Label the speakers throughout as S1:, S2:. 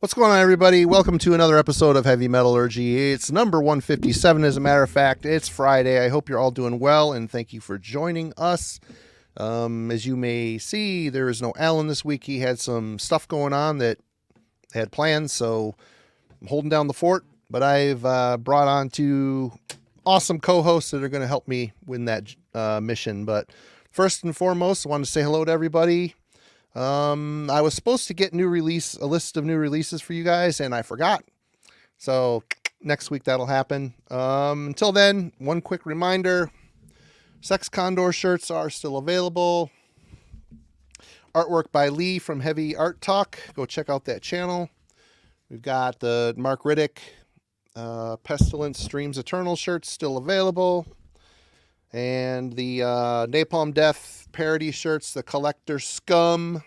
S1: What's going on, everybody? Welcome to another episode of Heavy Metallurgy. It's number 157, as a matter of fact. It's Friday. I hope you're all doing well, and thank you for joining us. As you may see, there is no Alan this week. He had some stuff going on that had plans, so I'm holding down the fort. But I've brought on two awesome co-hosts that are going to help me win that mission. But first and foremost, I want to say hello to everybody. I was supposed to get a list of new releases for you guys, and I forgot. So next week that'll happen. Until then, one quick reminder: Sex Condor shirts are still available. Artwork by Lee from Heavy Art Talk. Go check out that channel. We've got the Mark Riddick Pestilence Streams Eternal shirts still available. And the Napalm Death parody shirts, the Collector Scum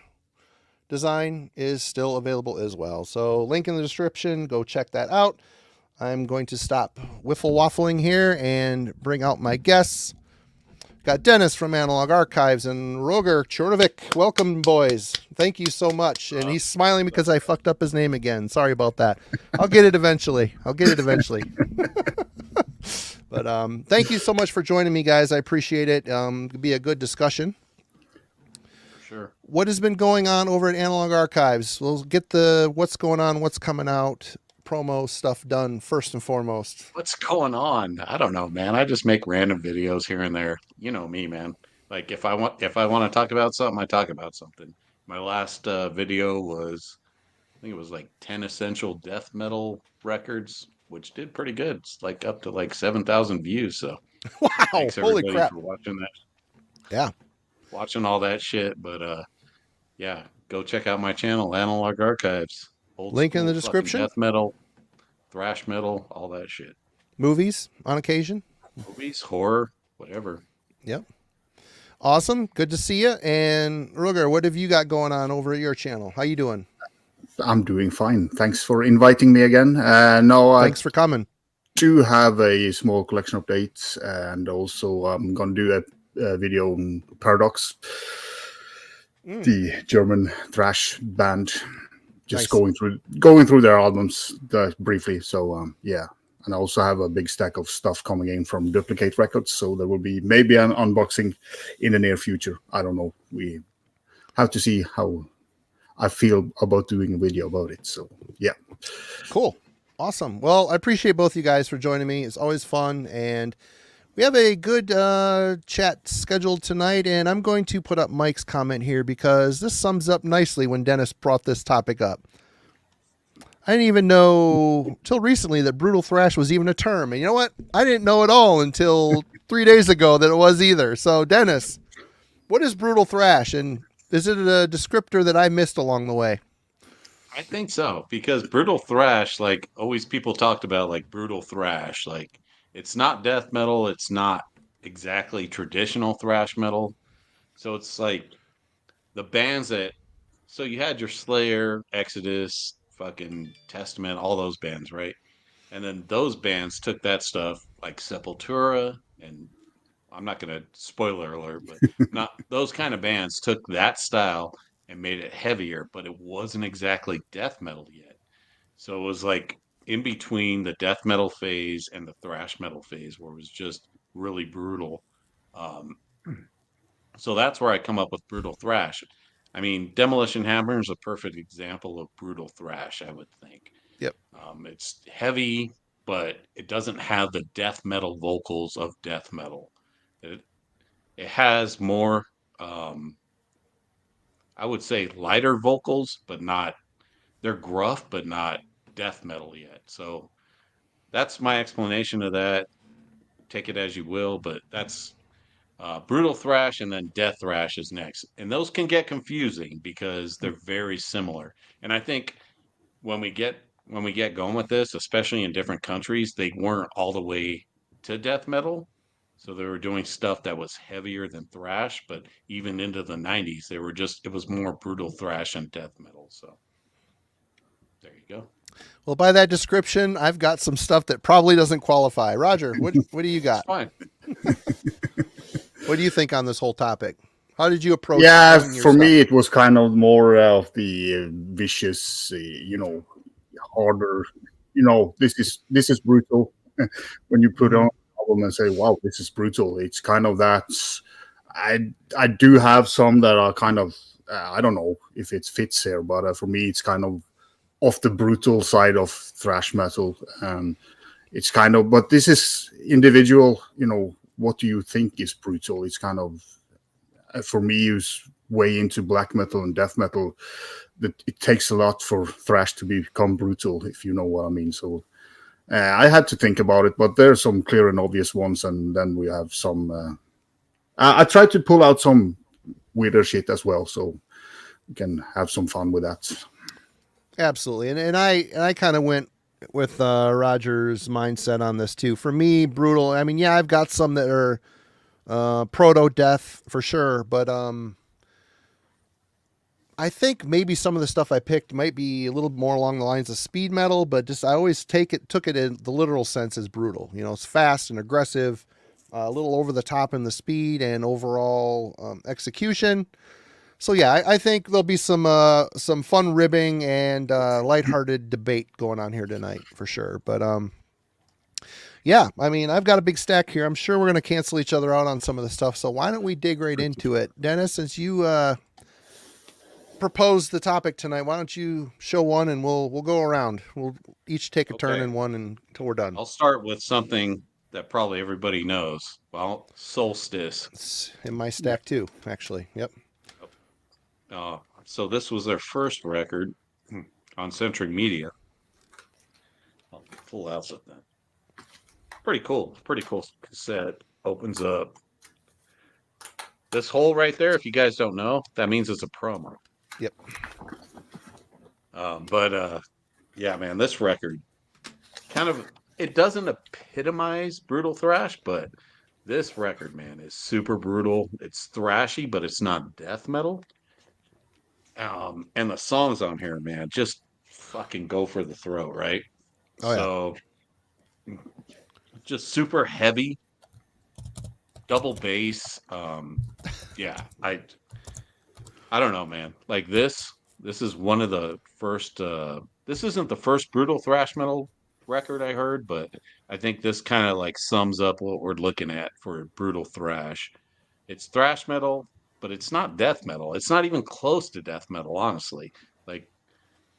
S1: design, is still available as well. So link in the description. Go check that out. I'm going to stop wiffle waffling here and bring out my guests. Got Dennis from Analog Archives and Roger Kjorvik. Welcome, boys. Thank you so much. And he's smiling because I fucked up his name again. Sorry about that. I'll get it eventually. But thank you so much for joining me, guys. I appreciate it. It'll be a good discussion.
S2: Sure.
S1: What has been going on over at Analog Archives? We'll get the what's going on, what's coming out, promo stuff done first and foremost.
S2: What's going on? I don't know, man. I just make random videos here and there. You know me, man. Like if I want to talk about something, I talk about something. My last video was, I think it was like 10 essential death metal records, which did pretty good. It's like up to like 7,000 views. So
S1: Wow!
S2: thanks
S1: Holy
S2: everybody
S1: crap!
S2: for watching that.
S1: Yeah,
S2: Watching all that shit. But yeah, go check out my channel, Analog Archives. Old
S1: link in the
S2: school fucking
S1: description.
S2: death metal, thrash metal, all that shit.
S1: Movies on occasion.
S2: Movies, horror, whatever.
S1: Yep. Awesome. Good to see you. And Roger, what have you got going on over at your channel? How you doing?
S3: I'm doing fine. Thanks for inviting me again.
S1: Thanks for coming.
S3: Do have a small collection of dates, and also I'm going to do a video on Paradox, the German thrash band. Just
S1: Nice.
S3: going through their albums briefly. So yeah, and I also have a big stack of stuff coming in from Duplicate Records. So there will be maybe an unboxing in the near future. I don't know. We have to see how I feel about doing a video about it. So yeah.
S1: Cool. Awesome. Well, I appreciate both you guys for joining me. It's always fun, and we have a good chat scheduled tonight, and I'm going to put up Mike's comment here because this sums up nicely when Dennis brought this topic up. I didn't even know till recently that Brutal Thrash was even a term. And you know what? I didn't know at all until 3 days ago that it was either. So, Dennis, what is Brutal Thrash, and is it a descriptor that I missed along the way?
S2: I think so, because brutal thrash, like always people talked about like brutal thrash, like it's not death metal, it's not exactly traditional thrash metal. So it's like the bands that, so you had your Slayer, Exodus, fucking Testament, all those bands, right? And then those bands took that stuff like Sepultura, and I'm not going to spoiler alert, but not those kind of bands took that style and made it heavier, but it wasn't exactly death metal yet. So it was like in between the death metal phase and the thrash metal phase, where it was just really brutal. Um, so that's where I come up with brutal thrash. I mean, Demolition Hammer is a perfect example of brutal thrash, I would think.
S1: Yep.
S2: It's heavy, but it doesn't have the death metal vocals of death metal. It it has more, um, I would say, lighter vocals, but not, they're gruff, but not death metal yet. So that's my explanation of that. Take it as you will, but that's brutal thrash, and then death thrash is next. And those can get confusing because they're very similar. And I think when we get going with this, especially in different countries, they weren't all the way to death metal. So they were doing stuff that was heavier than thrash, but even into the 90s, they were just, it was more brutal thrash and death metal. So there you go.
S1: Well, by that description, I've got some stuff that probably doesn't qualify. Roger, what do you
S2: It's
S1: got?
S2: fine.
S1: What do you think on this whole topic? How did you approach
S3: Yeah,
S1: doing your
S3: for
S1: stuff?
S3: me, it was kind of more of the vicious, harder. This is brutal. When you put on an album and say, "Wow, this is brutal," it's kind of that. I do have some that are kind of I don't know if it fits here, but for me, it's kind of off the brutal side of thrash metal. It's kind of, but this is individual. What do you think is brutal? It's kind of for me, who's way into black metal and death metal, that it takes a lot for thrash to become brutal, if you know what I mean. So I had to think about it, but there are some clear and obvious ones, and then we have some. I tried to pull out some weirder shit as well, so we can have some fun with that.
S1: Absolutely, and I kind of went with Roger's mindset on this too. For me, brutal. I mean, yeah, I've got some that are Proto-death for sure, but I think maybe some of the stuff I picked might be a little more along the lines of speed metal, but just I always took it in the literal sense as brutal. It's fast and aggressive, a little over the top in the speed and overall execution. So yeah, I think there'll be some fun ribbing and lighthearted debate going on here tonight for sure. But yeah, I mean, I've got a big stack here. I'm sure we're going to cancel each other out on some of the stuff. So why don't we dig right into it, Dennis? Since you proposed the topic tonight, why don't you show one and we'll go around. We'll each take a turn in one until we're done.
S2: I'll start with something that probably everybody knows. Well, Solstice.
S1: It's in my stack too, actually. Yep.
S2: So this was their first record on Centric Media. I'll pull out with that. Pretty cool cassette. Opens up. This hole right there, if you guys don't know, that means it's a promo.
S1: Yep.
S2: Yeah, man, this record kind of, it doesn't epitomize brutal thrash, but this record, man, is super brutal. It's thrashy, but it's not death metal. And the songs on here, man, just fucking go for the throat, right?
S1: Oh,
S2: yeah. So just super heavy, double bass. Yeah, I don't know, man. Like this is one of the first. This isn't the first brutal thrash metal record I heard, but I think this kind of like sums up what we're looking at for brutal thrash. It's thrash metal, but it's not death metal. It's not even close to death metal, honestly. Like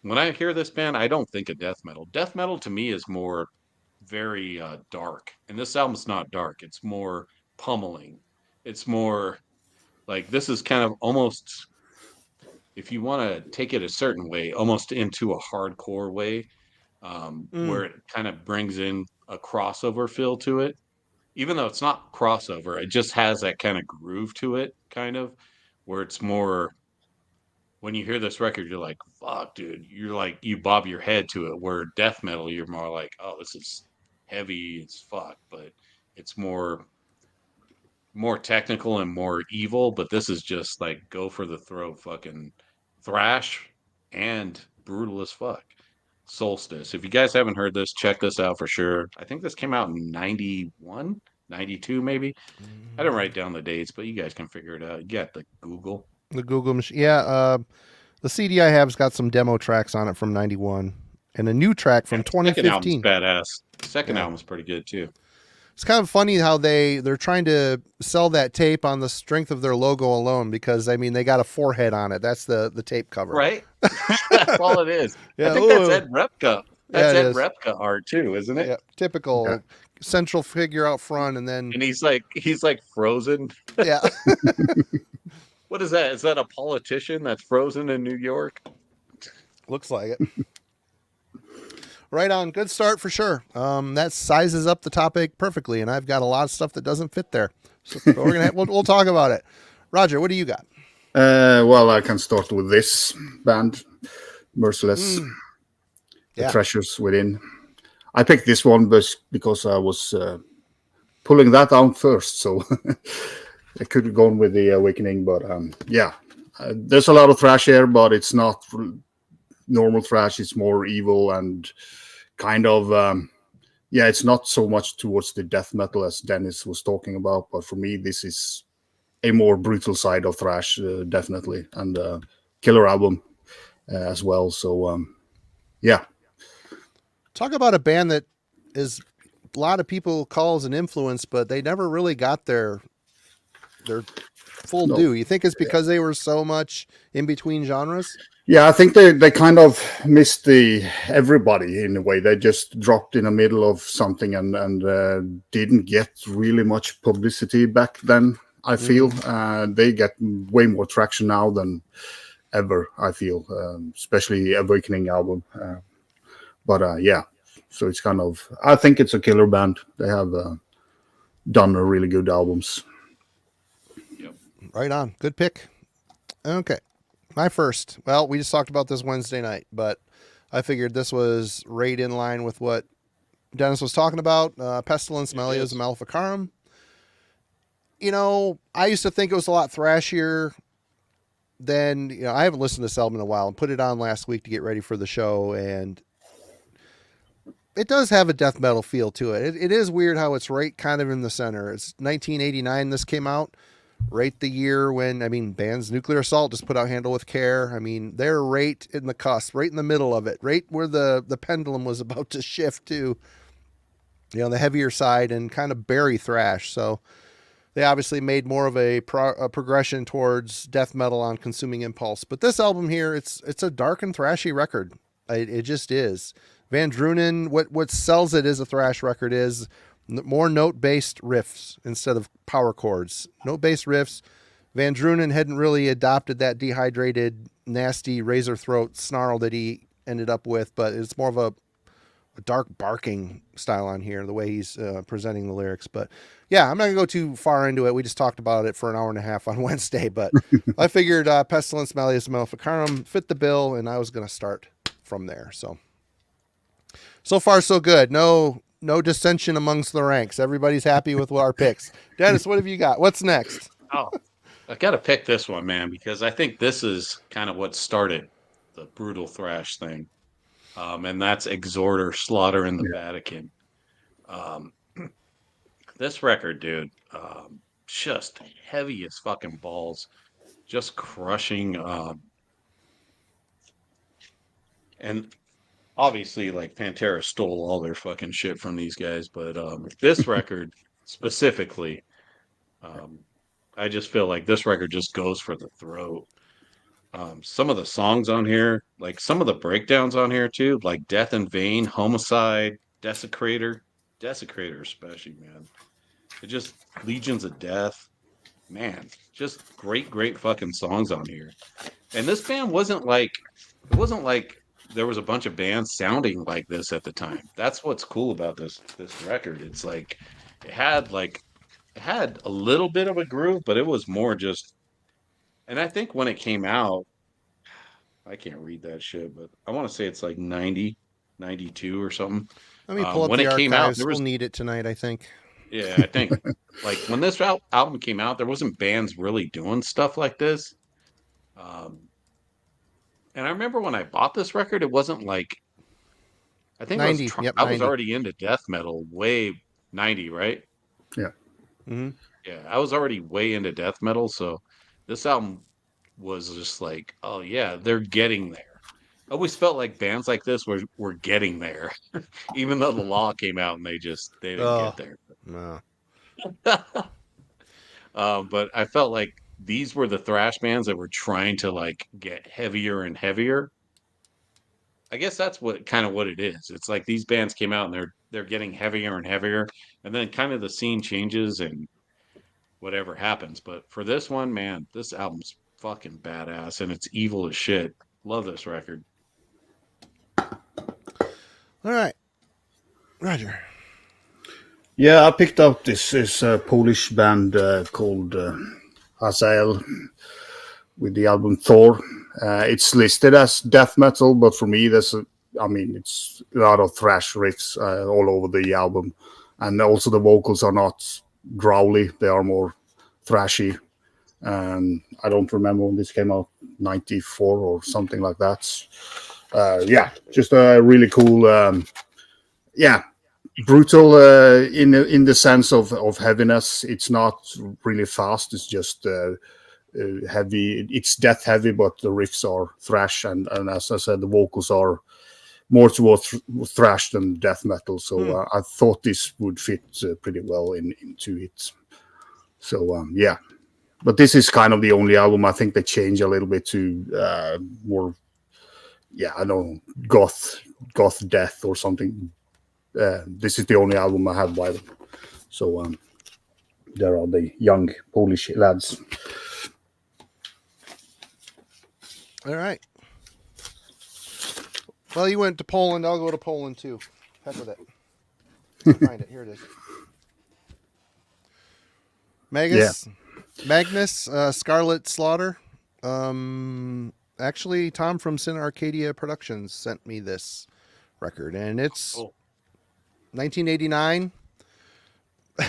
S2: when I hear this band, I don't think of death metal. Death metal to me is more very dark, and this album's not dark. It's more pummeling. It's more like this is kind of almost, if you want to take it a certain way, almost into a hardcore way, where it kind of brings in a crossover feel to it. Even though it's not crossover, it just has that kind of groove to it, kind of, where it's more, when you hear this record, you're like, fuck, dude. You're like, you bob your head to it, where death metal, you're more like, oh, this is heavy as fuck, but it's more technical and more evil. But this is just like go for the throat fucking thrash and brutal as fuck. Solstice. If you guys haven't heard this, check this out for sure. I think this came out in 91, 92 maybe. I didn't write down the dates, but you guys can figure it out. You got the Google.
S1: The Google machine. Yeah, the CD I have's got some demo tracks on it from 91 and a new track from 2015.
S2: Second album's badass. Second album's pretty good too.
S1: It's kind of funny how they're trying to sell that tape on the strength of their logo alone, because I mean they got a forehead on it. That's the tape cover.
S2: Right? That's all it is. Yeah, I think that's Ed Repka. That's Ed Repka art too, isn't it?
S1: Yeah, typical central figure out front, and then
S2: he's like frozen.
S1: Yeah.
S2: What is that? Is that a politician that's frozen in New York?
S1: Looks like it. Right on. Good start for sure. That sizes up the topic perfectly, and I've got a lot of stuff that doesn't fit there. So we'll talk about it. Roger, what do you got?
S3: Well, I can start with this band, Merciless. The Treasures Within. I picked this one because I was pulling that out first, so I could have gone with the Awakening, but there's a lot of thrash here, but it's not normal thrash. It's more evil and kind of it's not so much towards the death metal as Dennis was talking about, but for me this is a more brutal side of thrash, definitely, and killer album as well. So
S1: Talk about a band that is a lot of people call as an influence, but they never really got their full due. You think it's because they were so much in between genres?
S3: Yeah, I think they kind of missed everybody in a way. They just dropped in the middle of something and didn't get really much publicity back then. I feel they get way more traction now than ever. I feel, especially Awakening album. But yeah, so it's kind of. I think it's a killer band. They have done really good albums.
S2: Yep.
S1: Right on. Good pick. Okay. My first. Well, we just talked about this Wednesday night, but I figured this was right in line with what Dennis was talking about. Pestilence, Melios, Maleficarum. You know, I used to think it was a lot thrashier than, you know, I haven't listened to this album in a while and put it on last week to get ready for the show, and it does have a death metal feel to it. It is weird how it's right kind of in the center. It's 1989 this came out. Right the year when, I mean, bands Nuclear Assault just put out Handle with Care. I mean, they're right in the cusp, right in the middle of it, right where the pendulum was about to shift to, you know, the heavier side and kind of bury thrash. So they obviously made more of a progression towards death metal on Consuming Impulse. But this album here, it's a dark and thrashy record. It just is. Van Drunen, what sells it as a thrash record is more note-based riffs instead of power chords. Note-based riffs. Van Drunen hadn't really adopted that dehydrated, nasty razor throat snarl that he ended up with, but it's more of a dark barking style on here, the way he's presenting the lyrics. But yeah, I'm not going to go too far into it. We just talked about it for an hour and a half on Wednesday, but I figured Pestilence, Melios, Maleficarum fit the bill, and I was going to start from there. So far, so good. No dissension amongst the ranks. Everybody's happy with our picks. Dennis, what have you got? What's next?
S2: Oh, I got to pick this one, man, because I think this is kind of what started the brutal thrash thing. And that's Exhorter, Slaughter in the Vatican. This record, dude, just heavy as fucking balls, just crushing. And obviously, like, Pantera stole all their fucking shit from these guys, but this record specifically, I just feel like this record just goes for the throat. Some of the songs on here, like some of the breakdowns on here too, like Death in Vain, Homicide, Desecrator especially, man. It just Legions of Death, man, just great fucking songs on here. And this band wasn't like there was a bunch of bands sounding like this at the time. That's what's cool about this record. It's like it had a little bit of a groove, but it was more just. And I think when it came out, I can't read that shit, but I want to say it's like 90, 92 or something.
S1: Let me pull up
S2: when
S1: the
S2: it came out,
S1: archives. We'll need it tonight, I think.
S2: Yeah, I think like when this album came out, there wasn't bands really doing stuff like this. And I remember when I bought this record, it wasn't like I think
S1: 90.
S2: I was already into death metal way 90, right?
S3: Yeah.
S1: Mm-hmm.
S2: Yeah, I was already way into death metal, so this album was just like, oh yeah, they're getting there. I always felt like bands like this were getting there, even though the law came out and they didn't get there.
S1: No.
S2: But I felt like these were the thrash bands that were trying to like get heavier and heavier. I guess that's what it is. It's like these bands came out and they're getting heavier and heavier, and then kind of the scene changes and whatever happens. But for this one, man, this album's fucking badass and it's evil as shit. Love this record.
S1: All right, Roger.
S3: Yeah, I picked up this Polish band called Hazael with the album Thor. It's listed as death metal, but for me, it's a lot of thrash riffs all over the album, and also the vocals are not growly; they are more thrashy. I don't remember when this came out, 94 or something like that. Yeah, just a really cool, brutal in the sense of heaviness. It's not really fast. It's just heavy. It's death heavy, but the riffs are thrash, and as I said, the vocals are more towards thrash than death metal. So I thought this would fit pretty well into it. So yeah, but this is kind of the only album. I think they change a little bit to more, I don't know, goth death or something. This is the only album I have by them. So there are the young Polish lads.
S1: All right. Well, you went to Poland. I'll go to Poland too. Heck with it. Find it. Here it is. Magnus, Scarlet Slaughter. Actually, Tom from Sin Arcadia Productions sent me this record, and it's 1989.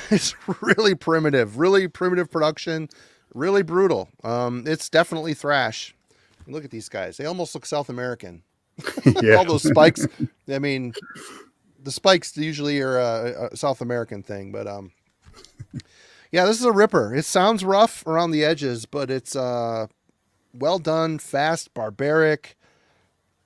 S1: It's really primitive production, really brutal. It's definitely thrash. Look at these guys. They almost look South American. All those spikes. I mean, the spikes usually are a South American thing, but yeah, this is a ripper. It sounds rough around the edges, but it's well done, fast, barbaric.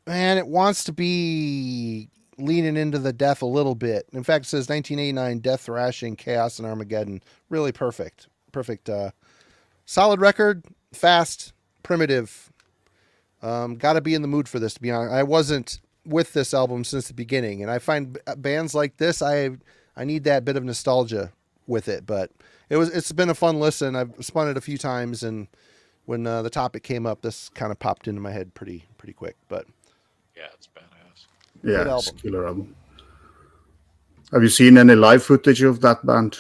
S1: Man, it wants to be leaning into the death a little bit. In fact, it says 1989 Death Thrashing, Chaos, and Armageddon. Really perfect. Solid record, fast, primitive. Got to be in the mood for this, to be honest. I wasn't with this album since the beginning, and I find bands like this, I need that bit of nostalgia with it. But it's been a fun listen. I've spun it a few times, and when the topic came up, this kind of popped into my head pretty quick. But
S2: yeah, it's badass.
S3: Yeah, it's a killer album. Have you seen any live footage of that band?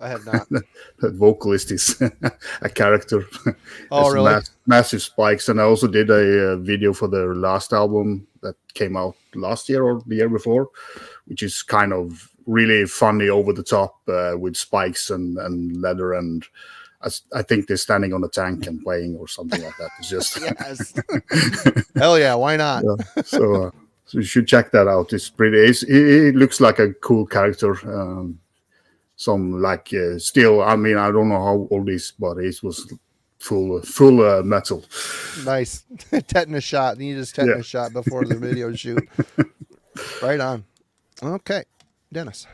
S1: I have not.
S3: That vocalist is a character.
S1: Oh, really?
S3: Massive spikes. And I also did a video for their last album that came out last year or the year before, which is kind of really funny, over the top, with spikes and leather. And I think they're standing on a tank and playing or something like that. It's just
S1: yes. Hell yeah, why not?
S3: Yeah. So you should check that out. It's pretty. It looks like a cool character. Some like still. I mean, I don't know how old he is, but it was full metal.
S1: Nice. Tetanus shot. You need his tetanus shot before the video shoot. Right on. Okay, Dennis.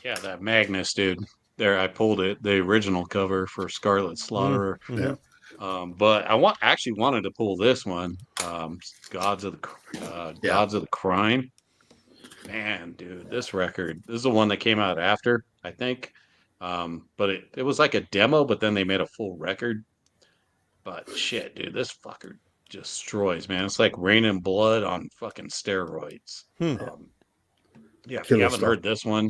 S2: Yeah, that Magnus, dude. There, I pulled it. The original cover for Scarlet Slaughter.
S3: Mm-hmm.
S2: But I actually wanted to pull this one. Gods of the Crime. Man, dude, this record. This is the one that came out after, I think. But it was like a demo, but then they made a full record. But shit, dude, this fucker destroys, man. It's like Rain and Blood on fucking steroids. Yeah, if you haven't heard this one,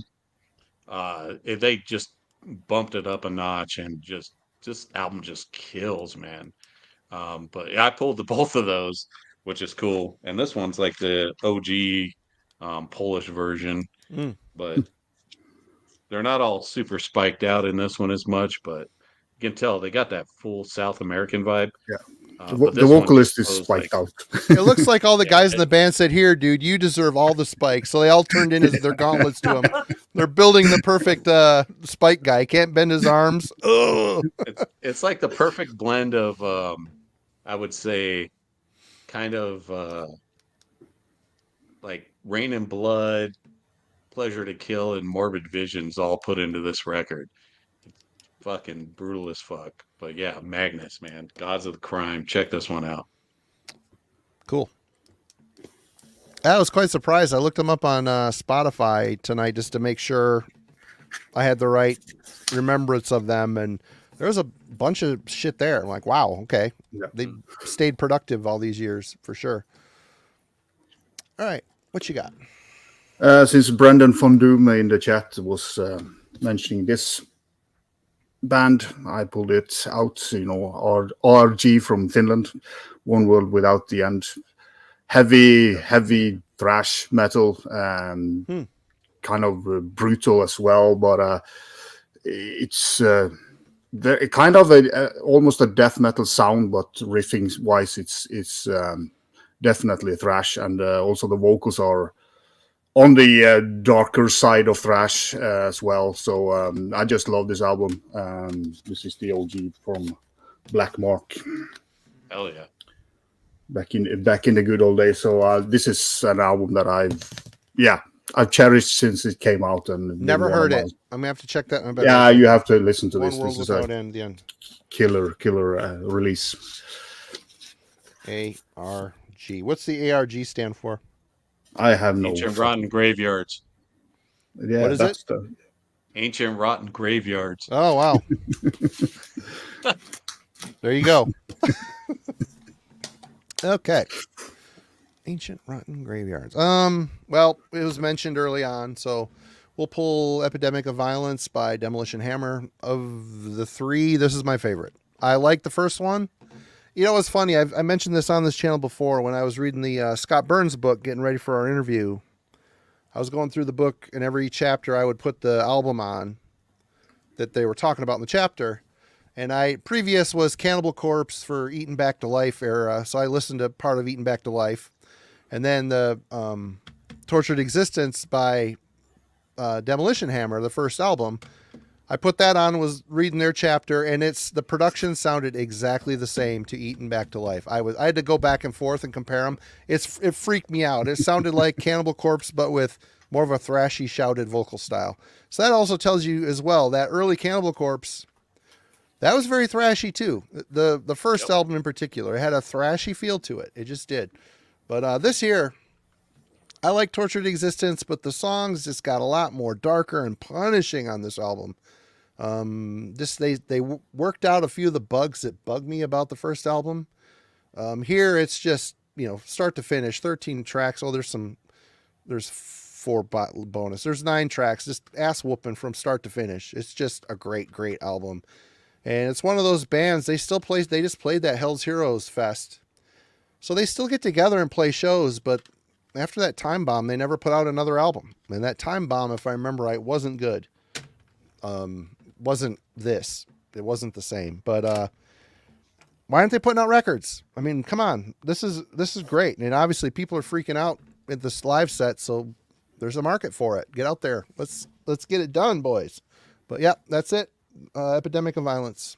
S2: they just bumped it up a notch, and this album just kills, man. But yeah, I pulled both of those, which is cool. And this one's like the OG Polish version, but they're not all super spiked out in this one as much, but you can tell they got that full South American vibe.
S3: Yeah. The vocalist is spiked out.
S1: It looks like all the guys in the band said, "Here, dude, you deserve all the spikes." So they all turned in their gauntlets to him. They're building the perfect spike guy. Can't bend his arms.
S2: It's like the perfect blend of, I would say, kind of like Rain and Blood, Pleasure to Kill, and Morbid Visions all put into this record. Fucking brutal as fuck. But yeah, Magnus, man. Gods of the Crime. Check this one out.
S1: Cool. I was quite surprised. I looked them up on Spotify tonight just to make sure I had the right remembrance of them, and there was a bunch of shit there. I'm like, wow, okay. Yeah. They stayed productive all these years for sure. All right, what you got?
S3: Since Brendan von Doom in the chat was mentioning this band, I pulled it out. RG from Finland, One World Without the End. Heavy thrash metal, kind of brutal as well, but it's kind of almost a death metal sound, but riffing wise, it's definitely thrash, and also the vocals are on the darker side of thrash as well. So I just love this album. This is the OG from Black Mark.
S2: Hell yeah.
S3: back in the good old days. So this is an album that I've cherished since it came out, and
S1: Never heard it. I'm gonna have to check that.
S3: Yeah, you have to listen to
S1: One
S3: this.
S1: World
S3: This is
S1: Without
S3: a
S1: End. The end.
S3: killer release.
S1: ARG. What's the ARG stand for?
S3: I have no.
S2: Ancient Rotten Graveyards.
S3: Yeah,
S1: What is
S3: that's
S1: it?
S3: the.
S2: Ancient Rotten Graveyards.
S1: Oh wow. There you go. Okay. Ancient Rotten Graveyards. Well, it was mentioned early on, so we'll pull Epidemic of Violence by Demolition Hammer. Of the three, this is my favorite. I like the first one. You know, it's funny. I mentioned this on this channel before when I was reading the Scott Burns book, getting ready for our interview. I was going through the book, and every chapter I would put the album on that they were talking about in the chapter. And previous was Cannibal Corpse for Eaten Back to Life era, so I listened to part of Eaten Back to Life. And then the Tortured Existence by Demolition Hammer, the first album, I put that on, was reading their chapter, and the production sounded exactly the same to Eaten Back to Life. I had to go back and forth and compare them. It freaked me out. It sounded like Cannibal Corpse, but with more of a thrashy, shouted vocal style. So that also tells you as well that early Cannibal Corpse, that was very thrashy too. The first album in particular, it had a thrashy feel to it. It just did. But this year, I like Tortured Existence, but the songs just got a lot more darker and punishing on this album. They worked out a few of the bugs that bugged me about the first album. Here it's just, start to finish, 13 tracks. Oh, there's 4 bonus. There's 9 tracks, just ass whooping from start to finish. It's just a great, great album. And it's one of those bands, they just played that Hell's Heroes Fest. So they still get together and play shows, but after that time bomb, they never put out another album. And that time bomb, if I remember right, wasn't good. Wasn't this. It wasn't the same. But why aren't they putting out records? I mean, come on. This is great. And obviously people are freaking out at this live set, so there's a market for it. Get out there. Let's get it done, boys. But yeah, that's it. Epidemic of Violence.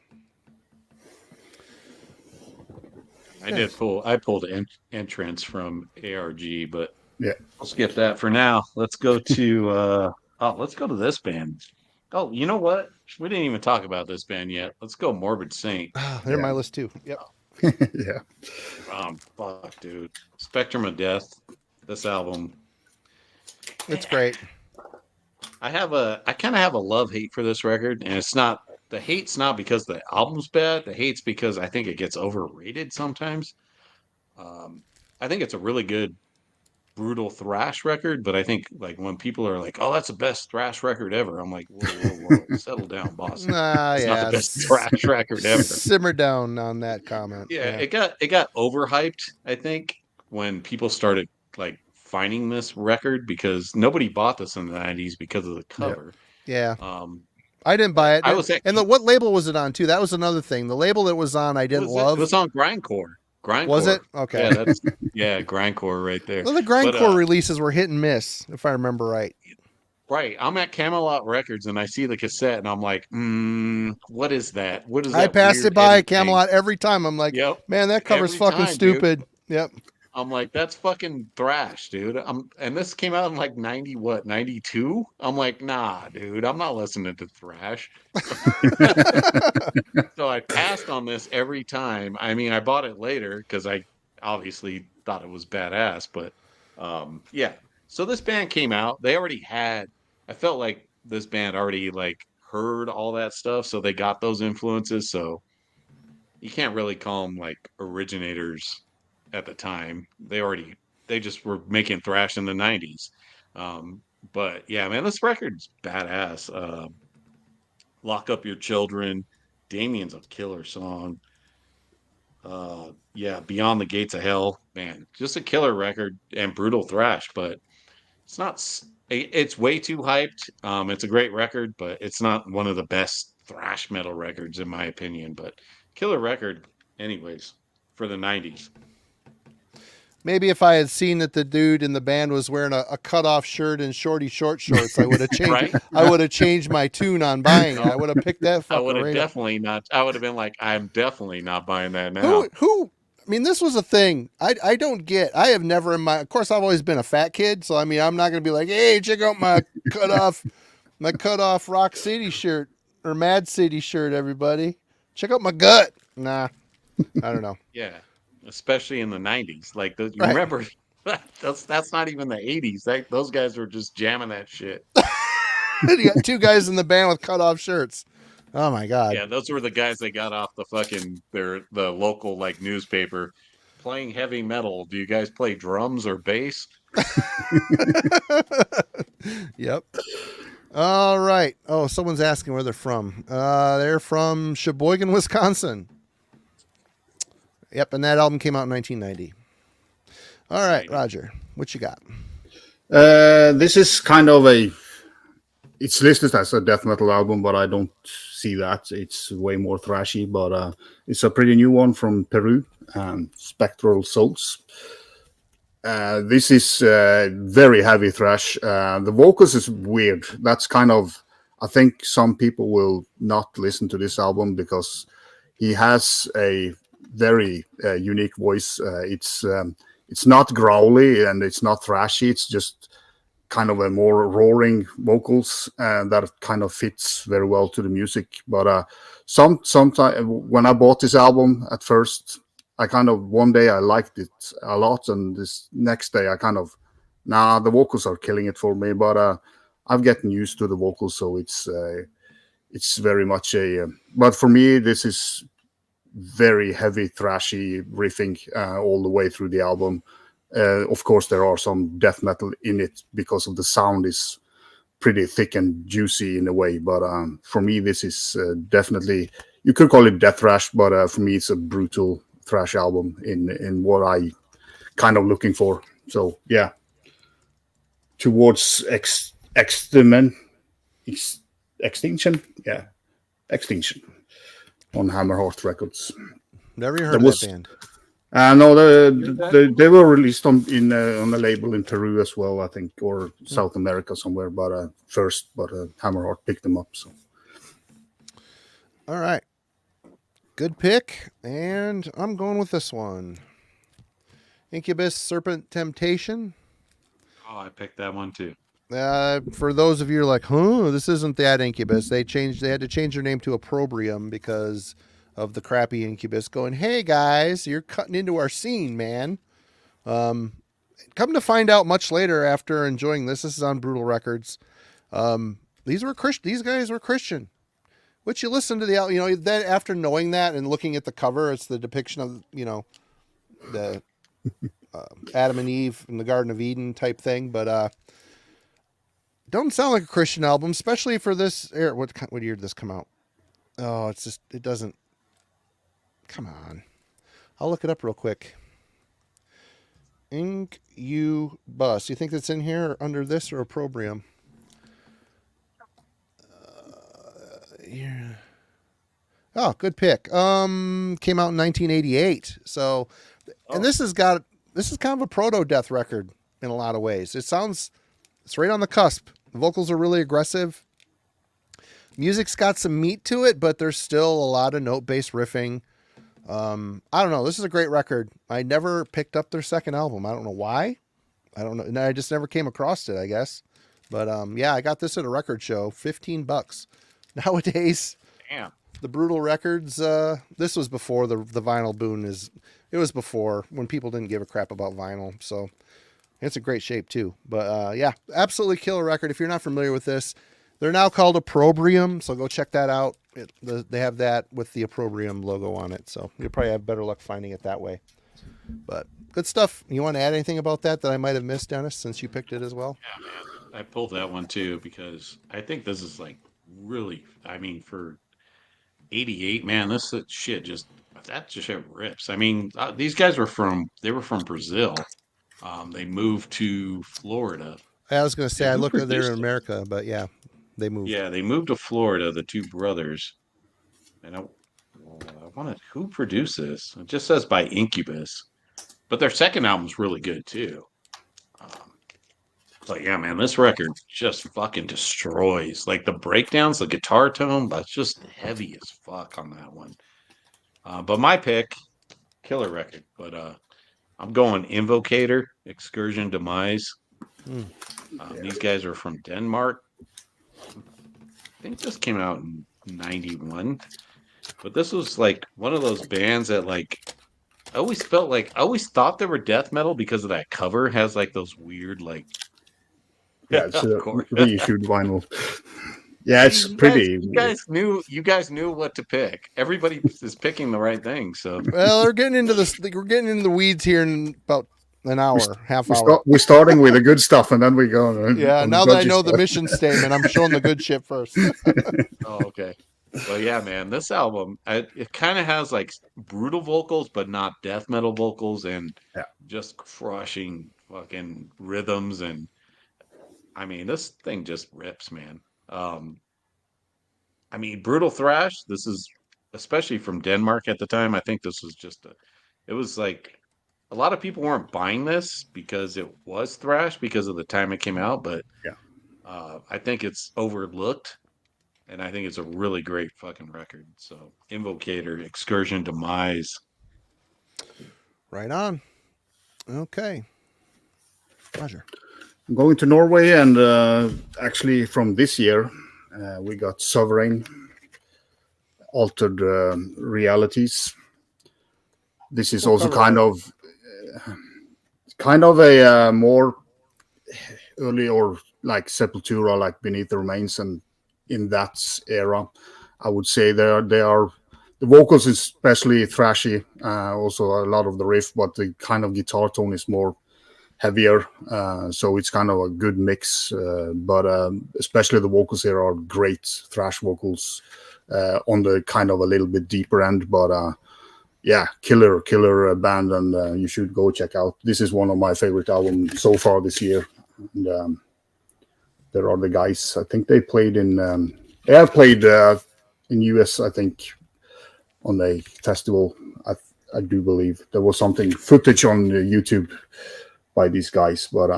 S2: I pulled entrance from ARG, but
S3: yeah,
S2: I'll skip that for now. Let's go to this band. Oh, you know what? We didn't even talk about this band yet. Let's go Morbid Saint.
S1: They're my list too. Yep.
S3: Yeah.
S2: Fuck, dude. Spectrum of Death. This album.
S1: It's great.
S2: I kind of have a love-hate for this record, and the hate's not because the album's bad. The hate's because I think it gets overrated sometimes. I think it's a really good brutal thrash record, but I think like when people are like, "Oh, that's the best thrash record ever," I'm like, "Whoa, settle down, boss." It's not the best thrash record ever.
S1: Simmer down on that comment.
S2: Yeah, it got overhyped, I think, when people started like finding this record because nobody bought this in the 90s because of the cover.
S1: Yeah. I didn't buy it. What label was it on too? That was another thing. The label it was on, I didn't love.
S2: It was on Grindcore.
S1: Was it? Okay.
S2: Yeah, Grindcore right there.
S1: Well, the Grindcore releases were hit and miss, if I remember right.
S2: Right. I'm at Camelot Records and I see the cassette and I'm like, what is that? What is that?
S1: I passed it by Camelot every time. I'm like, man, that cover's fucking stupid. Dude. Yep.
S2: I'm like, that's fucking thrash, dude. And this came out in like 92? I'm like, nah, dude, I'm not listening to thrash. So I passed on this every time. I mean, I bought it later because I obviously thought it was badass, but yeah. So this band came out. They already I felt like this band already like heard all that stuff, so they got those influences. So you can't really call them like originators at the time. They just were making thrash in the 90s. But yeah, man, this record's badass. Lock Up Your Children. Damien's a killer song. Yeah, Beyond the Gates of Hell, man, just a killer record and brutal thrash, but it's way too hyped. It's a great record, but it's not one of the best thrash metal records in my opinion, but killer record anyways for the 90s.
S1: Maybe if I had seen that the dude in the band was wearing a cut-off shirt and short shorts, I would have changed.
S2: Right?
S1: I would have changed my tune on buying it. I would have picked that.
S2: I would have definitely not. I would have been like, I'm definitely not buying that now.
S1: Who mean, this was a thing. I don't get. I have never in my. Of course, I've always been a fat kid, so I mean, I'm not gonna be like, hey, check out my cut off Rock City shirt or Mad City shirt, everybody. Check out my gut. Nah, I don't know.
S2: Yeah, especially in the '90s. Like, you
S1: Right.
S2: remember? That's not even the '80s. Those guys were just jamming that shit.
S1: You got 2 guys in the band with cut off shirts. Oh my god.
S2: Yeah, those were the guys that got off the the local like newspaper playing heavy metal. Do you guys play drums or bass?
S1: Yep. All right. Oh, someone's asking where they're from. They're from Sheboygan, Wisconsin. Yep, and that album came out in 1990. All right, Roger, what you got?
S3: This is kind of it's listed as a death metal album, but I don't see that. It's way more thrashy, but it's a pretty new one from Peru, Spectral Souls. This is very heavy thrash. The vocals is weird. That's kind of, I think some people will not listen to this album because he has a very unique voice. It's not growly and it's not thrashy. It's just kind of a more roaring vocals that kind of fits very well to the music. But sometimes when I bought this album at first, I kind of one day I liked it a lot, and this next day I kind of the vocals are killing it for me. But I'm getting used to the vocals, so it's very much but for me this is very heavy thrashy riffing all the way through the album. Of course, there are some death metal in it because of the sound is pretty thick and juicy in a way. But for me, this is definitely, you could call it death thrash, but for me, it's a brutal thrash album in what I kind of looking for. So yeah, towards extinction on Hammerheart Records.
S1: Never even heard of that band.
S3: No, they were released on a label in Peru as well, I think, or South America somewhere. But Hammerheart picked them up. So,
S1: all right, good pick, and I'm going with this one. Incubus, Serpent Temptation.
S2: Oh, I picked that one too.
S1: For those of you who are like, this isn't that Incubus. They had to change their name to Opprobrium because of the crappy Incubus going, hey guys, you're cutting into our scene, man. Come to find out much later after enjoying this is on Brutal Records. These guys were Christian. Which you listen to then after knowing that and looking at the cover, it's the depiction of, the Adam and Eve in the Garden of Eden type thing, but don't sound like a Christian album, especially for this. What year did this come out? Oh, it doesn't. Come on. I'll look it up real quick. Incubus. You think that's in here under this or Opprobrium? Yeah. Oh, good pick. Came out in 1988. So, and this is kind of a proto-death record in a lot of ways. It's right on the cusp. The vocals are really aggressive. Music's got some meat to it, but there's still a lot of note-based riffing. I don't know. This is a great record. I never picked up their second album. I don't know why. I don't know. I just never came across it, I guess. But yeah, I got this at a record show, $15. Nowadays,
S2: damn.
S1: The Brutal Records, this was before the vinyl boom it was before when people didn't give a crap about vinyl. So it's a great shape too. But yeah, absolutely killer record. If you're not familiar with this, they're now called Opprobrium. So go check that out. They have that with the Opprobrium logo on it. So you'll probably have better luck finding it that way. But good stuff. You want to add anything about that I might have missed, Dennis, since you picked it as well?
S2: Yeah, man. I pulled that one too because I think this is like really, for 88, man, this shit just rips. I mean, these guys were from Brazil. They moved to Florida.
S1: I was going to say, I looked at there in America, but yeah, they moved.
S2: Yeah, they moved to Florida, the two brothers. And I wanted, who produced this? It just says by Incubus. But their second album's really good too. But yeah, man, this record just fucking destroys. Like the breakdowns, the guitar tone, that's just heavy as fuck on that one. But my pick killer record. But I'm going Invocator, Excursion Demise. These guys are from Denmark. I think this came out in 91. But this was like one of those bands that like I always thought they were death metal because of that cover. It has like those weird like
S3: Yeah, it's
S2: of
S3: a
S2: course.
S3: reissued vinyl. Yeah, it's pretty.
S2: You guys knew what to pick. Everybody is picking the right thing. So
S1: Well, we're getting into this. We're getting into the weeds here in about an hour, half hour.
S3: We're starting with the good stuff, and then we go.
S1: Yeah.
S3: on
S1: Now
S3: the
S1: that I
S3: dodgy
S1: know the
S3: stuff.
S1: mission statement, I'm showing the good shit first.
S2: oh, okay. Well, yeah, man, this album it kind of has like brutal vocals, but not death metal vocals, and
S3: Yeah.
S2: just crushing fucking rhythms. And I mean, this thing just rips, man. I mean, Brutal Thrash. This is especially from Denmark at the time. I think this was it was like a lot of people weren't buying this because it was thrash because of the time it came out, but
S3: Yeah.
S2: I think it's overlooked. And I think it's a really great fucking record. So, Invocator, Excursion Demise.
S1: Right on. Okay. Roger.
S3: I'm going to Norway, and actually from this year, we got Sovereign, Altered Realities. This is also kind of a more early or like Sepultura, like Beneath the Remains, and in that era, I would say they are the vocals, especially thrashy. Also a lot of the riff, but the kind of guitar tone is more heavier. So it's kind of a good mix. But especially the vocals here are great thrash vocals on the kind of a little bit deeper end. But yeah, killer band, and you should go check out. This is one of my favorite albums so far this year. And there are the guys. I think they played in. They have played in US. I think on a festival. I do believe there was something footage on YouTube by these guys. But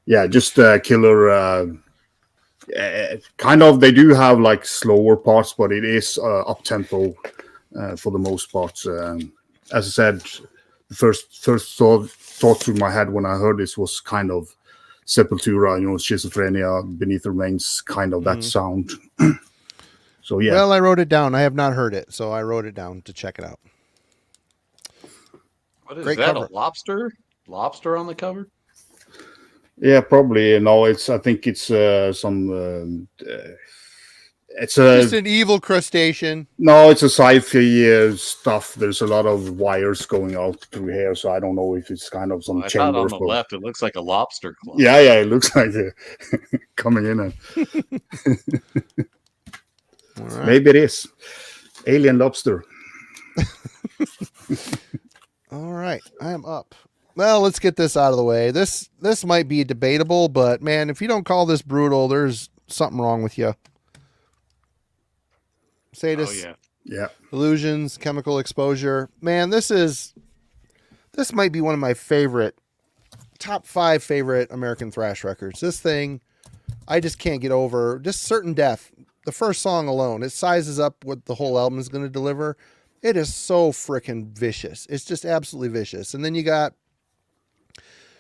S3: yeah, just killer. Kind of. They do have like slower parts, but it is up tempo for the most part. As I said, the first thought through my head when I heard this was kind of Sepultura, Schizophrenia, Beneath the Remains, kind of that sound. So yeah.
S1: Well, I wrote it down. I have not heard it, so I wrote it down to check it out.
S2: What is
S1: Great
S2: that?
S1: cover.
S2: A lobster? Lobster on the cover?
S3: Yeah, probably. No, I think it's some. It's
S1: just an evil crustacean.
S3: No, it's a sci-fi stuff. There's a lot of wires going out through here, so I don't know if it's kind of some
S2: I
S3: chamber.
S2: thought on the left it looks like a lobster claw.
S3: Yeah, it looks like coming in. Right. Maybe it is alien lobster.
S1: All right, I am up. Well, let's get this out of the way. This might be debatable, but man, if you don't call this brutal, there's something wrong with you. Sadist,
S3: yeah.
S1: Illusions, Chemical Exposure. Man, this might be one of my top 5 favorite American thrash records. This thing, I just can't get over. Just Certain Death. The first song alone, it sizes up what the whole album is going to deliver. It is so freaking vicious. It's just absolutely vicious. And then you got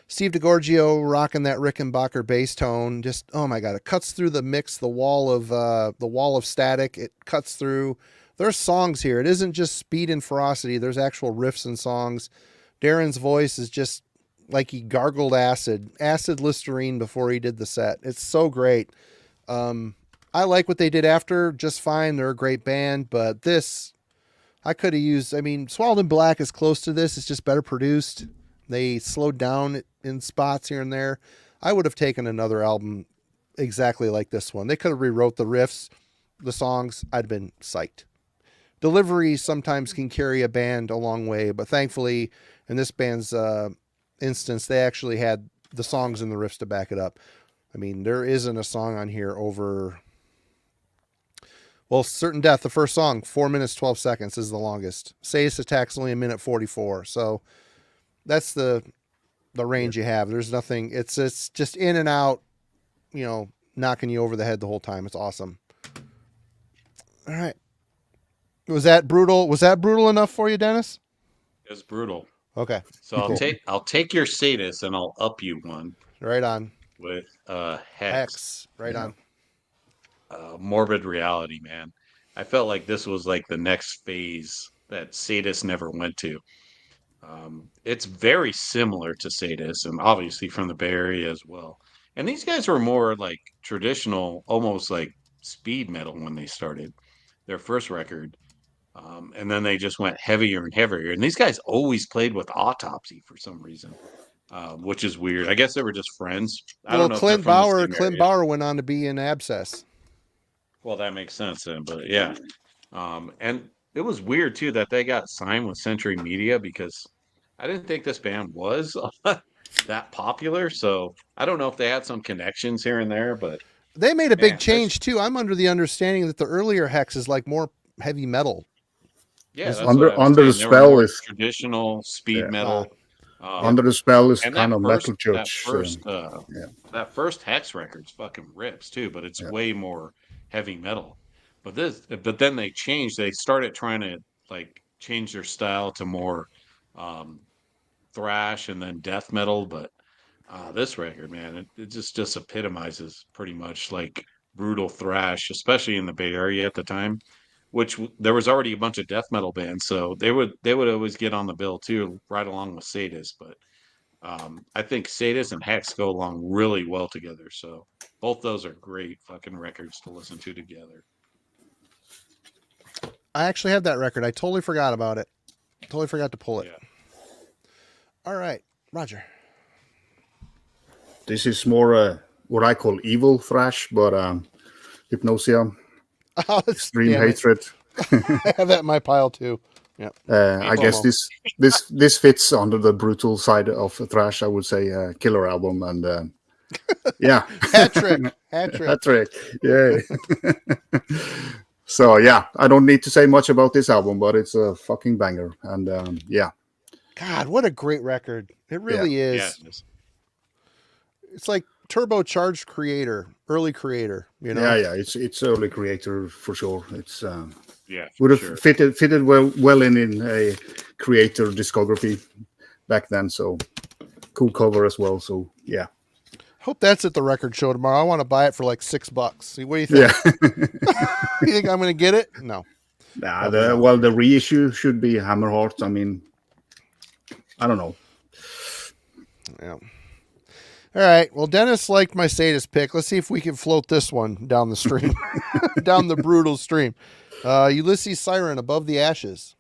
S1: Steve DiGiorgio rocking that Rickenbacker bass tone. Just, oh my God, it cuts through the mix, the wall of static. It cuts through. There's songs here. It isn't just speed and ferocity. There's actual riffs and songs. Darren's voice is just like he gargled acid Listerine before he did the set. It's so great. I like what they did after just fine. They're a great band, but this I could have used. I mean, Swallowed in Black is close to this. It's just better produced. They slowed down in spots here and there. I would have taken another album exactly like this one. They could have rewrote the riffs, the songs. I'd been psyched. Delivery sometimes can carry a band a long way, but thankfully in this band's instance, they actually had the songs and the riffs to back it up. I mean, there isn't a song on here over... Well, Certain Death, the first song, 4 minutes, 12 seconds is the longest. Sadist Attack's only 1:44. So that's the range you have. There's nothing, it's just in and out, knocking you over the head the whole time. It's awesome. All right. Was that brutal enough for you, Dennis?
S2: It's brutal.
S1: Okay.
S2: So
S1: Cool.
S2: I'll take your Sadist and I'll up you one
S1: Right on.
S2: with Hex.
S1: Hex. Right on.
S2: Morbid Reality, man. I felt like this was like the next phase that Sadist never went to. It's very similar to Sadist, and obviously from the Bay Area as well. And these guys were more like traditional, almost like speed metal when they started their first record. And then they just went heavier and heavier. And these guys always played with Autopsy for some reason, which is weird. I guess they were just friends. I don't know if they're from the same
S1: Clint
S2: area.
S1: Bauer went on to be in Abscess.
S2: Well, that makes sense then, but yeah. And it was weird too that they got signed with Century Media because I didn't think this band was that popular. So I don't know if they had some connections here and there, but
S1: they made a big change too. I'm under the understanding that the earlier Hex is like more heavy metal.
S2: Yeah, that's
S3: under the spell is
S2: traditional speed metal.
S3: Under the Spell is kind of
S2: first,
S3: Metal Church.
S2: That first Hex record's fucking rips too, but it's way more heavy metal. But then they changed. They started trying to like change their style to more thrash and then death metal. But this record, man, it just epitomizes pretty much like brutal thrash, especially in the Bay Area at the time. Which there was already a bunch of death metal bands, so they would always get on the bill too, right along with Sadist. But I think Sadist and Hex go along really well together. So both those are great fucking records to listen to together.
S1: I actually have that record. I totally forgot about it. Totally forgot to pull it.
S2: Yeah.
S1: All right, Roger.
S3: This is more what I call evil thrash, but Hypnosia. Extreme Hatred.
S1: I have that in my pile too. Yeah.
S3: I guess this fits under the brutal side of thrash. I would say killer album and yeah.
S1: Hat trick.
S3: Yeah. So yeah, I don't need to say much about this album, but it's a fucking banger. And yeah.
S1: God, what a great record! It really is.
S2: Yeah, it is.
S1: It's like turbocharged early creator, you know.
S3: Yeah, it's early creator for sure. It's
S2: would
S3: have fitted well in a creator discography back then. So cool cover as well. So yeah.
S1: Hope that's at the record show tomorrow. I want to buy it for like $6. See, what do you think?
S3: Yeah.
S1: You think I'm going to get it? No.
S3: Nah, the reissue should be Hammerheart. I mean, I don't know.
S1: Yeah. All right. Well, Dennis liked my Sadist pick. Let's see if we can float this one down the stream, down the brutal stream. Ulysses Siren, Above the Ashes.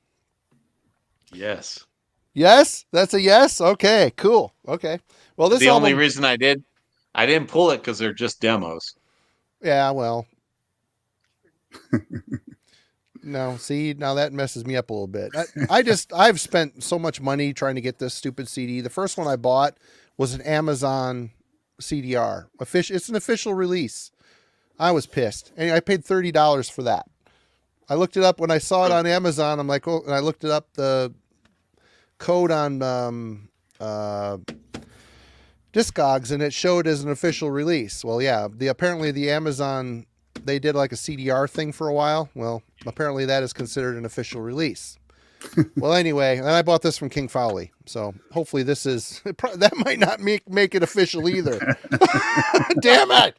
S2: Yes.
S1: Yes? That's a yes? Okay, cool. Okay. Well, this
S2: the only reason I didn't pull it because they're just demos.
S1: Yeah, well. No, see, now that messes me up a little bit. I've spent so much money trying to get this stupid CD. The first one I bought was an Amazon CDR. It's an official release. I was pissed. And I paid $30 for that. I looked it up when I saw it on Amazon. I'm like, oh, and I looked it up, the code on Discogs, and it showed as an official release. Well, yeah, apparently the Amazon, they did like a CDR thing for a while. Well, apparently that is considered an official release. Well, anyway, and I bought this from King Fowley, so hopefully this is that might not make it official either. Damn it!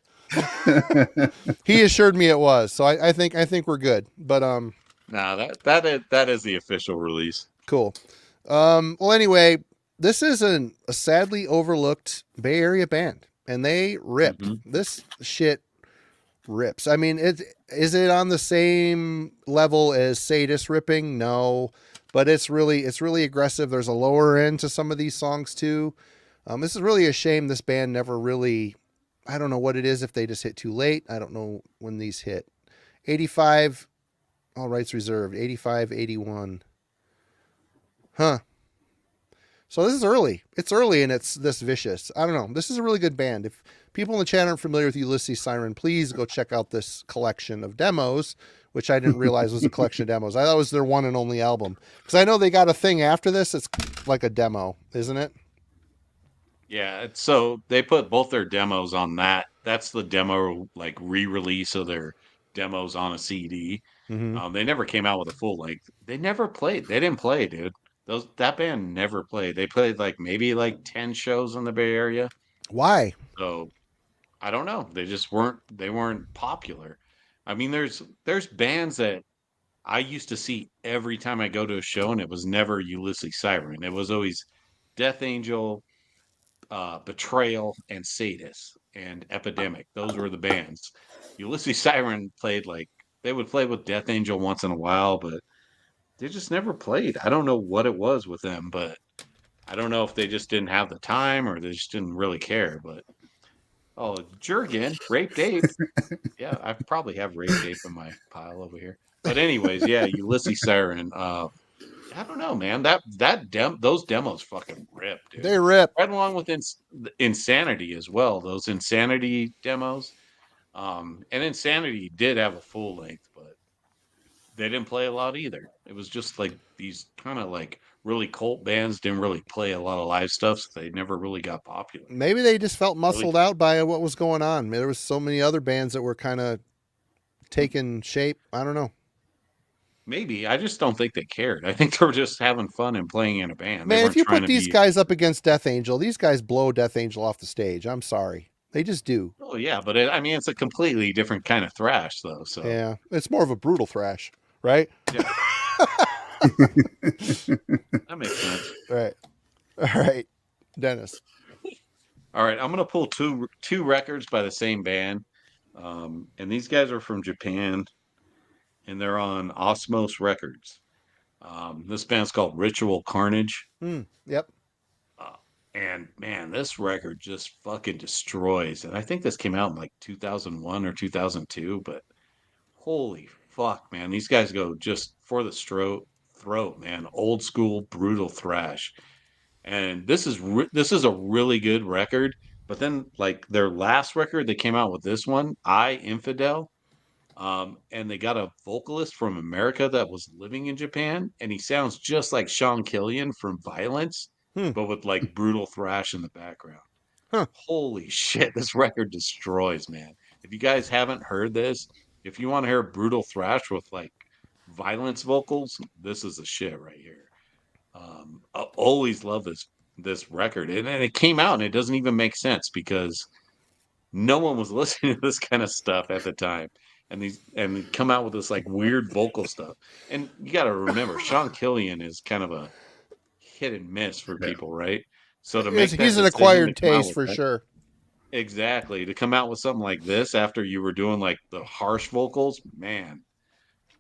S1: He assured me it was, so I think we're good. But
S2: no, that is the official release.
S1: Cool. Well, anyway, this is a sadly overlooked Bay Area band, and they rip.
S2: Mm-hmm.
S1: This shit rips. I mean, is it on the same level as Sadist ripping? No, but it's really aggressive. There's a lower end to some of these songs too. This is really a shame this band never really, I don't know what it is, if they just hit too late. I don't know when these hit. 85, all rights reserved. 85, 81. Huh. So this is early. It's early and it's this vicious. I don't know. This is a really good band. If people in the chat aren't familiar with Ulysses Siren, please go check out this collection of demos, which I didn't realize was a collection of demos. I thought it was their one and only album. Because I know they got a thing after this. It's like a demo, isn't it?
S2: Yeah. So they put both their demos on that. That's the demo, like re-release of their demos on a CD.
S1: Mm-hmm.
S2: They never came out with a full length. They never played. They didn't play, dude. That band never played. They played like maybe like 10 shows in the Bay Area.
S1: Why?
S2: So I don't know. They weren't popular. I mean, there's bands that I used to see every time I go to a show, and it was never Ulysses Siren. It was always Death Angel, Betrayal, and Sadist, and Epidemic. Those were the bands. Ulysses Siren played like they would play with Death Angel once in a while, but they just never played. I don't know what it was with them, but I don't know if they just didn't have the time or they just didn't really care. But oh, Jurgen, Raped Ape. Yeah, I probably have Raped Ape in my pile over here. But anyways, yeah, Ulysses Siren. I don't know, man. Those demos fucking rip, dude.
S1: They rip.
S2: Right along with Insanity as well. Those Insanity demos. And Insanity did have a full length, but they didn't play a lot either. It was just like these kind of like really cult bands didn't really play a lot of live stuff, so they never really got popular.
S1: Maybe they just felt muscled out by what was going on. There was so many other bands that were kind of taking shape. I don't know.
S2: Maybe. I just don't think they cared. I think they were just having fun and playing in a band.
S1: Man, if you put these guys up against Death Angel, these guys blow Death Angel off the stage. I'm sorry. They just do.
S2: Oh, yeah, but I mean, it's a completely different kind of thrash, though. So
S1: yeah, it's more of a brutal thrash, right?
S2: Yeah. That makes sense.
S1: Right. All right, Dennis.
S2: All right, I'm going to pull two records by the same band. And these guys are from Japan, and they're on Osmos Records. This band's called Ritual Carnage.
S1: Yep.
S2: And man, this record just fucking destroys. And I think this came out in like 2001 or 2002, but holy fuck, man. These guys go just for the throat, man. Old school brutal thrash. And this is a really good record. But then like their last record, they came out with this one, I Infidel. And they got a vocalist from America that was living in Japan, and he sounds just like Sean Killian from Violence, but with like brutal thrash in the background.
S1: Huh.
S2: Holy shit, this record destroys, man. If you guys haven't heard this, if you want to hear brutal thrash with like Violence vocals, this is the shit right here. I always love this record, and it came out, and it doesn't even make sense because no one was listening to this kind of stuff at the time. And they come out with this like weird vocal stuff. And you got to remember, Sean Killian is kind of a hit and miss for people, right? So to make
S1: he's an acquired taste for sure.
S2: Exactly. To come out with something like this after you were doing like the harsh vocals, man,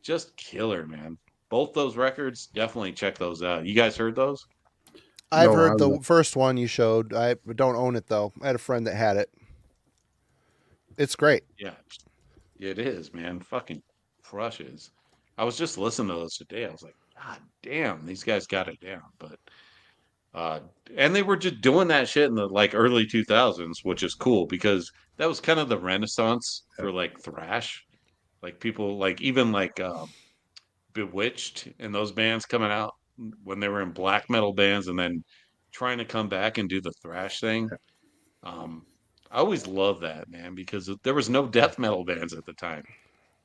S2: just killer, man. Both those records, definitely check those out. You guys heard those?
S1: I've heard the first one you showed. I don't own it though. I had a friend that had it. It's great.
S2: Yeah. It is, man. Fucking crushes. I was just listening to those today. I was like, God damn, these guys got it down. But and they were just doing that shit in the like early 2000s, which is cool because that was kind of the renaissance for like thrash. Like people like even like Bewitched and those bands coming out when they were in black metal bands and then trying to come back and do the thrash thing. I always loved that, man, because there was no death metal bands at the time.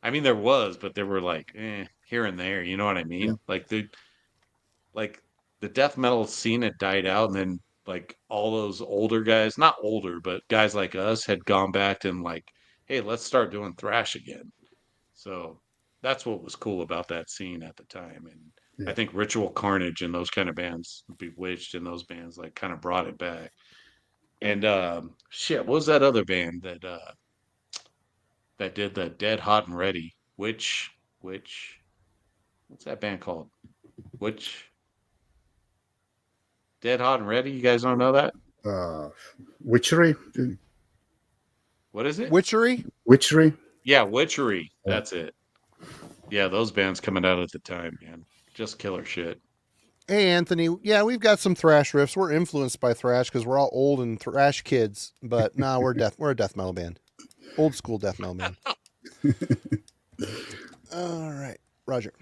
S2: I mean, there was, but they were like here and there. You know what I mean? Yeah. Like the death metal scene had died out, and then like all those older guys, not older, but guys like us had gone back and like, hey, let's start doing thrash again. So that's what was cool about that scene at the time. And I think Ritual Carnage and those kind of bands, Bewitched and those bands, like kind of brought it back. And shit, what was that other band that did the Dead Hot and Ready? Which what's that band called? Which Dead Hot and Ready? You guys don't know that?
S3: Witchery.
S2: What is it?
S3: Witchery.
S2: Yeah, Witchery. That's it. Yeah, those bands coming out at the time, man. Just killer shit.
S1: Hey, Anthony. Yeah, we've got some thrash riffs. We're influenced by thrash because we're all old and thrash kids. But no, we're a death metal band. Old school death metal band. All right, Roger.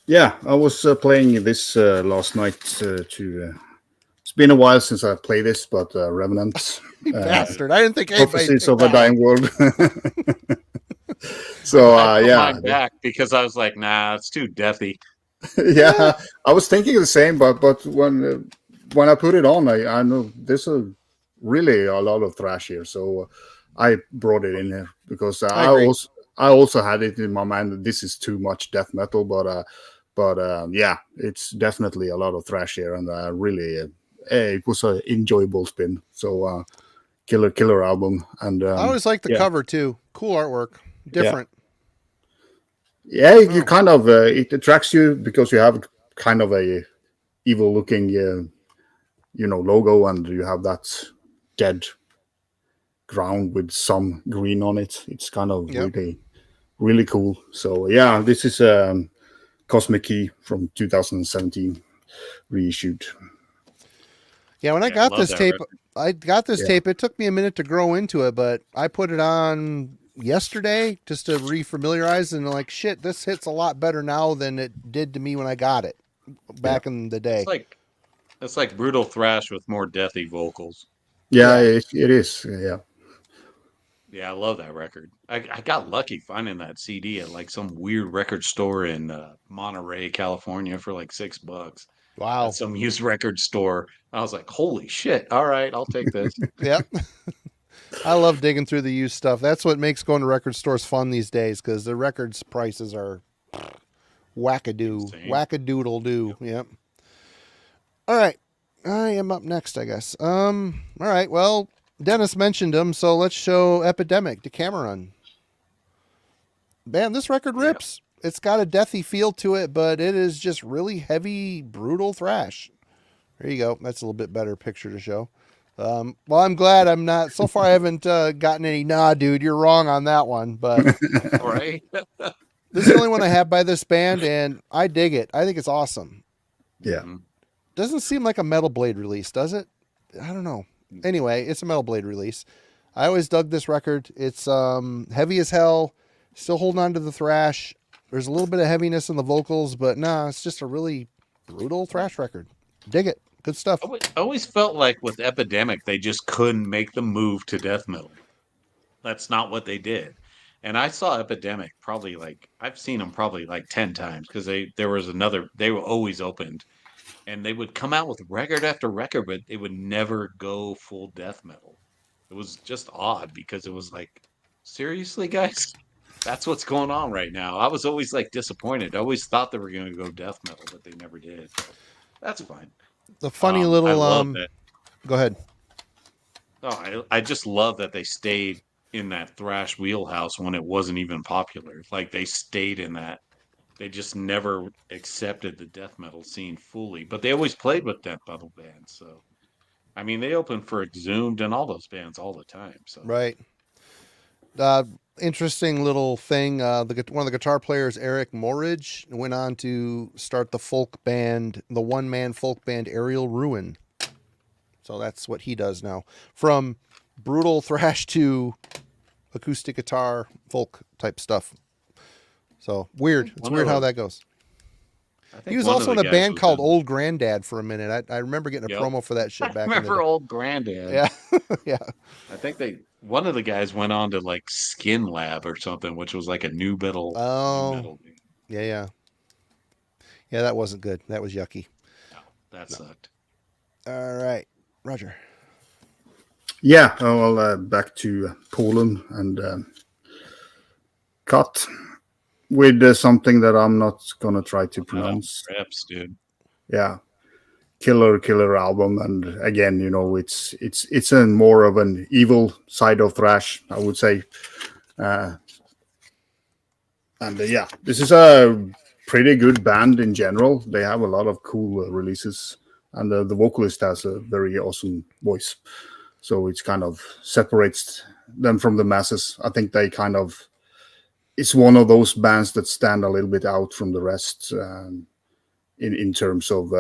S3: Yeah, I was playing this last night. It's been a while since I played this, but Revenant.
S1: You bastard! I didn't think anybody.
S3: Prophecies of a Dying World. So
S2: I back because I was like, nah, it's too deathy.
S3: Yeah, I was thinking the same, but when I put it on, I know there's really a lot of thrash here, so I brought it in here because
S1: I agree.
S3: I also had it in my mind that this is too much death metal, but yeah, it's definitely a lot of thrash here, and really it was an enjoyable spin. So killer album, and
S1: I always like the
S3: yeah.
S1: cover too. Cool artwork, different.
S3: Yeah, you
S1: Oh.
S3: kind of it attracts you because you have kind of a evil looking logo, and you have that dead ground with some green on it. It's kind of
S1: Yep.
S3: really cool. So yeah, this is Cosmic Key from 2017 reissued.
S1: Yeah, when I
S2: Yeah,
S1: got
S2: love
S1: this
S2: that
S1: tape,
S2: record.
S1: I got this
S3: Yeah.
S1: tape. It took me a minute to grow into it, but I put it on yesterday just to refamiliarize, and like shit, this hits a lot better now than it did to me when I got it back in the day.
S2: It's like brutal thrash with more deathy vocals.
S3: Yeah,
S1: Yeah.
S3: it is. Yeah.
S2: Yeah, I love that record. I got lucky finding that CD at like some weird record store in Monterey, California for like $6 at
S1: Wow.
S2: some used record store. I was like, holy shit. All right, I'll take this.
S1: Yep. I love digging through the used stuff. That's what makes going to record stores fun these days because the records prices are
S2: Insane.
S1: wackadoodle doo. Yep. All right, I am up next, I guess. All right. Well, Dennis mentioned him, so let's show Epidemic, Decameron. Man, this record
S2: Yeah.
S1: rips. It's got a deathy feel to it, but it is just really heavy, brutal thrash. There you go. That's a little bit better picture to show. Well, I'm glad I'm not. So far, I haven't gotten any. Nah, dude, you're wrong on that one. But
S2: Right?
S1: this is the only one I have by this band, and I dig it. I think it's awesome.
S3: Yeah.
S2: Mhm.
S1: Doesn't seem like a Metal Blade release, does it? I don't know. Anyway, it's a Metal Blade release. I always dug this record. It's heavy as hell. Still holding on to the thrash. There's a little bit of heaviness in the vocals, but nah, it's just a really brutal thrash record. Dig it. Good stuff.
S2: I always felt like with Epidemic, they just couldn't make the move to death metal. That's not what they did. And I saw Epidemic probably like I've seen them probably like 10 times because there was another they were always opened and they would come out with record after record, but they would never go full death metal. It was just odd because it was like, seriously, guys, that's what's going on right now. I was always like disappointed. I always thought they were going to go death metal, but they never did. But that's fine.
S1: The funny
S2: I
S1: little
S2: love that.
S1: Go ahead.
S2: Oh, I just love that they stayed in that thrash wheelhouse when it wasn't even popular. Like they stayed in that. They just never accepted the death metal scene fully, but they always played with death metal bands. So, I mean, they opened for Exhumed and all those bands all the time. So,
S1: Right. Interesting little thing. One of the guitar players, Eric Morridge, went on to start the folk band, the one-man folk band Aerial Ruin. So that's what he does now. From brutal thrash to acoustic guitar, folk type stuff. So weird. It's weird how that goes.
S2: I think
S1: He was
S2: one
S1: also
S2: of
S1: in
S2: the
S1: a
S2: guys
S1: band
S2: was
S1: called
S2: in-
S1: Old Granddad for a minute. I remember getting a
S2: Yep.
S1: promo for that shit
S2: I
S1: back in
S2: remember
S1: the day.
S2: Old Granddad.
S1: Yeah. Yeah.
S2: I think one of the guys went on to like Skin Lab or something, which was like a new metal.
S1: Oh.
S2: New metal band.
S1: Yeah. Yeah, that wasn't good. That was yucky.
S2: No, that sucked.
S1: All right. Roger.
S3: Yeah. Well, back to Poland and cut with something that I'm not gonna try to pronounce.
S2: Reps, dude.
S3: Yeah, killer album, and again, it's a more of an evil side of thrash, I would say. Yeah, this is a pretty good band in general. They have a lot of cool releases, and the vocalist has a very awesome voice, so it's kind of separates them from the masses. I think they kind of it's one of those bands that stand a little bit out from the rest in terms of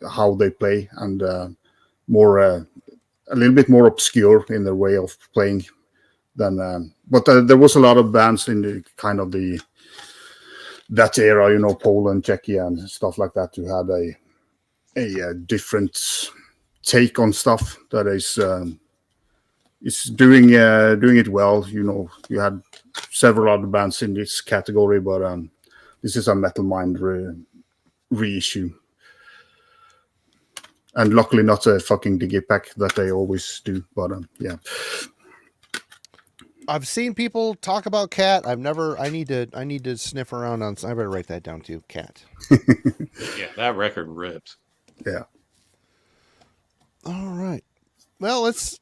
S3: how they play, and more a little bit more obscure in their way of playing than. But there was a lot of bands in the kind of that era, Poland, Czechia, and stuff like that, who had a different take on stuff that is doing it well. You had several other bands in this category, but this is a Metal Mind reissue. And luckily not a fucking digipack that they always do. But yeah.
S1: I've seen people talk about Cat. I've never. I need to sniff around on. I better write that down too. Cat.
S2: Yeah, that record rips.
S3: Yeah.
S1: All right. Well, let's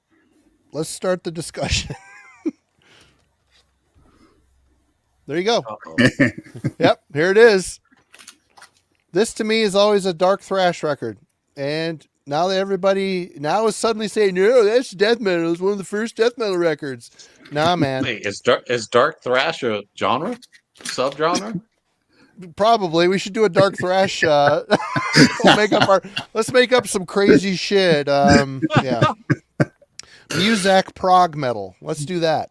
S1: start the discussion. There you go.
S2: Uh-oh.
S1: Yep, here it is. This to me is always a dark thrash record, and now that everybody now is suddenly saying, "No, that's death metal. It's one of the first death metal records." Nah, man.
S2: Wait, is dark thrash a genre, subgenre?
S1: Probably we should do a dark thrash. Let's make up some crazy shit. Yeah, Muzak prog metal. Let's do that.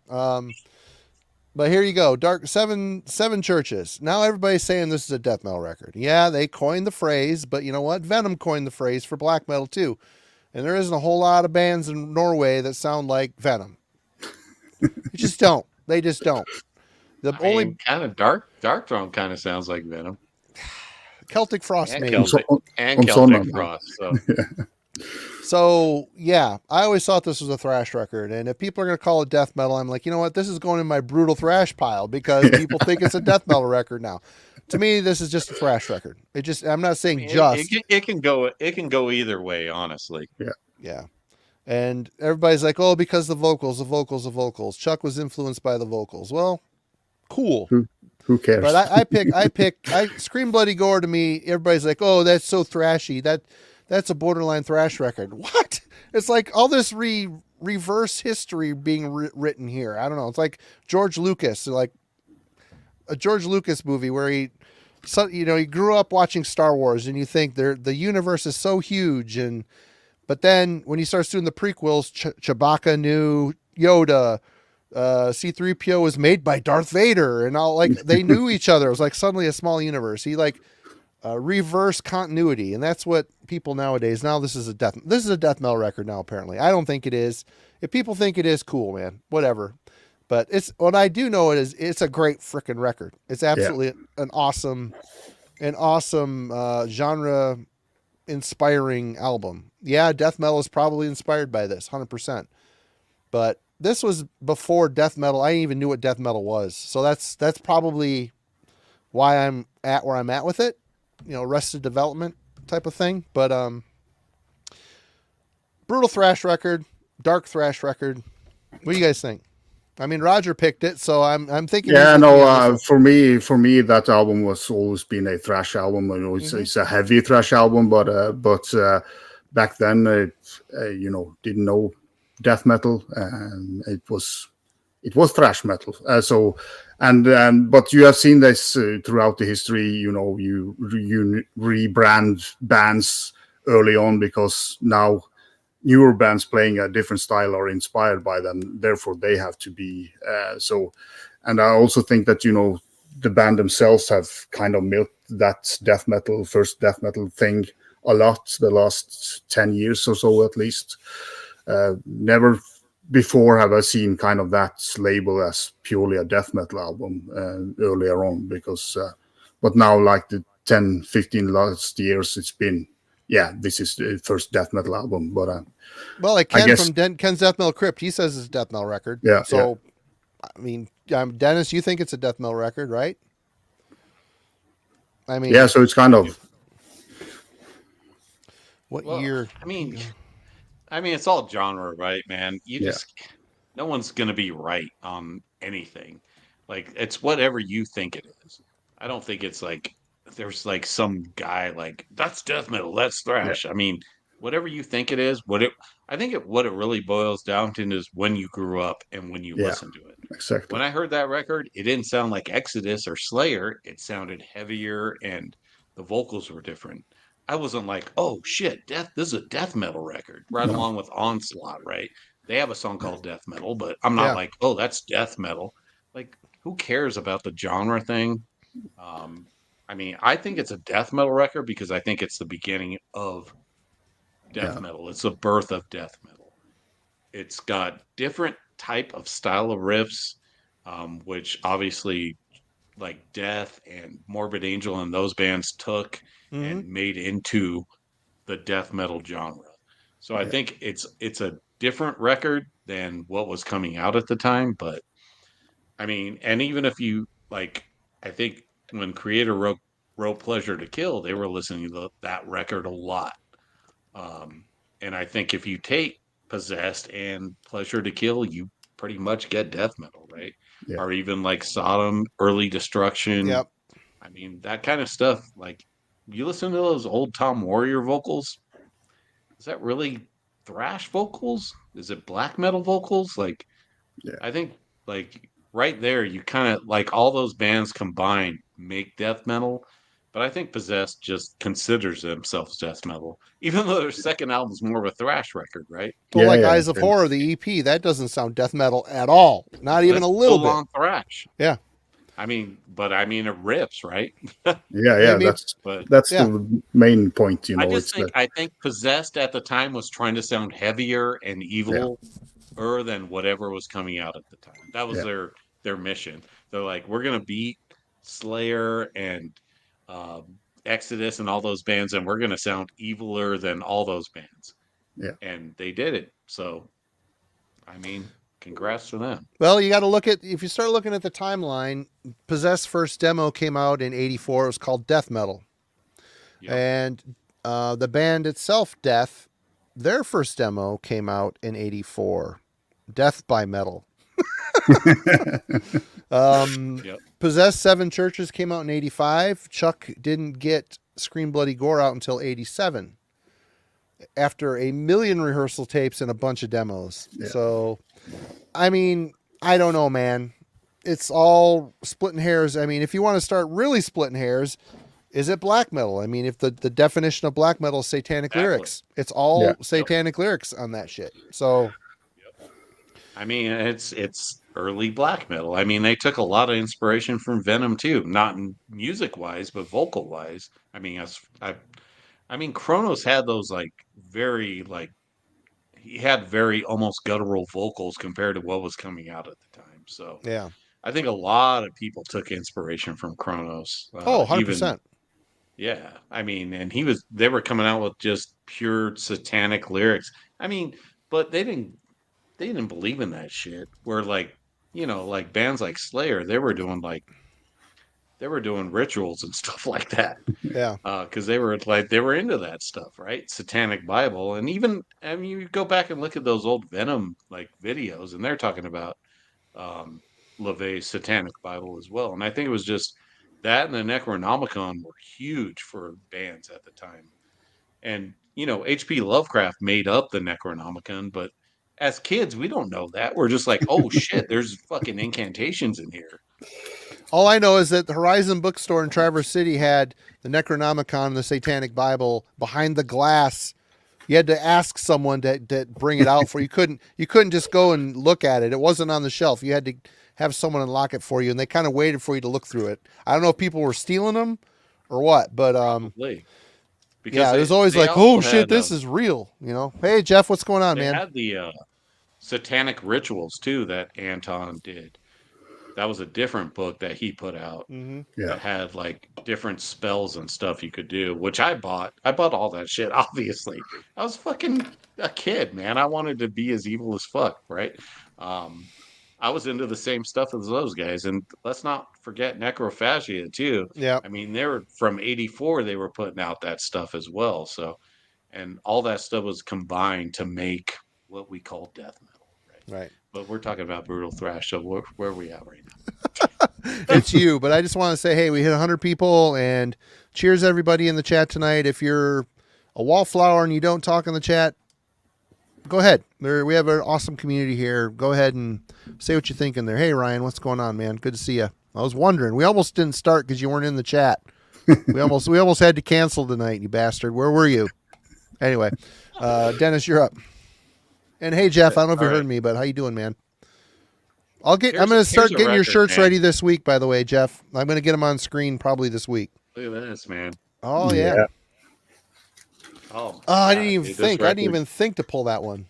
S1: But here you go. Dark seven churches. Now everybody's saying this is a death metal record. Yeah, they coined the phrase, but you know what? Venom coined the phrase for black metal too. And there isn't a whole lot of bands in Norway that sound like Venom. You just don't. They just don't. The only
S2: kind of Dark Throne kind of sounds like Venom.
S1: Celtic Frost
S2: And
S1: maybe.
S2: Celtic Frost. So.
S1: So yeah, I always thought this was a thrash record, and if people are going to call it death metal, I'm like, you know what, this is going in my brutal thrash pile because people think it's a death metal record now. To me, this is just a thrash record. I'm not saying
S2: it can go either way, honestly.
S1: Yeah. And everybody's like, oh, because the vocals. Chuck was influenced by the vocals. Well, cool.
S3: Who cares?
S1: But I Scream Bloody Gore to me, everybody's like, oh, that's so thrashy. That's a borderline thrash record. What? It's like all this reverse history being written here. I don't know. It's like George Lucas, like a George Lucas movie where he grew up watching Star Wars, and you think the universe is so huge, but then when he starts doing the prequels, Chewbacca knew Yoda, C-3PO was made by Darth Vader, and all, like, they knew each other. It was like suddenly a small universe. He reverse continuity, and that's what people nowadays. Now this is a death metal record now. Apparently, I don't think it is. If people think it is, cool, man, whatever. But what I do know is it's a great freaking record. It's absolutely an awesome genre inspiring album. Yeah, death metal is probably inspired by this 100%. But this was before death metal. I didn't even knew what death metal was. So that's probably why I'm at where I'm at with it. Arrested Development type of thing. But brutal thrash record, dark thrash record. What do you guys think? I mean, Roger picked it, so I'm thinking.
S3: Yeah, no. For me, that album was always been a thrash album. It's a heavy thrash album, but back then, didn't know death metal, and it was thrash metal. But you have seen this throughout the history. You rebrand bands early on because now newer bands playing a different style are inspired by them. Therefore, they have to be so. And I also think that the band themselves have kind of milked that first death metal thing a lot the last 10 years or so, at least. Never before have I seen kind of that label as purely a death metal album earlier on, because but now, like the 10, 15 last years, it's been, this is the first death metal album. But
S1: like Ken from Ken's Death Metal Crypt, he says it's a death metal record.
S3: Yeah.
S1: So, I mean, Dennis, you think it's a death metal record, right? I mean,
S3: yeah. So it's kind of
S1: what year?
S2: I mean, it's all genre, right, man? No one's gonna be right on anything. Like, it's whatever you think it is. I don't think it's like there's like some guy like that's death metal, that's thrash. I mean, whatever you think it is, what it really boils down to is when you grew up and when you listen to it.
S3: Exactly.
S2: When I heard that record, it didn't sound like Exodus or Slayer. It sounded heavier and the vocals were different. I wasn't like, oh shit, this is a death metal record, along with Onslaught, right? They have a song called Death Metal, but I'm not like, oh, that's death metal. Like, who cares about the genre thing? I mean, I think it's a death metal record because I think it's the beginning of death metal. It's the birth of death metal. It's got different type of style of riffs, which obviously like Death and Morbid Angel and those bands took
S1: Mhm.
S2: and made into the death metal genre. So I
S3: Yeah.
S2: think it's a different record than what was coming out at the time, but I mean, and even if you like, I think when Creator wrote Pleasure to Kill, they were listening to that record a lot. Um, and I think if you take Possessed and Pleasure to Kill, you pretty much get death metal, right?
S3: Yeah.
S2: Or even like Sodom, Early Destruction.
S1: Yep.
S2: I mean, that kind of stuff. Like, you listen to those old Tom Warrior vocals. Is that really thrash vocals? Is it black metal vocals? Like,
S3: Yeah.
S2: I think like right there, you kind of like all those bands combined make death metal. But I think Possessed just considers themselves death metal, even though their second album's more of a thrash record, right?
S1: Well, like
S3: Yeah.
S1: Eyes of Horror, the EP, that doesn't sound death metal at all. Not even
S2: That's
S1: a little
S2: full
S1: bit.
S2: on thrash.
S1: Yeah.
S2: I mean, but I mean, it rips, right?
S3: Yeah.
S1: Maybe-
S2: But
S3: That's
S1: Yeah.
S3: the main point. You know,
S2: I just
S3: it's
S2: think
S3: that.
S2: I think Possessed at the time was trying to sound heavier and evil than whatever was coming out at the time. That was
S3: Yeah.
S2: their mission. They're like, we're gonna beat Slayer and Exodus and all those bands, and we're gonna sound eviler than all those bands.
S3: Yeah.
S2: And they did it. So, I mean, congrats to them.
S1: Well, you got to look at, if you start looking at the timeline, Possessed first demo came out in 84. It was called Death Metal.
S2: Yep.
S1: And the band itself, Death, their first demo came out in 84. Death by Metal.
S2: Yep.
S1: Possessed Seven Churches came out in 85. Chuck didn't get Scream Bloody Gore out until 87. After a million rehearsal tapes and a bunch of demos.
S3: Yeah.
S1: So, I mean, I don't know, man. It's all splitting hairs. I mean, if you want to start really splitting hairs, is it black metal? I mean, if the definition of black metal is satanic
S2: Exactly.
S1: lyrics, it's all
S3: Yeah.
S1: satanic lyrics on that shit. So,
S2: I mean, it's early black metal. I mean, they took a lot of inspiration from Venom too, not music wise, but vocal wise. I mean, I mean, Kronos had those like very like he had very almost guttural vocals compared to what was coming out at the time. So
S1: yeah.
S2: I think a lot of people took inspiration from Kronos.
S1: Oh,
S2: even
S1: 100%.
S2: yeah. I mean, and they were coming out with just pure satanic lyrics. I mean, but they didn't believe in that shit. Where like, you know, like bands like Slayer, they were doing rituals and stuff like that.
S1: Yeah.
S2: Because they were into that stuff, right? Satanic Bible, and even I mean, you go back and look at those old Venom like videos, and they're talking about LaVey's Satanic Bible as well. And I think it was just that and the Necronomicon were huge for bands at the time. And you know, H.P. Lovecraft made up the Necronomicon, but as kids, we don't know that. We're just like, oh shit, there's fucking incantations in here.
S1: All I know is that the Horizon Bookstore in Traverse City had the Necronomicon and the Satanic Bible behind the glass. You had to ask someone to bring it out for you. You couldn't just go and look at it. It wasn't on the shelf. You had to have someone unlock it for you, and they kind of waited for you to look through it. I don't know if people were stealing them or what, but
S2: Probably. Because
S1: yeah, it was always
S2: they
S1: like,
S2: also
S1: oh shit,
S2: had,
S1: this is real. You know, hey Jeff, what's going on,
S2: they
S1: man?
S2: had the satanic rituals too that Anton did. That was a different book that he put out
S1: Mm-hmm.
S3: Yeah.
S2: that had like different spells and stuff you could do, which I bought. I bought all that shit, obviously. I was fucking a kid, man. I wanted to be as evil as fuck, right? I was into the same stuff as those guys. And let's not forget Necrophagia too.
S1: Yeah.
S2: I mean, they were from 84, they were putting out that stuff as well. So, and all that stuff was combined to make what we call death metal, right?
S1: Right.
S2: But we're talking about Brutal Thrash. So where are we at right now?
S1: It's you, but I just want to say, hey, we hit 100 people, and cheers everybody in the chat tonight. If you're a wallflower and you don't talk in the chat, go ahead. We have an awesome community here. Go ahead and say what you think in there. Hey, Ryan, what's going on, man? Good to see you. I was wondering. We almost didn't start because you weren't in the chat. We almost had to cancel tonight, you bastard. Where were you? Anyway, Dennis, you're up. And hey, Jeff, I don't know if you heard me, but how you doing, man? I'm going to start
S2: here's a
S1: getting your
S2: record,
S1: shirts
S2: man.
S1: ready this week, by the way, Jeff. I'm going to get them on screen probably this week.
S2: Look at this, man.
S1: Oh, yeah.
S2: Oh,
S1: I
S2: God,
S1: didn't even
S2: dude, this
S1: think. I didn't
S2: record,
S1: even think to pull that one.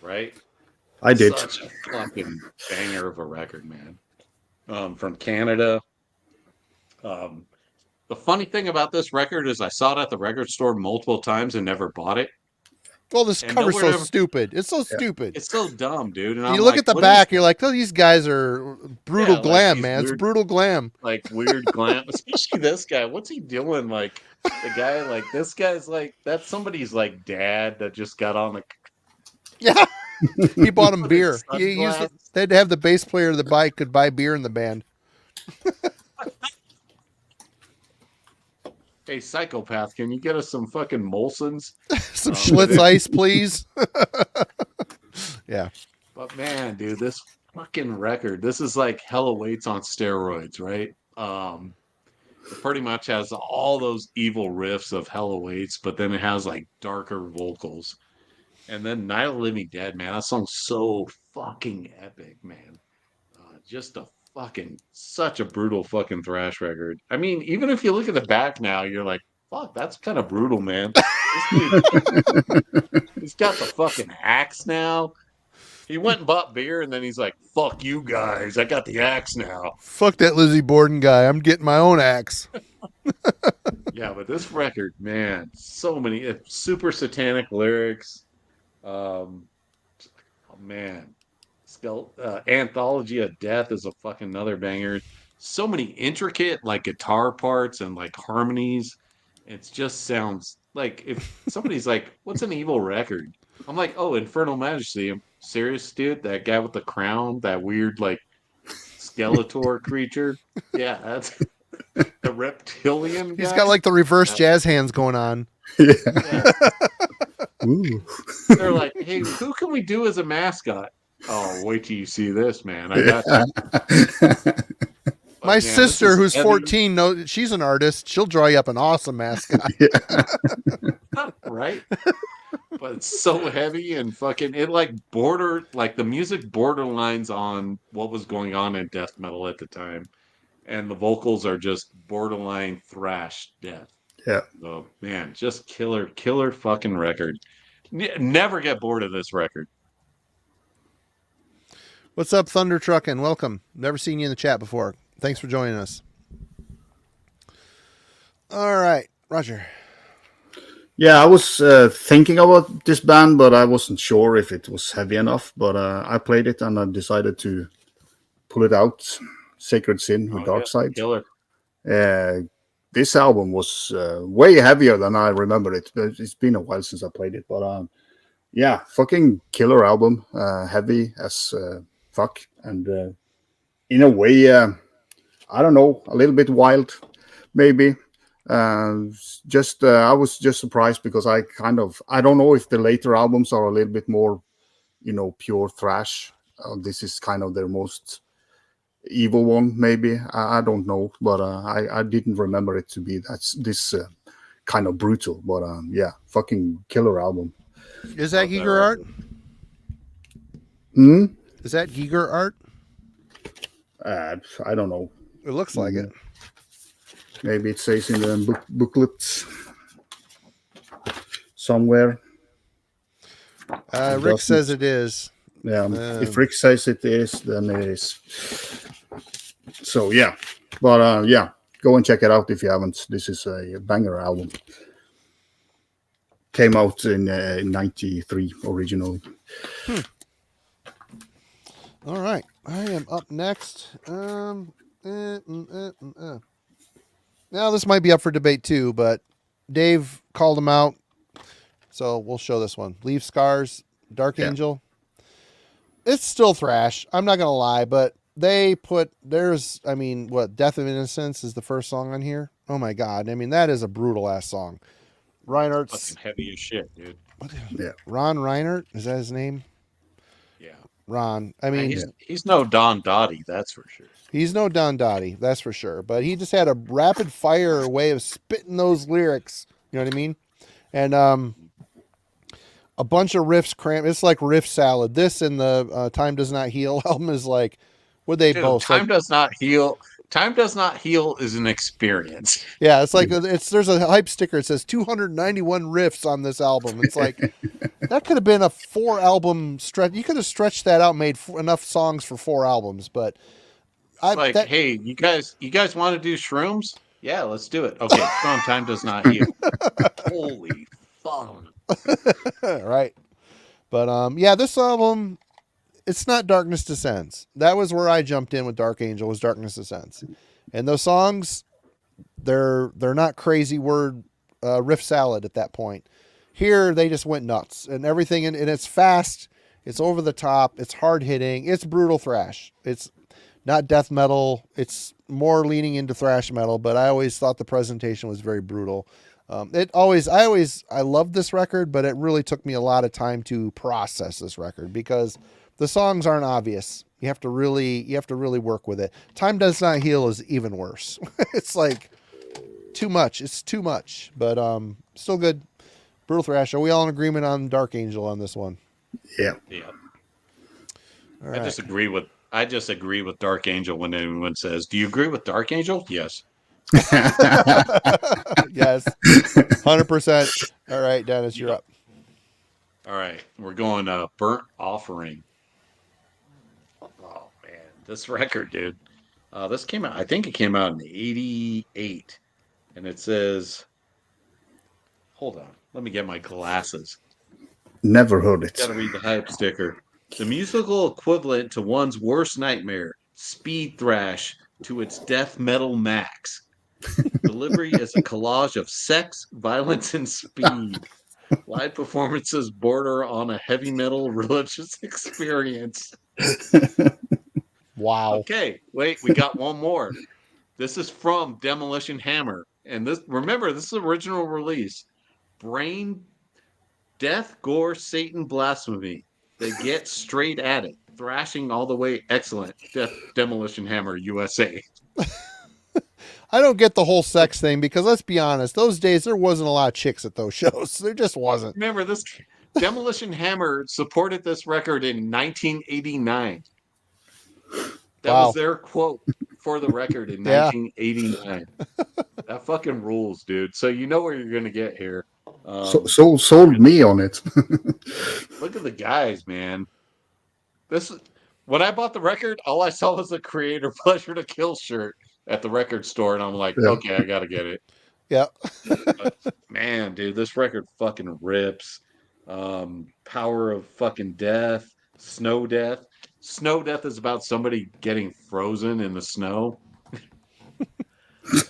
S2: Right?
S3: I did.
S2: Such a fucking banger of a record, man. From Canada, Um, the funny thing about this record is I saw it at the record store multiple times and never bought it.
S1: Well, this
S2: And
S1: cover's so
S2: nowhere ever,
S1: stupid. It's so
S3: Yeah.
S1: stupid.
S2: it's so dumb, dude. And
S1: You
S2: I'm
S1: look
S2: like,
S1: at the
S2: what is
S1: back, you're
S2: that?
S1: like, oh, these guys are brutal
S2: Yeah, like
S1: glam,
S2: these
S1: man. It's
S2: weird,
S1: brutal glam.
S2: like weird glam. Especially this guy. What's he doing? Like the guy, like this guy's like that's somebody's like dad that just got on the
S1: Yeah. He bought him
S2: fucking
S1: beer. He used
S2: sunglasses.
S1: they had to have the bass player that could buy beer in the band.
S2: Hey, psychopath, can you get us some fucking Molsons?
S1: Some
S2: But
S1: Schlitz ice, please. Yeah.
S2: But man, dude, this fucking record, this is like Hella Waits on steroids, right? It pretty much has all those evil riffs of Hella Waits, but then it has like darker vocals. And then Night of the Living Dead, man, that song's so fucking epic, man. Just a fucking such a brutal fucking thrash record. I mean, even if you look at the back now, you're like, fuck, that's kind of brutal, man. This dude, he's got the fucking axe now. He went and bought beer, and then he's like, "Fuck you guys! I got the axe now."
S1: Fuck that Lizzie Borden guy. I'm getting my own axe.
S2: Yeah, but this record, man, so many super satanic lyrics. Oh man, Anthology of Death is a fucking another banger. So many intricate like guitar parts and like harmonies. It just sounds like if somebody's like, "What's an evil record?" I'm like, "Oh, Infernal Majesty." I'm serious, dude. That guy with the crown, that weird like Skeletor creature. Yeah, that's the reptilian guy.
S1: He's got like the reverse jazz hands going on.
S3: Yeah.
S2: Yeah.
S3: Ooh.
S2: They're like, "Hey, who can we do as a mascot?" Oh, wait till you see this, man. I got you. But,
S1: My
S2: man, this
S1: sister,
S2: is
S1: who's
S2: heavy,
S1: 14, knows she's an artist. She'll draw you up an awesome mascot.
S2: right? But it's so heavy and fucking it like the music borderlines on what was going on in death metal at the time. And the vocals are just borderline thrash death.
S3: Yeah.
S2: So man, just killer fucking record. Never get bored of this record.
S1: What's up, Thunder Truckin'? Welcome. Never seen you in the chat before. Thanks for joining us. All right, Roger.
S3: Yeah, I was thinking about this band, but I wasn't sure if it was heavy enough. But I played it and I decided to pull it out. Sacred Sin with Dark Side.
S2: Killer.
S3: This album was way heavier than I remember it. It's been a while since I played it, but yeah, fucking killer album. Heavy as fuck, and in a way, I don't know, a little bit wild, maybe. I was just surprised because I don't know if the later albums are a little bit more, pure thrash. This is kind of their most evil one, maybe. I don't know, but I didn't remember it to be this kind of brutal. But yeah, fucking killer album.
S1: Is that Giger art? Is that Giger art?
S3: I don't know.
S1: It looks like it.
S3: Maybe it says in the booklets somewhere.
S1: Rick says it is.
S3: Yeah, if Rick says it is, then it is. So yeah, but yeah, go and check it out if you haven't. This is a banger album. Came out in '93 originally.
S1: All right, I am up next. Now this might be up for debate too, but Dave called him out, so we'll show this one. Leave Scars, Dark Angel. It's still thrash. I'm not gonna lie, but they put Death of Innocence is the first song on here. Oh my god, I mean that is a brutal ass song. Reinert's
S2: fucking heavy as shit, dude.
S3: Yeah,
S1: Ron Reinert, is that his name?
S2: Yeah,
S1: Ron. I mean,
S2: he's no Don Dottie, that's for sure.
S1: He's no Don Dottie, that's for sure. But he just had a rapid fire way of spitting those lyrics. You know what I mean? And a bunch of riffs crammed. It's like riff salad. This and the Time Does Not Heal album is like, what they both?
S2: Time Does Not Heal. Time Does Not Heal is an experience.
S1: Yeah, it's like there's a hype sticker. It says 291 riffs on this album. It's like that could have been a 4 album stretch. You could have stretched that out, made enough songs for 4 albums. But
S2: Hey, you guys want to do shrooms? Yeah, let's do it. Okay, strong time does not heal. Holy fuck.
S1: Right. But yeah, this album, it's not Darkness Descends. That was where I jumped in with Dark Angel, was Darkness Descends. And those songs, they're not crazy word riff salad at that point. Here they just went nuts, and everything, and it's fast, it's over the top, it's hard hitting, it's brutal thrash. It's not death metal, it's more leaning into thrash metal, but I always thought the presentation was very brutal. I loved this record, but it really took me a lot of time to process this record because the songs aren't obvious. You have to really work with it. Time Does Not Heal is even worse. It's like too much. It's too much, but still good. Brutal Thrash. Are we all in agreement on Dark Angel on this one?
S3: Yeah.
S1: All right.
S2: I just agree with Dark Angel when anyone says, "Do you agree with Dark Angel?" Yes.
S1: Yes. 100%. All right, Dennis, you're up.
S2: All right, we're going Burnt Offering. Oh man, this record, dude. This came out. I think it came out in '88, and it says, "Hold on, let me get my glasses."
S3: Never heard it.
S2: Gotta read the hype sticker. The musical equivalent to one's worst nightmare, speed thrash to its death metal max. Delivery is a collage of sex, violence, and speed. Live performances border on a heavy metal religious experience.
S1: Wow.
S2: Okay, wait, we got one more. This is from Demolition Hammer. And this is original release. Brain, death, gore, Satan, blasphemy. They get straight at it. Thrashing all the way excellent. Demolition Hammer USA.
S1: I don't get the whole sex thing because let's be honest, those days there wasn't a lot of chicks at those shows. There just wasn't.
S2: Remember, this Demolition Hammer supported this record in 1989. That was their quote for the record in 1989. That fucking rules, dude. So you know what you're gonna get here.
S3: So sold me on it.
S2: Look at the guys, man. When I bought the record, all I saw was a Creator Pleasure to Kill shirt at the record store, and I'm like, okay, I gotta get it.
S1: Yeah.
S2: But, man, dude, this record fucking rips. Power of fucking Death, Snow Death. Snow Death is about somebody getting frozen in the snow.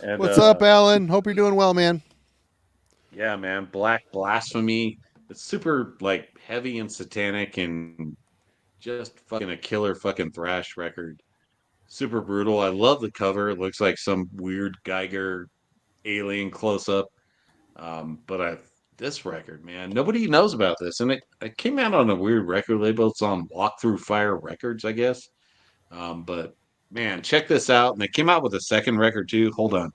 S2: And,
S1: What's up, Alan? Hope you're doing well, man.
S2: Yeah, man. Black Blasphemy. It's super like heavy and satanic and just fucking a killer fucking thrash record. Super brutal. I love the cover. It looks like some weird Geiger alien close up. But this record, man, nobody knows about this. And it came out on a weird record label. It's on Walk Through Fire Records, I guess. But man, check this out. And they came out with a second record too. Hold on.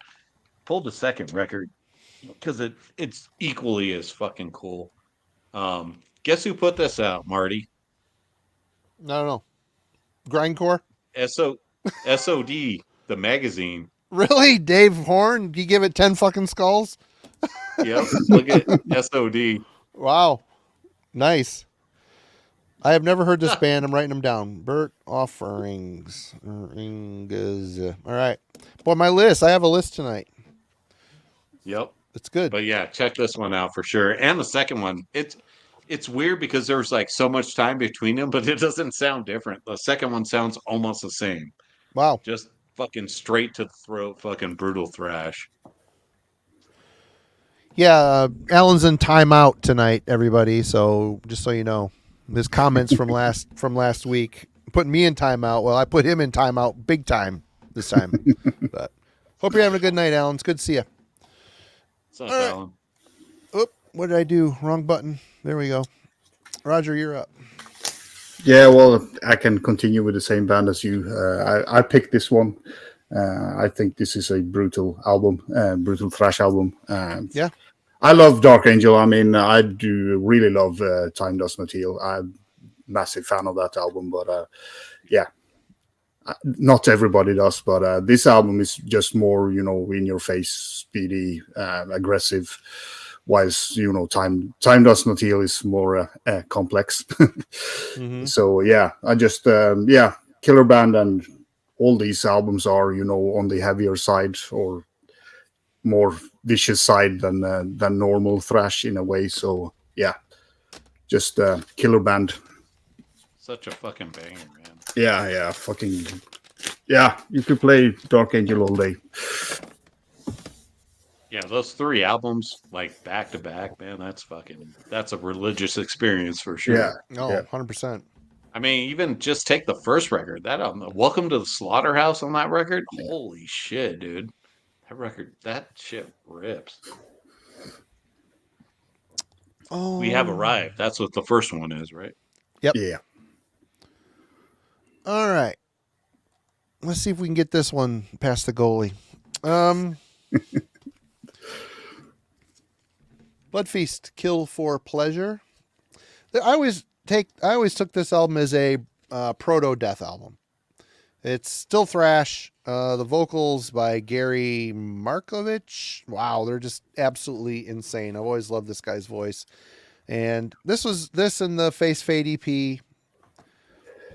S2: Pulled the second record because it's equally as fucking cool. Guess who put this out, Marty?
S1: I don't know. Grindcore?
S2: SOD, the magazine.
S1: Really? Dave Horn? You give it 10 fucking skulls?
S2: Yep. Look at SOD.
S1: Wow. Nice. I have never heard this band. I'm writing them down. Burt Offerings. All right. Boy, my list. I have a list tonight.
S2: Yep.
S1: It's good.
S2: But yeah, check this one out for sure. And the second one. It's weird because there's like so much time between them, but it doesn't sound different. The second one sounds almost the same.
S1: Wow.
S2: Just fucking straight to the throat, fucking brutal thrash.
S1: Yeah, Alan's in timeout tonight, everybody. So just so you know, his comments from last week putting me in timeout. Well, I put him in timeout big time this time. But hope you're having a good night, Alan. It's good to see you.
S2: What's up, Alan?
S1: Oop, what did I do? Wrong button. There we go. Roger, you're up.
S3: Yeah, well, I can continue with the same band as you. I picked this one. I think this is a brutal album, brutal thrash album.
S1: Yeah.
S3: I love Dark Angel. I mean, I do really love Time Does Not Heal. I'm a massive fan of that album, but yeah, not everybody does. But this album is just more, in your face, speedy, aggressive. Whilst Time Does Not Heal is more complex.
S1: Mm-hmm.
S3: So yeah, I just killer band and all these albums are, on the heavier side or more vicious side than normal thrash in a way. So yeah, just killer band.
S2: Such a fucking banger, man.
S3: Yeah, fucking yeah. You could play Dark Angel all day.
S2: Yeah, those 3 albums like back to back, man. That's a religious experience for sure.
S3: Yeah,
S1: Oh,
S3: yeah.
S1: 100%.
S2: I mean, even just take the first record. That Welcome to the Slaughterhouse on that record.
S3: Yeah.
S2: Holy shit, dude! That shit rips.
S1: Oh,
S2: We Have Arrived. That's what the first one is, right?
S1: Yep.
S3: Yeah.
S1: All right. Let's see if we can get this one past the goalie. Blood Feast, Kill for Pleasure. I always took this album as a proto-death album. It's still thrash. The vocals by Gary Markovich. Wow, they're just absolutely insane. I've always loved this guy's voice. And this and the Face Fade EP.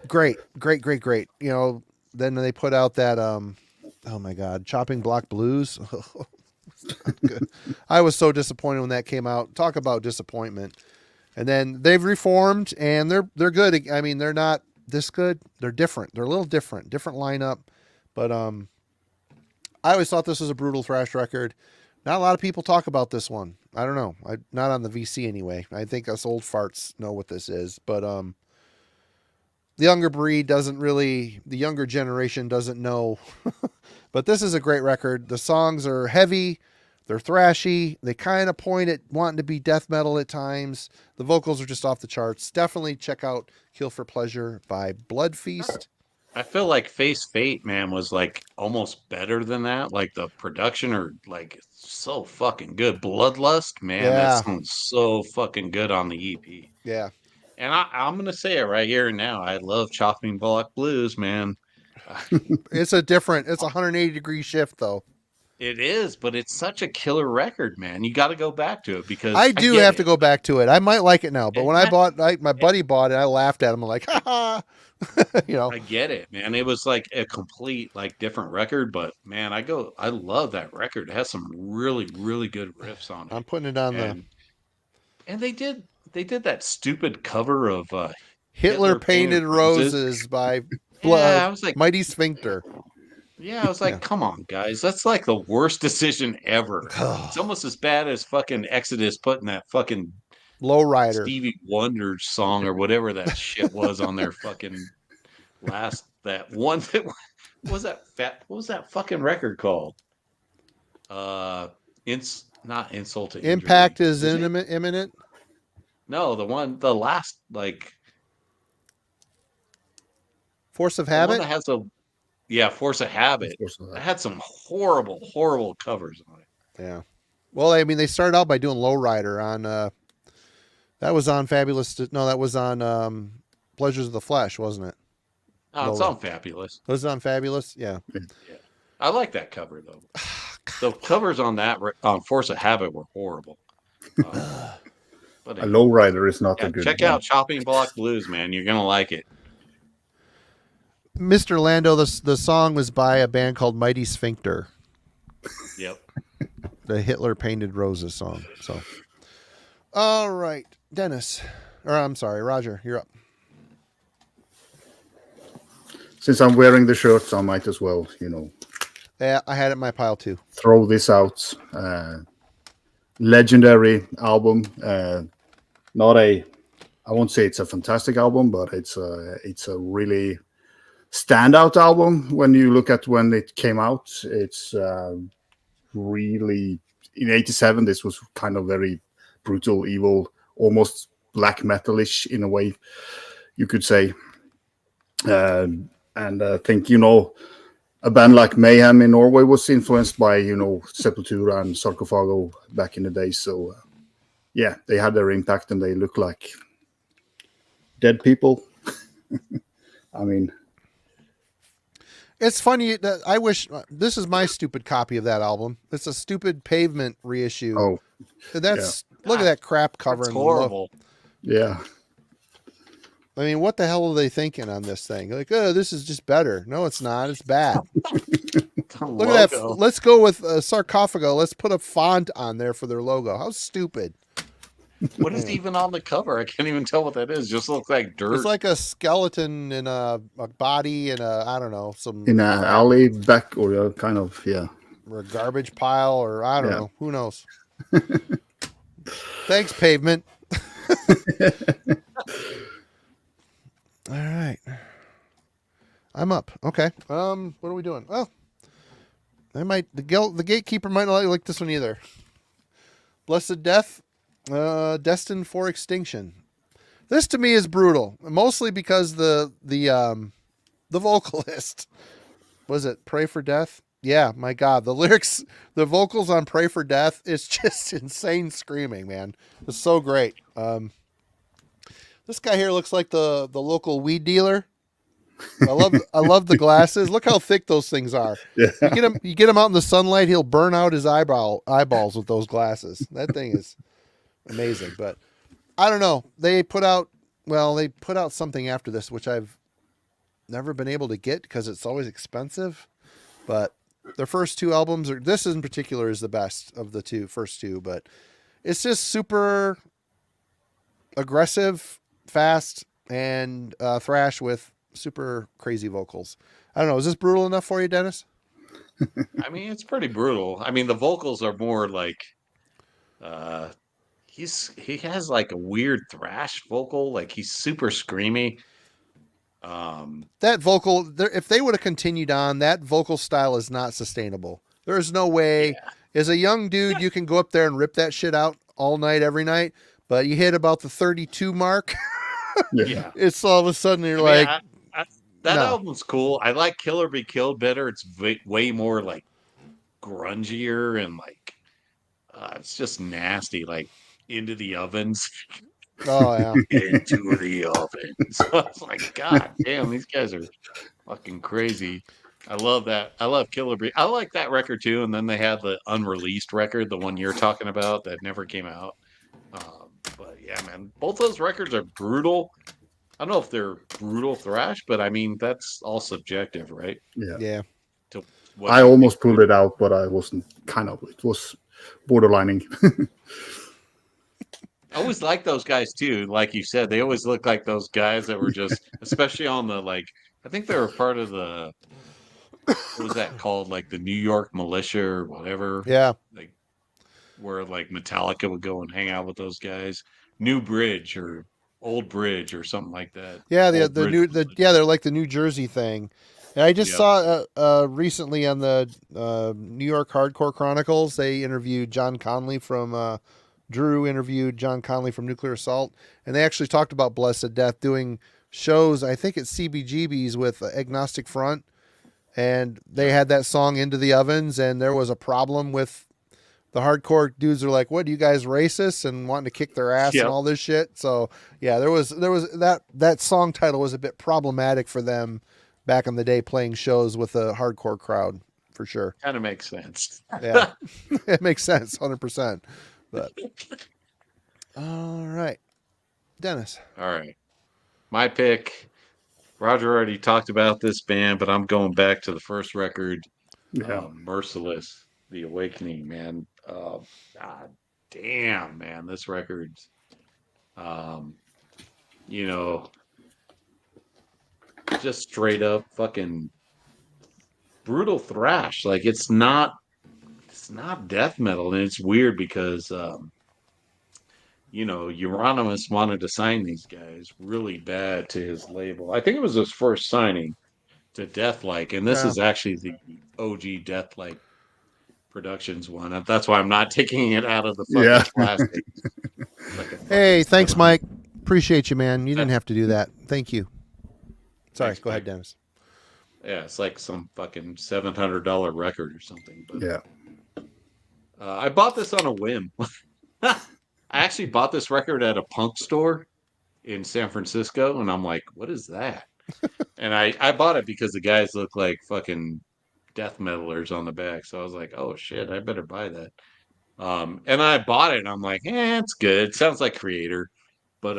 S1: Great. Then they put out that oh my God, Chopping Block Blues. Good. I was so disappointed when that came out. Talk about disappointment. And then they've reformed and they're good. I mean, they're not this good. They're different. They're a little different lineup. But I always thought this was a brutal thrash record. Not a lot of people talk about this one. I don't know. Not on the VC anyway. I think us old farts know what this is. But the younger the younger generation doesn't know. But this is a great record. The songs are heavy. They're thrashy. They kind of point at wanting to be death metal at times. The vocals are just off the charts. Definitely check out Kill for Pleasure by Blood Feast.
S2: I feel like Face Fate, man, was like almost better than that. Like the production are like so fucking good. Bloodlust, man,
S1: Yeah.
S2: that sounds so fucking good on the EP.
S1: Yeah.
S2: And I'm gonna say it right here and now. I love Chopping Block Blues, man.
S1: It's a 180-degree shift though.
S2: It is, but it's such a killer record, man. You got to go back to it because
S1: I do have to go back to it. I might like it now, but when my buddy bought it, I laughed at him. I'm like, ha ha.
S2: I get it, man. It was like a complete, like, different record, but man, I love that record. It has some really, really good riffs on it.
S1: I'm putting it on
S2: and they did that stupid cover of
S1: Hitler Painted Roses by
S2: I was like,
S1: Mighty Sphincter.
S2: Yeah, I was like, come on, guys. That's like the worst decision ever. It's almost as bad as fucking Exodus putting that fucking
S1: Lowrider
S2: Stevie Wonder song or whatever that shit was on their fucking that one that what was that fucking record called? Not Insult to Injury.
S1: Impact is imminent.
S2: No, the last, like,
S1: Force of
S2: the
S1: Habit.
S2: one that has Force of Habit. It had some horrible, horrible covers on it.
S1: Yeah. Well, I mean, they started out by doing Lowrider on that was on Fabulous. No, that was on Pleasures of the Flesh, wasn't it?
S2: Oh, it's on Fabulous.
S1: Was it on Fabulous? Yeah.
S2: Yeah. I like that cover though. The covers on that on Force of Habit were horrible. But
S3: a Lowrider is not a good.
S2: Check out Chopping Block Blues, man. You're gonna like it.
S1: Mr. Lando, the song was by a band called Mighty Sphincter.
S2: Yep.
S1: The Hitler Painted Roses song. So, all right, Dennis, or I'm sorry, Roger, you're up.
S3: Since I'm wearing the shirts, I might as well,
S1: Yeah, I had it in my pile too.
S3: Throw this out. Legendary album. I won't say it's a fantastic album, but it's a really standout album when you look at when it came out. It's really in '87. This was kind of very brutal, evil, almost black metalish in a way, you could say. And I think a band like Mayhem in Norway was influenced by Sepultura and Sarcophago back in the day. So yeah, they had their impact and they look like dead people. I mean.
S1: It's funny that I wish this is my stupid copy of that album. It's a stupid Pavement reissue.
S3: Oh,
S1: look at that crap cover.
S2: It's horrible.
S3: Yeah.
S1: I mean, what the hell are they thinking on this thing? Like, oh, this is just better. No, it's not. It's bad. Look at that. Let's go with Sarcophago. Let's put a font on there for their logo. How stupid.
S2: What is even on the cover? I can't even tell what that is. Just looks like dirt.
S1: It's like a skeleton in a body and I don't know,
S3: in an alley back or kind of,
S1: or a garbage pile, or I don't know. Who knows? Thanks, Pavement. All right. I'm up. Okay. What are we doing? Well, the gatekeeper might not like this one either. Blessed Death, Destined for Extinction. This to me is brutal, mostly because the vocalist, was it Pray for Death? Yeah, my God, the lyrics, the vocals on Pray for Death is just insane screaming, man. It's so great. This guy here looks like the local weed dealer. I love the glasses. Look how thick those things are.
S3: Yeah.
S1: You get him out in the sunlight, he'll burn out his eyeballs with those glasses. That thing is amazing. But I don't know. They put out something after this, which I've never been able to get because it's always expensive. But their first two albums this in particular is the best of the first two, but it's just super aggressive, fast, and thrash with super crazy vocals. I don't know. Is this brutal enough for you, Dennis?
S2: I mean, it's pretty brutal. I mean, the vocals are more like, he has like a weird thrash vocal. Like he's super screamy.
S1: That vocal, if they would have continued on, that vocal style is not sustainable. There is no way. Yeah. As a young dude, you can go up there and rip that shit out all night, every night. But you hit about the 32 mark.
S2: Yeah.
S1: It's all of a sudden you're
S2: that album's cool. I like Kill or Be Killed better. It's way more like grungier and like it's just nasty, like Into the Ovens.
S1: Oh yeah.
S2: Into the Ovens. So I was like, God damn, these guys are fucking crazy. I love that. I love Kill or Be. I like that record too. And then they had the unreleased record, the one you're talking about that never came out. But yeah, man, both those records are brutal. I don't know if they're brutal thrash, but I mean, that's all subjective, right?
S1: Yeah.
S3: I almost pulled it out, but I wasn't. It was borderlining.
S2: I always like those guys too. Like you said, they always look like those guys that were just, especially on the, like, I think they were part of the, what was that called? Like the New York Militia or whatever.
S1: Yeah.
S2: Like where like Metallica would go and hang out with those guys. New Bridge or Old Bridge or something like that.
S1: Yeah, they're like the New Jersey thing. And I just saw recently on the New York Hardcore Chronicles, they interviewed John Conley from Drew interviewed John Conley from Nuclear Assault, and they actually talked about Blessed Death doing shows, I think it's CBGB's with Agnostic Front, and they had that song Into the Ovens, and there was a problem with the hardcore dudes are like, what, you guys racist and wanting to kick their ass and all this shit. So yeah, there was that song title was a bit problematic for them back in the day playing shows with a hardcore crowd, for sure.
S2: Kind of makes sense.
S1: Yeah, it makes sense, 100%. But all right, Dennis.
S2: All right, my pick. Roger already talked about this band, but I'm going back to the first record, Merciless, The Awakening. Man, God damn, man, this record's, just straight up fucking brutal thrash. Like it's not death metal, and it's weird because Euronymous wanted to sign these guys really bad to his label. I think it was his first signing to Deathlike, and this is actually the OG Deathlike Productions one. That's why I'm not taking it out of the fucking plastic.
S1: Hey, thanks, Mike. Appreciate you, man. You didn't have to do that. Thank you. Sorry, go ahead, Dennis.
S2: Yeah, it's like some fucking $700 record or something. But, I bought this on a whim. I actually bought this record at a punk store in San Francisco, and I'm like, what is that? And I bought it because the guys look like fucking death metalers on the back. So I was like, oh shit, I better buy that. And I bought it, and I'm like, it's good. It sounds like Creator. But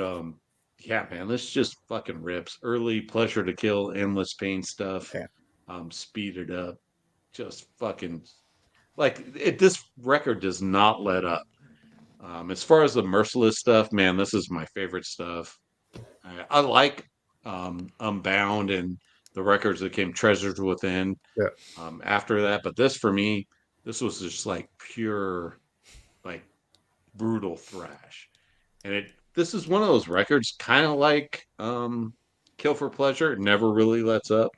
S2: Yeah, man, this just fucking rips. Early Pleasure to Kill, Endless Pain stuff.
S3: Yeah.
S2: Speed it up. Just fucking like it. This record does not let up. As far as the Merciless stuff, man, this is my favorite stuff. I like Unbound and the records that came Treasures Within
S3: Yeah.
S2: after that, but this for me, this was just like pure, like brutal thrash. And this is one of those records, kind of like Kill for Pleasure. It never really lets up.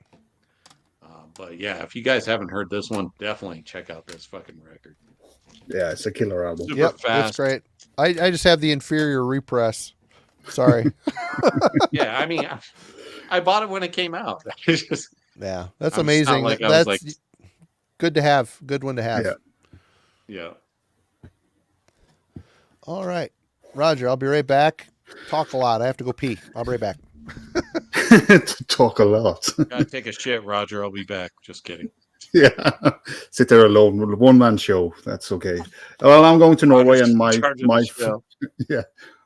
S2: But yeah, if you guys haven't heard this one, definitely check out this fucking record.
S3: Yeah, it's a killer album.
S2: Super
S1: Yep,
S2: fast.
S1: it's great. I just have the inferior repress. Sorry.
S2: Yeah, I mean, I bought it when it came out. It's just,
S1: Yeah, that's
S2: it's not
S1: amazing.
S2: like I was
S1: That's
S2: like,
S1: good to have. Good one to have.
S3: Yeah.
S2: yeah.
S1: All right, Roger. I'll be right back. Talk a lot. I have to go pee. I'll be right back.
S3: Talk a lot.
S2: Gotta take a shit, Roger. I'll be back. Just kidding.
S3: Yeah, sit there alone, one man show. That's okay. Well, I'm going to Norway,
S2: Roger's
S3: and
S2: in charge of the show.
S3: yeah,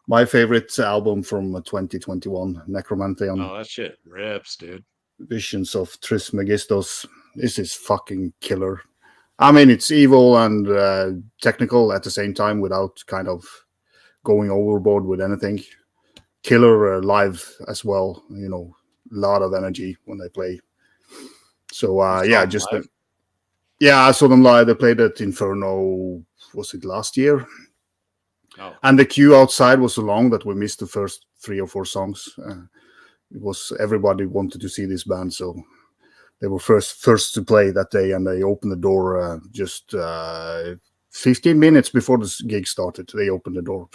S3: my favorite album from 2021, Necromantheon,
S2: Oh, that shit rips, dude.
S3: Visions of Trismegistos. This is fucking killer. I mean, it's evil and technical at the same time without kind of going overboard with anything. Killer live as well. You know, a lot of energy when they play. So yeah, just yeah, I saw them live. They played at Inferno. Was it last year?
S2: Oh,
S3: And the queue outside was so long that we missed the first 3 or 4 songs. It was everybody wanted to see this band, so they were first to play that day, and they opened the door just 15 minutes before the gig started. They opened the door,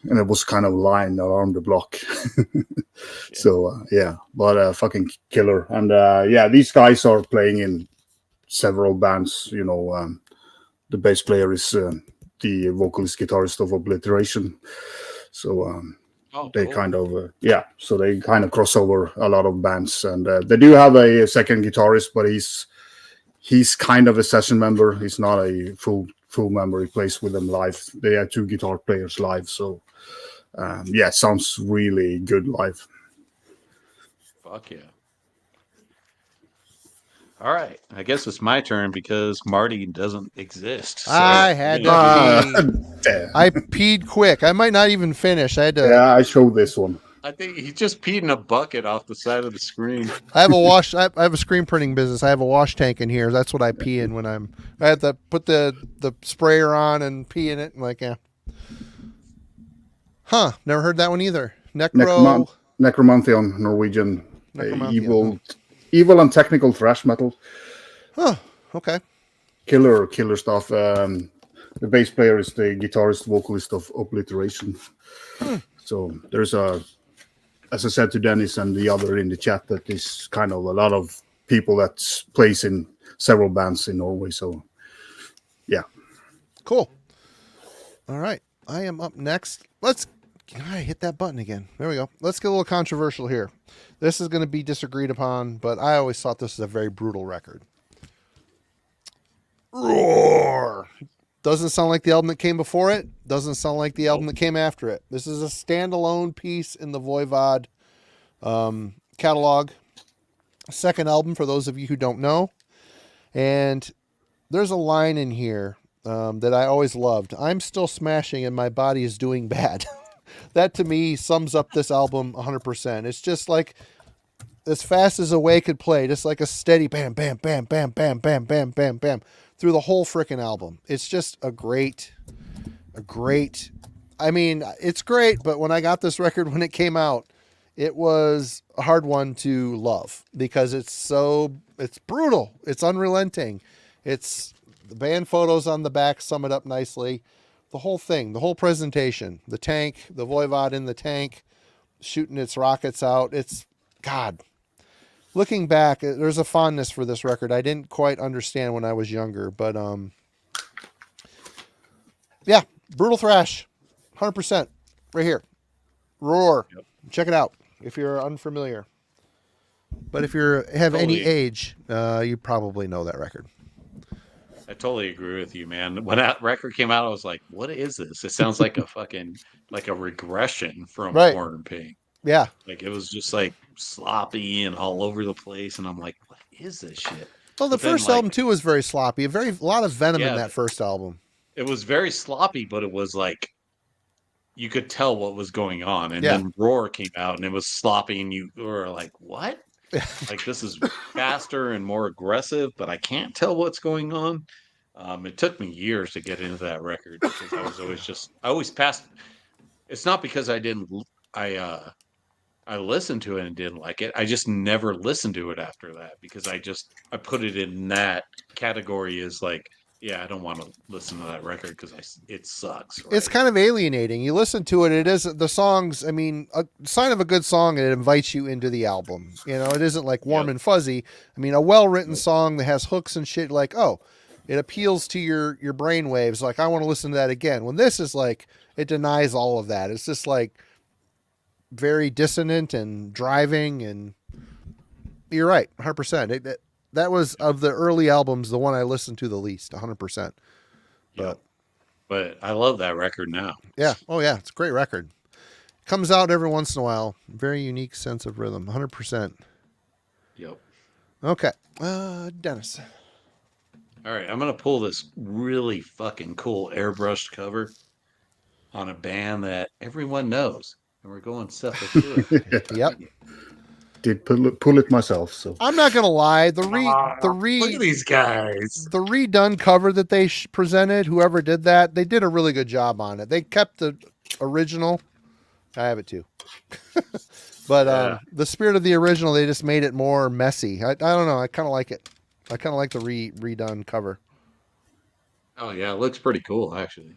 S3: and it was kind of a line around the block. So yeah, but fucking killer. And yeah, these guys are playing in several bands. You know, the bass player is the vocalist guitarist of Obliteration. So they
S2: cool.
S3: kind of yeah, so they kind of cross over a lot of bands, and they do have a second guitarist, but he's kind of a session member. He's not a full member. He plays with them live. They have 2 guitar players live, so yeah, it sounds really good live.
S2: Fuck yeah. All right. I guess it's my turn because Marty doesn't exist. So
S1: I had to pee. I peed quick. I might not even finish. I had to.
S3: Yeah, I showed this one.
S2: I think he just peed in a bucket off the side of the screen.
S1: I have a wash. I have a screen printing business. I have a wash tank in here. That's what I pee in when I have to put the sprayer on and pee in it. And like, yeah. Huh. Never heard that one either.
S3: Necromantheon, Norwegian, evil and technical thrash metal.
S1: Oh, okay.
S3: Killer stuff. The bass player is the guitarist, vocalist of Obliteration. So there's as I said to Dennis and the other in the chat, that is kind of a lot of people that plays in several bands in Norway. So yeah.
S1: Cool. All right. I am up next. I hit that button again. There we go. Let's get a little controversial here. This is going to be disagreed upon, but I always thought this was a very brutal record. Roar! Doesn't sound like the album that came before it. Doesn't sound like the album that came after it. This is a standalone piece in the Voivod catalog. Second album, for those of you who don't know. And there's a line in here that I always loved. I'm still smashing and my body is doing bad. That to me sums up this album 100%. It's just like as fast as a way could play, just like a steady bam, bam, bam, bam, bam, bam, bam, bam, bam through the whole freaking album. It's just a great, I mean, it's great, but when I got this record when it came out, it was a hard one to love because it's brutal. It's unrelenting. It's the band photos on the back sum it up nicely. The whole thing, the whole presentation, the tank, the Voivod in the tank, shooting its rockets out. It's, God, looking back, there's a fondness for this record. I didn't quite understand when I was younger, but yeah, Brutal Thrash, 100%, right here. Roar. Yep. Check it out if you're unfamiliar. But if you have any age, you probably know that record.
S2: I totally agree with you, man. When that record came out, I was like, what is this? It sounds like a fucking, like a regression from Corn and Pink.
S1: Yeah.
S2: Like it was just like sloppy and all over the place, and I'm like, what is this shit?
S1: Well, the
S2: But then
S1: first album
S2: like,
S1: too was very sloppy. A lot of venom in
S2: yeah,
S1: that first album.
S2: it was very sloppy, but it was like you could tell what was going on. And
S1: Yeah.
S2: then Roar came out and it was sloppy, and you were like, what? Like this is faster and more aggressive, but I can't tell what's going on. It took me years to get into that record because I always passed. It's not because I didn't, I listened to it and didn't like it. I just never listened to it after that because I put it in that category as like, yeah, I don't want to listen to that record because it sucks. Right?
S1: It's kind of alienating. You listen to it, it isn't the songs. I mean, a sign of a good song, it invites you into the album. You know, it isn't like warm and fuzzy. I mean, a well-written song that has hooks and shit, like, oh, it appeals to your brain waves. Like, I want to listen to that again. When this is like, it denies all of that. It's just like very dissonant and driving. And you're right, 100%. That was, of the early albums, the one I listened to the least, 100%.
S2: But I love that record now.
S1: Yeah. Oh, yeah. It's a great record. Comes out every once in a while. Very unique sense of rhythm. 100%.
S2: Yep.
S1: Okay. Dennis.
S2: All right. I'm going to pull this really fucking cool airbrushed cover on a band that everyone knows. And we're going Sepultura.
S1: Yep.
S3: Did pull it myself. So
S1: I'm not going to lie.
S2: Look at these guys.
S1: The redone cover that they presented, whoever did that, they did a really good job on it. They kept the original. I have it too. But the spirit of the original, they just made it more messy. I don't know. I kind of like it. I kind of like the redone cover.
S2: Oh, yeah. It looks pretty cool, actually.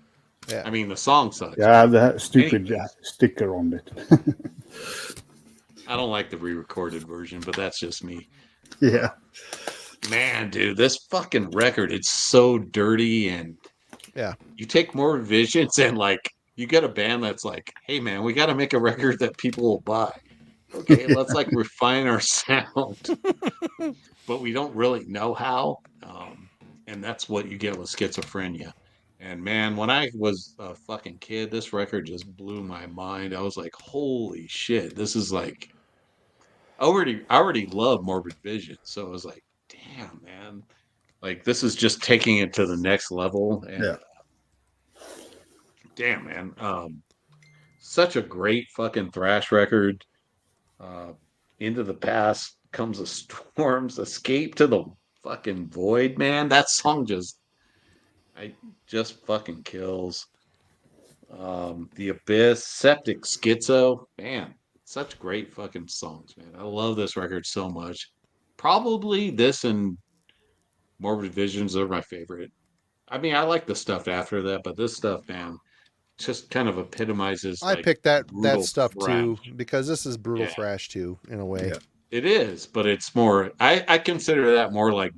S1: Yeah.
S2: I mean, the song sucks.
S3: yeah, the stupid sticker on it.
S2: I don't like the re-recorded version, but that's just me.
S3: Yeah.
S2: Man, dude, this fucking record, it's so dirty, and
S1: yeah,
S2: you take more visions and like you get a band that's like, hey man, we got to make a record that people will buy. Okay, let's like refine our sound, but we don't really know how. And that's what you get with Schizophrenia. And man, when I was a fucking kid, this record just blew my mind. I was like, holy shit, this is like, I already love Morbid Vision, so I was like, damn, man, like this is just taking it to the next level. And damn, man, such a great fucking thrash record. Into the Past Comes the Storms, Escape to the fucking Void, man. That song just fucking kills. The Abyss, Septic Schizo, man, such great fucking songs, man. I love this record so much. Probably this and Morbid Visions are my favorite. I mean, I like the stuff after that, but this stuff, man, just kind of epitomizes.
S1: I
S2: like,
S1: picked that stuff
S2: thrash.
S1: too because this is brutal thrash too, in a way.
S3: Yeah.
S2: It is, but it's more. I consider that more like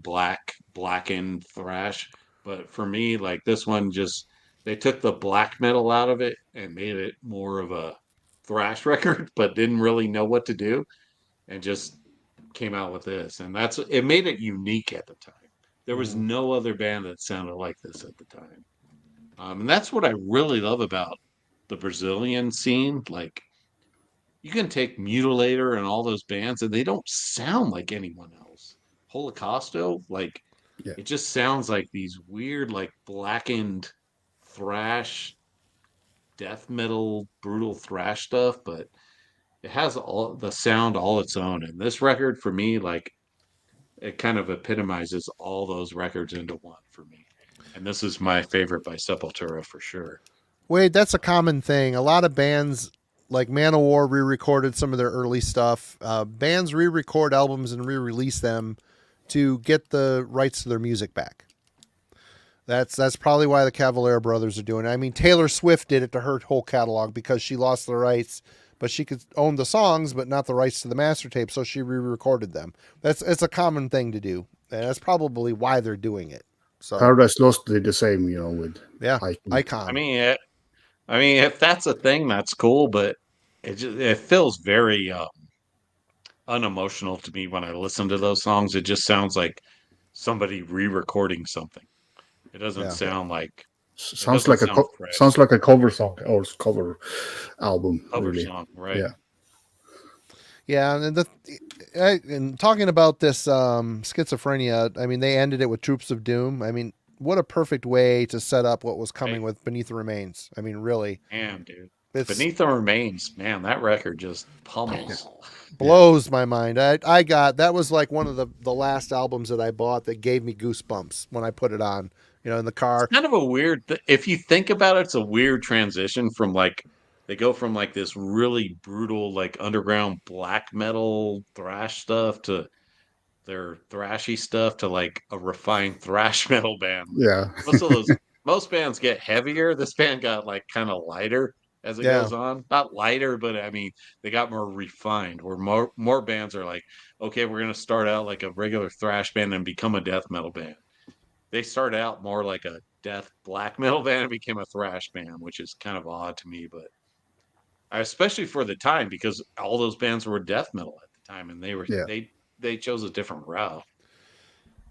S2: blackened thrash. But for me, like this one, just they took the black metal out of it and made it more of a thrash record, but didn't really know what to do, and just came out with this, and it made it unique at the time. There was no other band that sounded like this at the time, and that's what I really love about the Brazilian scene. Like you can take Mutilator and all those bands, and they don't sound like anyone else. Holocausto, like it just sounds like these weird, like blackened thrash, death metal, brutal thrash stuff, but it has all the sound all its own. And this record for me, like it kind of epitomizes all those records into one for me. And this is my favorite by Sepultura for sure.
S1: Wade, that's a common thing. A lot of bands like Manowar re-recorded some of their early stuff. Bands re-record albums and re-release them to get the rights to their music back. That's probably why the Cavalier brothers are doing it. I mean, Taylor Swift did it to her whole catalog because she lost the rights, but she could own the songs, but not the rights to the master tape, so she re-recorded them. It's a common thing to do, and that's probably why they're doing it. So
S3: Paradise Lost did the same, with
S1: Icon.
S2: I mean, if that's a thing, that's cool, but it feels very unemotional to me when I listen to those songs. It just sounds like somebody re-recording something. It doesn't sound like
S3: sounds like a cover song or cover album.
S2: Cover
S3: really.
S2: song, right?
S3: Yeah.
S1: Yeah, and talking about this schizophrenia, I mean, they ended it with Troops of Doom. I mean, what a perfect way to set up what was coming
S2: Hey,
S1: with Beneath the Remains. I mean, really,
S2: damn, dude.
S1: it's
S2: Beneath the Remains, man, that record just pummels.
S3: Yeah.
S1: blows my mind. I got that was like one of the last albums that I bought that gave me goosebumps when I put it on, in the
S2: It's
S1: car.
S2: kind of a weird if you think about it, it's a weird transition from like they go from like this really brutal like underground black metal thrash stuff to their thrashy stuff to like a refined thrash metal band. Like
S3: Yeah.
S2: most bands get heavier. This band got like kind of lighter as it
S1: Yeah.
S2: goes on. Not lighter, but I mean they got more refined. Where more bands are like, okay, we're gonna start out like a regular thrash band and become a death metal band. They started out more like a death black metal band and became a thrash band, which is kind of odd to me, but especially for the time because all those bands were death metal at the time and
S3: Yeah.
S2: they chose a different route.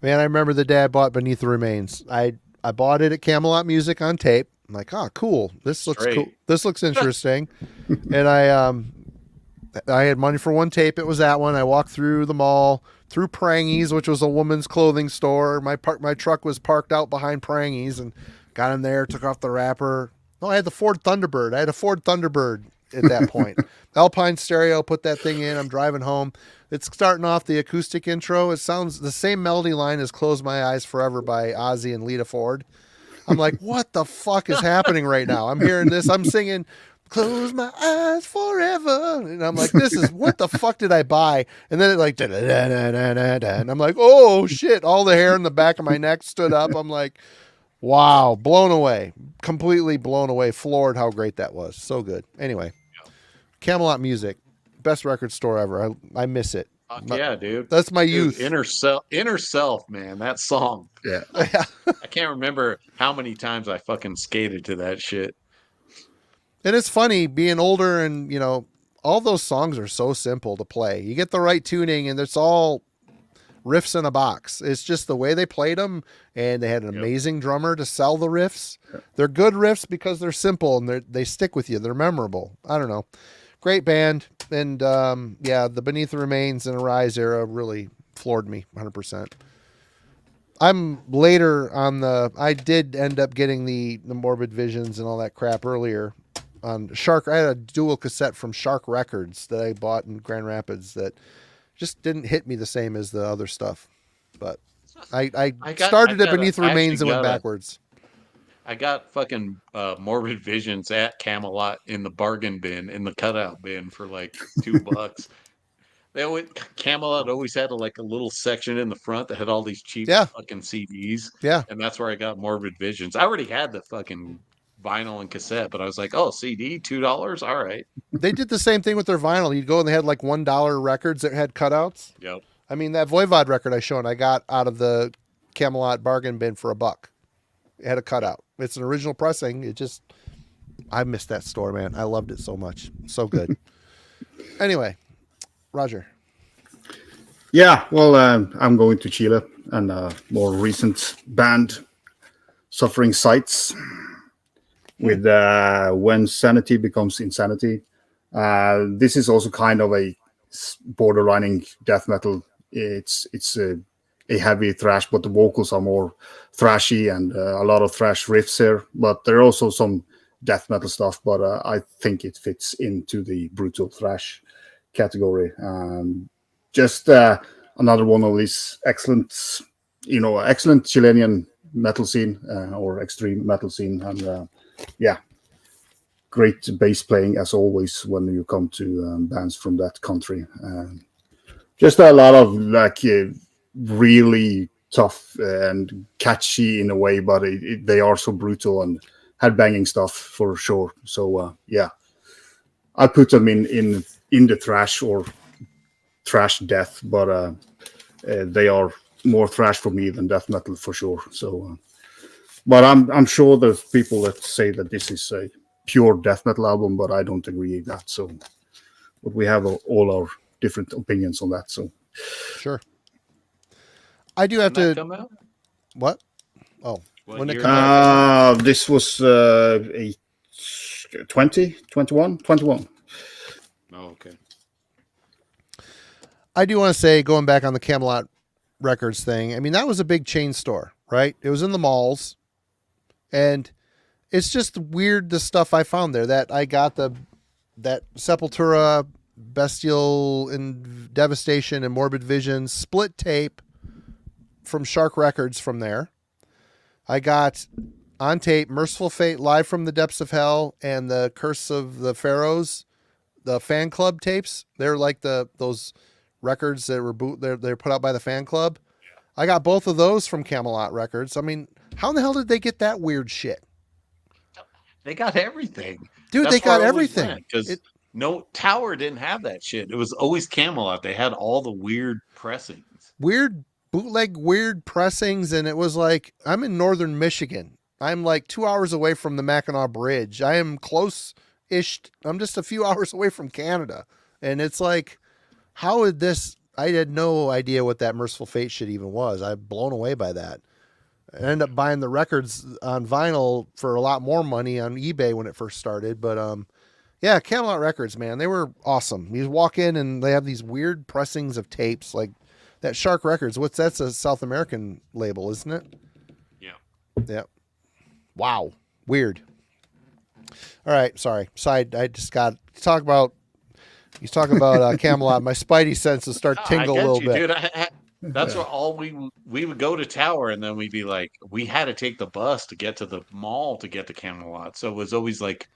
S1: Man, I remember the day I bought Beneath the Remains. I bought it at Camelot Music on tape. I'm like, oh, cool. This looks cool.
S2: Straight.
S1: This looks interesting. And I had money for one tape. It was that one. I walked through the mall, through Prangies, which was a woman's clothing store. My truck was parked out behind Prangies, and got in there, took off the wrapper. No, I had the Ford Thunderbird. I had a Ford Thunderbird at that point. Alpine stereo, put that thing in. I'm driving home. It's starting off the acoustic intro. It sounds the same melody line as Close My Eyes Forever by Ozzy and Lita Ford. I'm like, what the fuck is happening right now? I'm hearing this. I'm singing Close My Eyes Forever. And I'm like, this is, what the fuck did I buy? And then it like, da-da-da-da-da-da-da. And I'm like, oh shit. All the hair in the back of my neck stood up. I'm like, wow, blown away. Completely blown away. Floored how great that was. So good. Anyway, Camelot Music. Best record store ever. I miss it.
S2: Yeah, dude.
S1: That's my
S2: Dude,
S1: youth.
S2: inner self, man. That song.
S3: Yeah.
S2: I can't remember how many times I fucking skated to that shit.
S1: And it's funny being older and, all those songs are so simple to play. You get the right tuning and it's all riffs in a box. It's just the way they played them, and they had an amazing drummer to sell the riffs. They're good riffs because they're simple and they stick with you. They're memorable. I don't know. Great band. And the Beneath the Remains and Arise era really floored me 100%. I'm later on I did end up getting the Morbid Visions and all that crap earlier on Shark. I had a dual cassette from Shark Records that I bought in Grand Rapids that just didn't hit me the same as the other stuff. But I started at Beneath the Remains and went backwards.
S2: I got fucking Morbid Visions at Camelot in the bargain bin, in the cutout bin for like $2. Camelot always had a little section in the front that had all these cheap fucking CDs.
S1: Yeah.
S2: And that's where I got Morbid Visions. I already had the fucking vinyl and cassette, but I was like, oh, CD, $2? All right.
S1: They did the same thing with their vinyl. You'd go and they had like $1 records that had cutouts.
S2: Yep.
S1: I mean, that Voivod record I showed, I got out of the Camelot bargain bin for $1. It had a cutout. It's an original pressing. I missed that store, man. I loved it so much. So good. Anyway, Roger.
S3: Yeah, well, I'm going to Chile and a more recent band, Suffering Sights, with When Sanity Becomes Insanity. This is also kind of a borderlining death metal. It's a heavy thrash, but the vocals are more thrashy and a lot of thrash riffs here. But there are also some death metal stuff, but I think it fits into the brutal thrash category. Just another one of these excellent Chilean metal scene or extreme metal scene. And great bass playing as always when you come to bands from that country. Just a lot of really tough and catchy in a way, but they are so brutal and headbanging stuff for sure. So I put them in the thrash or thrash death, but they are more thrash for me than death metal for sure. So, but I'm sure there's people that say that this is a pure death metal album, but I don't agree with that. So, but we have all our different opinions on that. So,
S1: sure. I do have to.
S2: Come out?
S1: What? Oh,
S2: When it
S3: this was a 21.
S2: Oh, okay.
S1: I do want to say, going back on the Camelot Records thing, I mean, that was a big chain store, right? It was in the malls, and it's just weird, the stuff I found there. That I got that Sepultura, Bestial and Devastation and Morbid Vision split tape from Shark Records from there. I got on tape Merciful Fate, Live from the Depths of Hell, and the Curse of the Pharaohs, the fan club tapes. They're like those records that were they're put out by the fan club. I got both of those from Camelot Records. I mean, how in the hell did they get that weird shit?
S2: They got everything.
S1: Dude, they got everything.
S2: Because no Tower didn't have that shit. It was always Camelot. They had all the weird pressings.
S1: Weird bootleg, weird pressings, and it was like, I'm in northern Michigan. I'm like 2 hours away from the Mackinac Bridge. I am close-ish. I'm just a few hours away from Canada. And it's like, how would this... I had no idea what that Merciful Fate shit even was. I'm blown away by that. I ended up buying the records on vinyl for a lot more money on eBay when it first started. But yeah, Camelot Records, man, they were awesome. You just walk in and they have these weird pressings of tapes, like that Shark Records. That's a South American label, isn't it?
S2: Yeah.
S1: Yeah. Wow. Weird. All right. Sorry. I just got to talk about. He's talking about Camelot. My spidey senses start tingle a little bit.
S2: Dude, that's what all we would go to Tower, and then we'd be like, we had to take the bus to get to the mall to get to Camelot. So it was always like,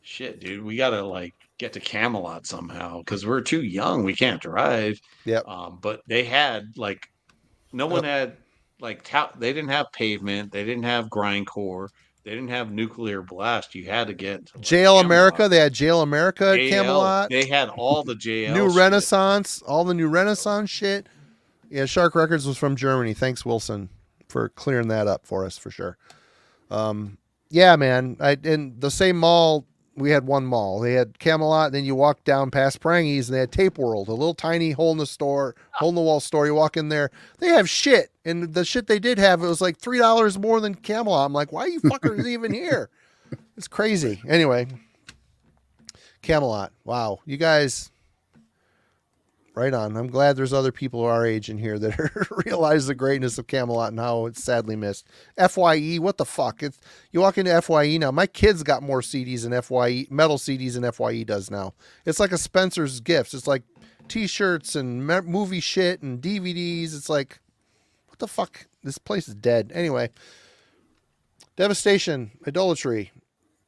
S2: shit, dude, we gotta like get to Camelot somehow because we're too young. We can't drive.
S1: Yep.
S2: But they had like, no one had like they didn't have Pavement. They didn't have Grindcore. They didn't have Nuclear Blast. You had to get to, like,
S1: Jail
S2: Camelot.
S1: America. They had Jail America at Camelot.
S2: They had all the JL
S1: New
S2: shit.
S1: Renaissance, all the New Renaissance shit. Yeah, Shark Records was from Germany. Thanks, Wilson, for clearing that up for us for sure. Yeah, man. In the same mall, we had one mall. They had Camelot, then you walk down past Prangies, and they had Tape World, a little tiny hole in the wall store. You walk in there, they have shit, and the shit they did have, it was like $3 more than Camelot. I'm like, why are you fuckers even here? It's crazy. Anyway, Camelot. Wow, you guys. Right on. I'm glad there's other people our age in here that realize the greatness of Camelot and how it's sadly missed. FYE, what the fuck? You walk into FYE now. My kids got more CDs than FYE, metal CDs than FYE does now. It's like a Spencer's Gifts. It's like T-shirts and movie shit and DVDs. It's like, what the fuck? This place is dead. Anyway, Devastation, Idolatry.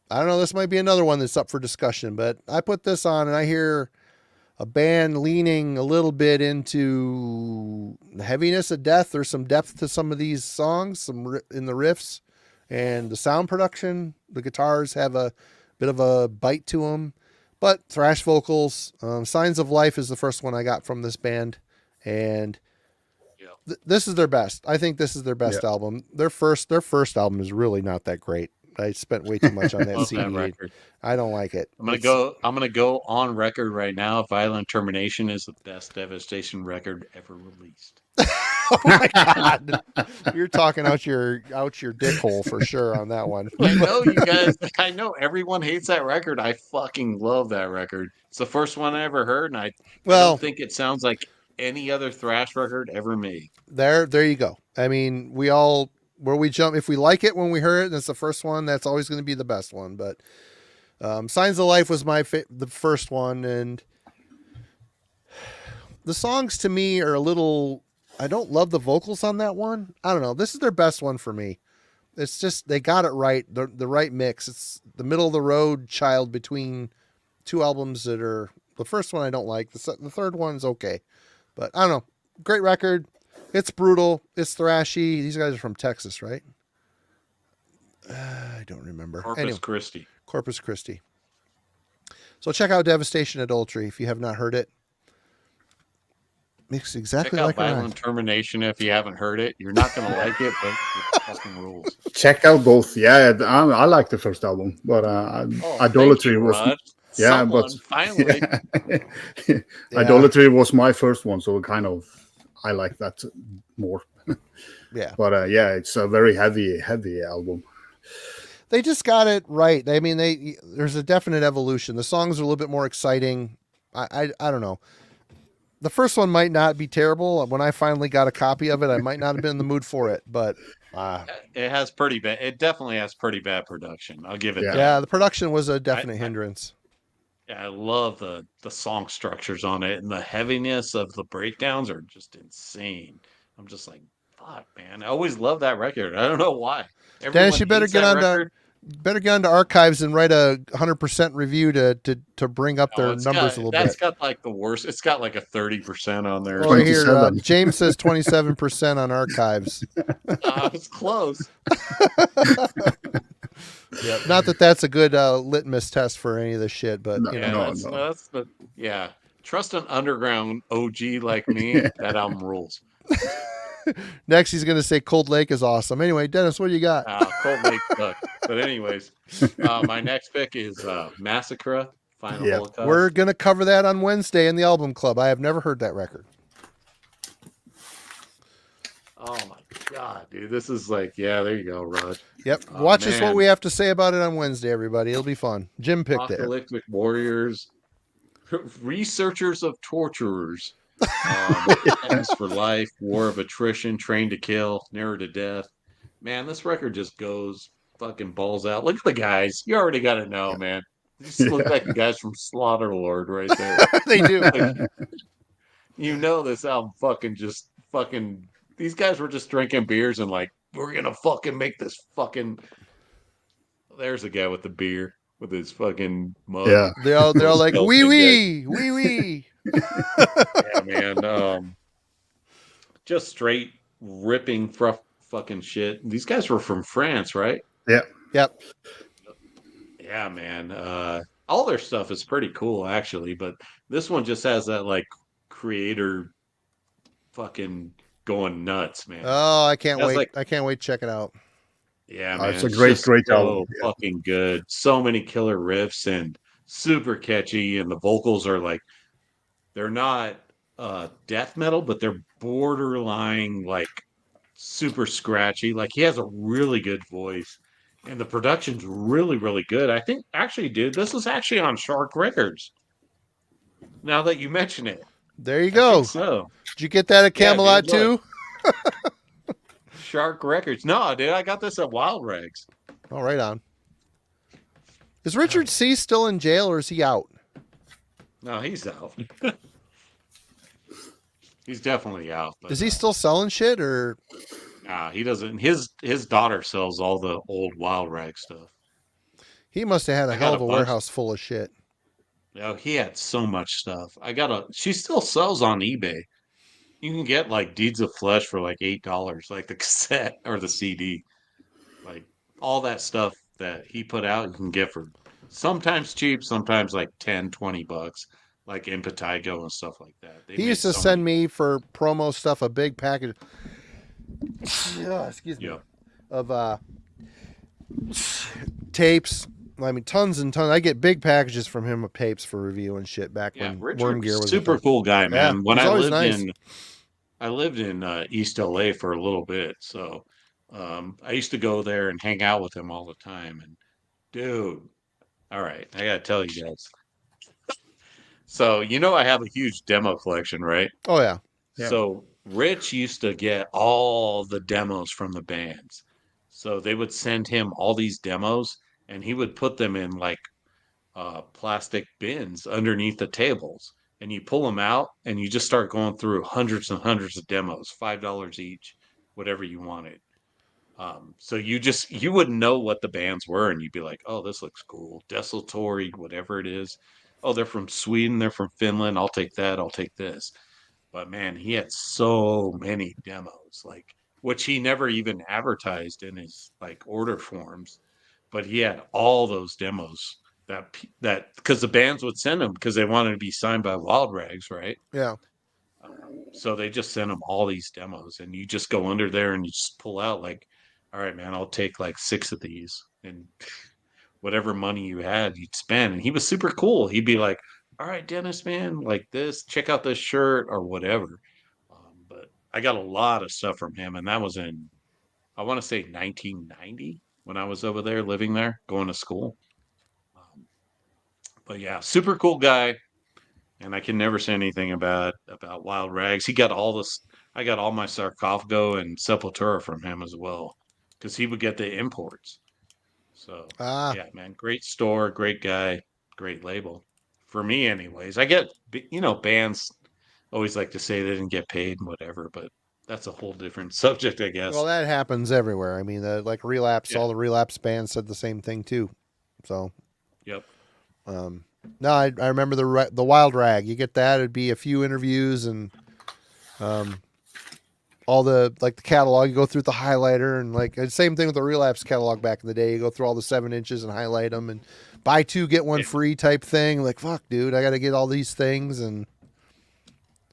S1: I don't know. This might be another one that's up for discussion, but I put this on and I hear a band leaning a little bit into the heaviness of death. There's some depth to some of these songs, in the riffs and the sound production. The guitars have a bit of a bite to them, but thrash vocals. Signs of Life is the first one I got from this band, and this is their best. I think this is their best album. Their first album is really not that great. I spent way too much on that CD.
S2: Record.
S1: I don't like it.
S2: I'm gonna go on record right now. Violent Termination is the best Devastation record ever released.
S1: Oh my god! You're talking out your dick hole for sure on that one.
S2: I know you guys. I know everyone hates that record. I fucking love that record. It's the first one I ever heard, and I don't think it sounds like any other thrash record ever made.
S1: There you go. I mean, where we jump, if we like it when we heard it, and it's the first one, that's always going to be the best one. But Signs of Life was the first one, and the songs to me are a little. I don't love the vocals on that one. I don't know. This is their best one for me. It's just they got it right, the right mix. It's the middle of the road child between two albums that are. The first one I don't like. The third one's okay, but I don't know. Great record. It's brutal. It's thrashy. These guys are from Texas, right? I don't remember. Corpus Christi. So check out Devastation, Adultery if you have not heard it. It's exactly
S2: check
S1: like
S2: out Violent Termination if you haven't heard it. You're not going to like it, but it fucking rules.
S3: Check out both. Yeah, I like the first album, but Idolatry was.
S2: Rod.
S3: Yeah,
S2: Someone,
S3: but
S2: finally,
S3: Idolatry was my first one, so kind of. I like that more.
S1: Yeah.
S3: But it's a very heavy album.
S1: They just got it right. I mean, there's a definite evolution. The songs are a little bit more exciting. I don't know. The first one might not be terrible. When I finally got a copy of it, I might not have been in the mood for it, but
S2: It has pretty bad. It definitely has pretty bad production. I'll give it
S3: Yeah.
S2: that.
S1: yeah, the production was a definite hindrance.
S2: I love the song structures on it, and the heaviness of the breakdowns are just insane. I'm just like, fuck, man. I always love that record. I don't know why.
S1: Dennis, you better
S2: hates
S1: get
S2: that
S1: on
S2: record.
S1: archives and write a 100% review to bring up
S2: No,
S1: their numbers a little
S2: that's
S1: bit.
S2: got like the worst. It's got like a 30% on there.
S1: Well, here,
S3: 27.
S1: James says 27% on archives.
S2: It's close.
S1: Yeah, not that that's a good litmus test for any of this shit, but
S3: No,
S1: you
S2: Yeah,
S1: know.
S3: no.
S2: that's the yeah. Trust an underground OG like me. That album rules.
S1: Next, he's going to say Cold Lake is awesome. Anyway, Dennis, what do you got?
S2: Cold Lake sucks. But anyways, my next pick is Massacre, Final
S3: Yep.
S2: Holocaust.
S1: We're going to cover that on Wednesday in the album club. I have never heard that record.
S2: Oh my god, dude. This is like, yeah, there you go, Raj.
S1: Yep.
S2: Oh,
S1: Watch us what
S2: man.
S1: we have to say about it on Wednesday, everybody. It'll be fun. Jim picked it.
S2: Apocalyptic Warriors, Researchers of Torturers, Sentence for Life, War of Attrition, Train to Kill, Nearer to Death. Man, this record just goes fucking balls out. Look at the guys. You already got to know, man. These look like the guys from Slaughter Lord right there.
S1: They do.
S2: Like, you know, this album fucking. These guys were just drinking beers and like, we're gonna fucking make this fucking. There's a guy with the beer with his fucking mug.
S3: Yeah.
S1: They're all like,
S2: Stealth
S1: wee
S2: thing,
S1: wee, wee wee.
S2: Yeah, man. Just straight ripping fucking shit. These guys were from France, right?
S3: Yeah.
S1: Yep.
S2: Yeah, man. All their stuff is pretty cool, actually, but this one just has that like creator fucking going nuts, man.
S1: Oh, I can't
S2: That's
S1: wait.
S2: like-
S1: I can't wait to check it out.
S2: Yeah, man.
S3: it's a great
S2: just
S3: album. Yeah.
S2: fucking good. So many killer riffs and super catchy, and the vocals are like they're not death metal, but they're borderline like super scratchy. Like he has a really good voice, and the production's really, really good. I think actually, dude, this is actually on Shark Records. Now that you mention it,
S1: There you
S2: I
S1: go.
S2: think so
S1: Did you get that at
S2: Yeah,
S1: Camelot
S2: dude, look.
S1: too?
S2: Shark Records. No, dude, I got this at Wild Rags.
S1: Oh, right on. Is Richard C still in jail or is he out?
S2: No, he's out. He's definitely out. But,
S1: Is he still selling shit or?
S2: Nah, he doesn't. His daughter sells all the old Wild Rag stuff.
S1: He must have had a
S2: I
S1: hell
S2: got
S1: of
S2: a
S1: a
S2: bunch.
S1: warehouse full of shit.
S2: No, he had so much stuff. She still sells on eBay. You can get like Deeds of Flesh for like $8, like the cassette or the CD. Like all that stuff that he put out, you can get for sometimes cheap, sometimes like 10, $20, like Impetigo and stuff like that. They
S1: He
S2: made
S1: used to
S2: so
S1: send
S2: many-
S1: me for promo stuff a big package. Excuse me.
S2: Yeah.
S1: Of tapes. I mean, tons and tons. I get big packages from him of tapes for review and shit back
S2: Yeah,
S1: when
S2: Richard
S1: Worm Gear was a
S2: super
S1: thing.
S2: cool guy, man.
S1: Yeah,
S2: when
S1: he's
S2: I
S1: always
S2: lived
S1: nice.
S2: in East LA for a little bit, so I used to go there and hang out with him all the time. And dude, all right, I gotta tell you guys. So I have a huge demo collection, right?
S1: Oh yeah.
S3: Yeah.
S2: So Rich used to get all the demos from the bands. So they would send him all these demos, and he would put them in like plastic bins underneath the tables. And you pull them out, and you just start going through hundreds and hundreds of demos, $5 each, whatever you wanted. So you wouldn't know what the bands were, and you'd be like, "Oh, this looks cool, Desultory, whatever it is. Oh, they're from Sweden, they're from Finland. I'll take that. I'll take this." But man, he had so many demos, like which he never even advertised in his like order forms. But he had all those demos that because the bands would send them because they wanted to be signed by Wild Rags, right?
S1: Yeah.
S2: So they just sent him all these demos, and you just go under there and you just pull out like, all right, man, I'll take like 6 of these, and whatever money you had, you'd spend. And he was super cool. He'd be like, all right, Dennis, man, like this, check out this shirt or whatever. But I got a lot of stuff from him, and that was in, I want to say 1990 when I was over there living there, going to school. But yeah, super cool guy. and I can never say anything about Wild Rags. He got all this. I got all my Sarcophago and Sepultura from him as well, because he would get the imports. So
S1: Ah,
S2: yeah, man, great store, great guy, great label. For me, anyways. I get bands always like to say they didn't get paid and whatever, but that's a whole different subject, I
S1: well,
S2: guess.
S1: that happens everywhere. I mean, like Relapse,
S2: Yeah.
S1: all the Relapse bands said the same thing too. So,
S2: Yep.
S1: um, no, I remember the Wild Rag. You get that, it'd be a few interviews and um, all the like the catalog. You go through the highlighter and like the same thing with the Relapse catalog back in the day. You go through all the 7 inches and highlight them and buy two get one
S2: Yeah.
S1: free type thing. Like fuck, dude, I got to get all these things and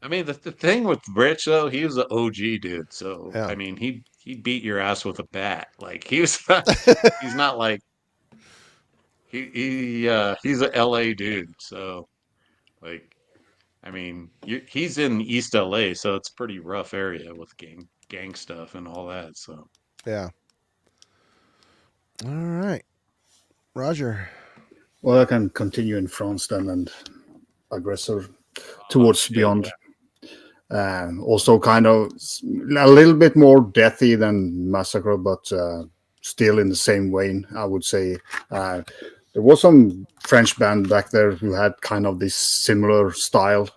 S2: I mean, the thing with Rich though, he was an OG dude. So
S1: yeah,
S2: I mean, he beat your ass with a bat. Like he was, he's not like he's a LA dude. So like, I mean, he's in East LA, so it's a pretty rough area with gang stuff and all that. So
S1: yeah. All right, Roger.
S3: Well, I can continue in France then and Aggressor
S2: oh,
S3: towards
S2: shit,
S3: Beyond. Also, kind of a little bit more deathy than Massacre, but still in the same vein, I would say. There was some French band back there who had kind of this similar style.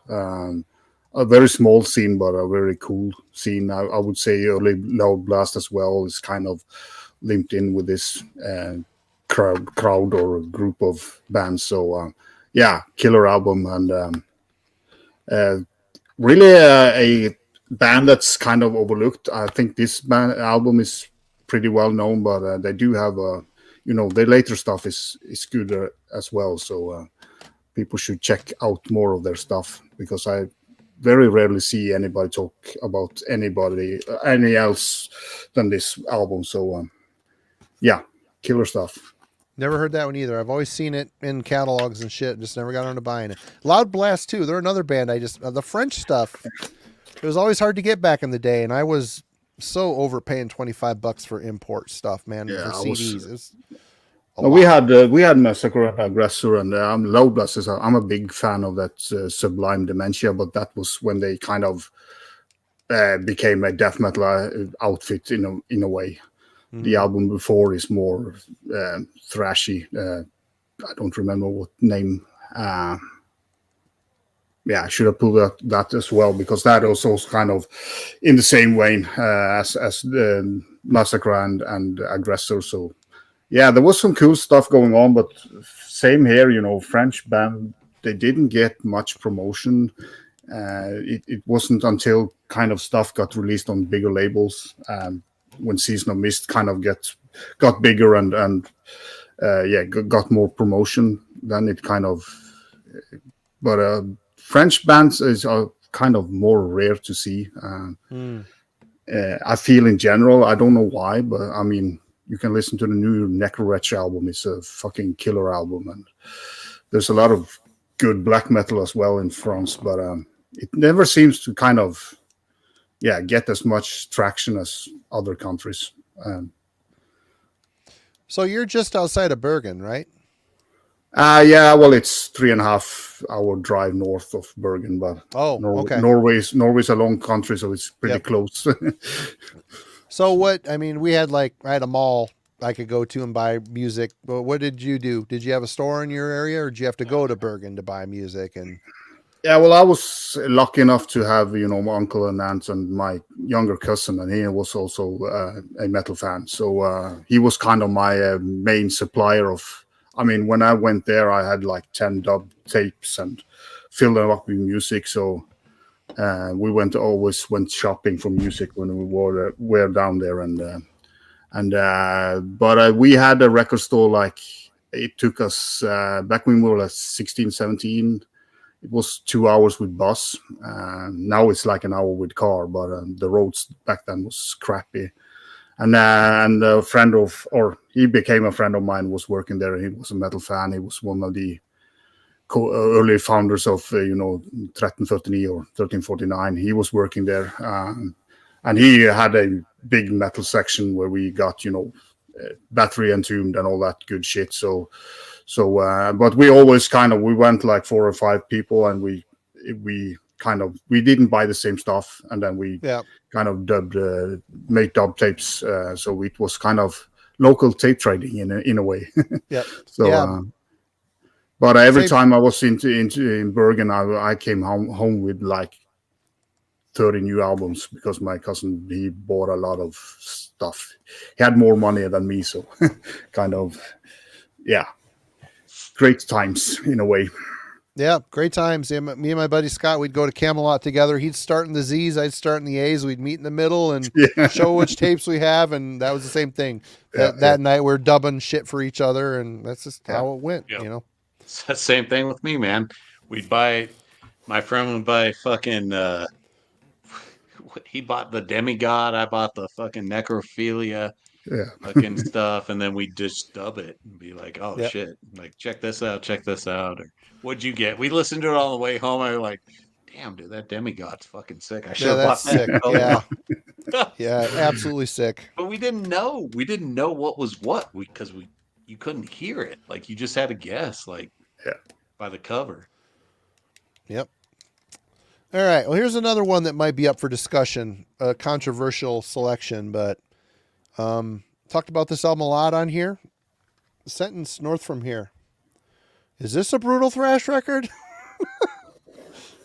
S3: A very small scene, but a very cool scene. I would say early Loud Blast as well is kind of linked in with this crowd or group of bands. So, yeah, killer album and really a band that's kind of overlooked. I think this album is pretty well known, but they do have their later stuff is good as well. So people should check out more of their stuff because I very rarely see anybody talk about any else than this album. So yeah, killer stuff.
S1: Never heard that one either. I've always seen it in catalogs and shit. Just never got around to buying it. Loud Blast too. They're another band. The French stuff. It was always hard to get back in the day, and I was so overpaying $25 for import stuff, man.
S3: Yeah,
S1: for CDs.
S3: We had Massacre and Aggressor, and Loud Blast I'm a big fan of that Sublime Dementia, but that was when they kind of became a death metal outfit in a way. The album before is more thrashy. I don't remember what name. I should have pulled that as well because that also is kind of in the same vein as the Massacre and Aggressor. So yeah, there was some cool stuff going on, but same here. French band, they didn't get much promotion. It wasn't until kind of stuff got released on bigger labels. When Season of Mist kind of got bigger and got more promotion, then it kind of. But French bands are kind of more rare to see. I feel in general, I don't know why, but I mean, you can listen to the new Necrowretch album. It's a fucking killer album, and there's a lot of good black metal as well in France, but it never seems to kind of get as much traction as other countries.
S1: So you're just outside of Bergen, right?
S3: Well, it's 3.5 hour drive north of Bergen, but
S1: okay.
S3: Norway's a long country, so it's pretty close.
S1: So we had I had a mall I could go to and buy music. But what did you do? Did you have a store in your area, or did you have to go to Bergen to buy music? And
S3: yeah, well, I was lucky enough to have my uncle and aunt and my younger cousin, and he was also a metal fan. So he was kind of my main supplier of. I mean, when I went there, I had like 10 dub tapes and filled them up with music. So we always went shopping for music when we were down there, but we had a record store. It took us back when we were 16, 17. It was 2 hours with bus. Now it's like an hour with car, but the roads back then was crappy. And a friend he became a friend of mine, was working there. He was a metal fan. He was one of the early founders of 1339 or 1349. He was working there, and he had a big metal section where we got Battery Entombed and all that good shit. So but we always we went like 4 or 5 people, and we we didn't buy the same stuff, and then we
S1: Yeah.
S3: kind of made dub tapes. So it was kind of local tape trading in a way.
S1: Yep.
S3: So,
S1: Yeah.
S3: but every
S1: Same-
S3: time I was in Bergen, I came home with like 30 new albums because my cousin, he bought a lot of stuff. He had more money than me, so kind of, yeah, great times in a way.
S1: Yeah, great times. Yeah, me and my buddy Scott, we'd go to Camelot together. He'd start in the Z's, I'd start in the A's. We'd meet in the middle and show which tapes we have, and that was the same thing. That night we're dubbing shit for each other, and that's just how it went.
S2: Yep.
S1: You know,
S2: It's the same thing with me, man. My friend would buy fucking. He bought the Demigod. I bought the fucking Necrophilia. Fucking stuff, and then we just dub it and be like, "Oh shit! Like, check this out, Or what'd you get?" We listened to it on the way home. I was like, "Damn, dude, that Demigod's fucking sick. I should have bought that."
S1: Sick. Yeah, absolutely sick.
S2: But we didn't know. We didn't know what was what because you couldn't hear it. Like, you just had to guess, like, by the cover.
S1: Yep. All right. Well, here's another one that might be up for discussion. A controversial selection, but talked about this album a lot on here. Sentence North from Here. Is this a Brutal Thrash record?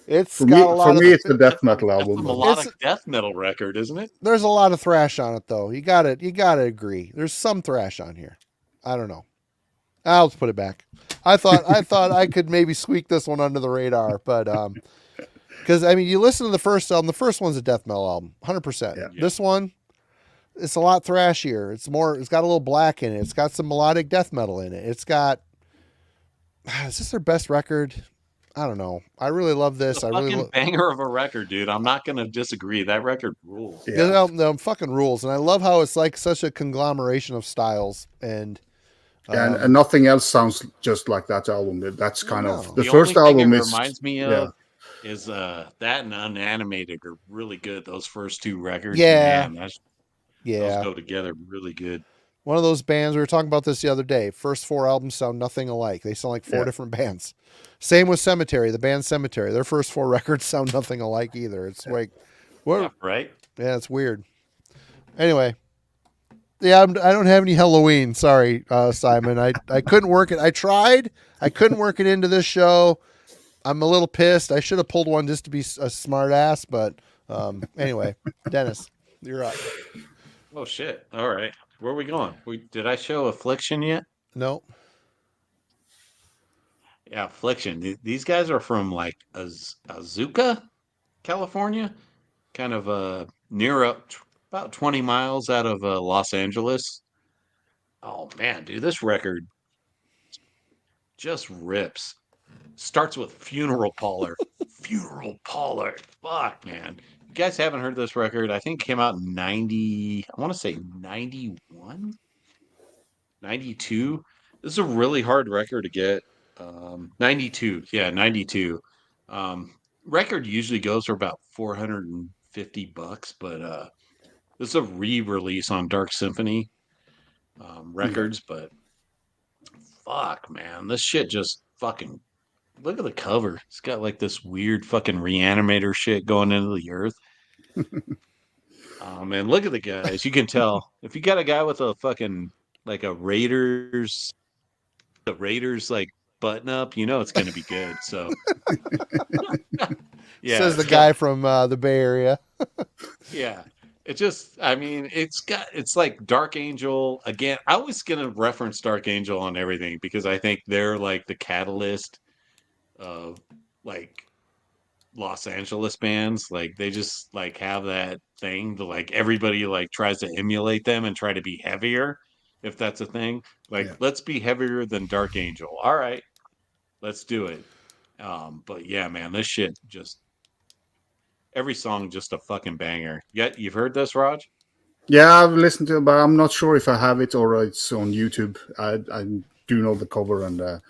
S1: It's
S3: For
S1: got a lot
S3: for
S1: of
S3: me, it's the death metal album.
S2: That's a melodic death metal record, isn't it?
S1: There's a lot of thrash on it, though. You gotta agree. There's some thrash on here. I don't know. I'll just put it back. I thought I could maybe squeak this one under the radar, but because I mean, you listen to the first album. The first one's a death metal album, 100%.
S3: Yeah.
S1: This one, it's a lot thrashier. It's got a little black in it. It's got some melodic death metal in it. It's got. Is this their best record? I don't know. I really love this.
S2: It's a fucking banger of a record, dude. I'm not gonna disagree. That record rules.
S1: Yeah, the fucking rules, and I love how it's like such a conglomeration of styles and.
S3: And nothing else sounds just like that album. That's kind of the first
S2: only thing
S3: album.
S2: It reminds me of is that and Unanimated are really good. Those first two records,
S1: yeah,
S2: man, those go together really good.
S1: One of those bands, we were talking about this the other day. First four albums sound nothing alike. They sound like four different bands. Same with Cemetery, the band Cemetery. Their first four records sound nothing alike either. It's like, what?
S2: Right?
S1: Yeah, it's weird. Anyway. Yeah, I don't have any Halloween. Sorry, Simon. I couldn't work it. I tried. I couldn't work it into this show. I'm a little pissed. I should have pulled one just to be a smart ass. But anyway, Dennis, you're up.
S2: Oh, shit. All right. Where are we going? Did I show Affliction yet?
S1: No.
S2: Yeah, Affliction. These guys are from like Azuka, California. Kind of near up. About 20 miles out of Los Angeles. Oh, man, dude, this record just rips. Starts with Funeral Parlor. Funeral Parlor. Fuck, man. You guys haven't heard this record. I think it came out in 90, I want to say 91? 92? This is a really hard record to get. 92. Yeah, 92. Record usually goes for about $450, but this is a re-release on Dark Symphony Records, but fuck, man, this shit just fucking look at the cover. It's got like this weird fucking reanimator shit going into the earth. Man, look at the guys. You can tell if you got a guy with a fucking like the Raiders like button up, you know it's gonna be good. So yeah,
S1: says the guy from the Bay Area.
S2: Yeah. It just, I mean, it's like Dark Angel. Again, I was going to reference Dark Angel on everything because I think they're like the catalyst of like Los Angeles bands. Like they just like have that thing to like everybody like tries to emulate them and try to be heavier, if that's a thing. Like, let's be heavier than Dark Angel. All right, let's do it. But yeah, man, this shit just. Every song just a fucking banger. Yeah, you've heard this, Raj?
S3: Yeah, I've listened to it, but I'm not sure if I have it or it's on YouTube. I do know the cover, and I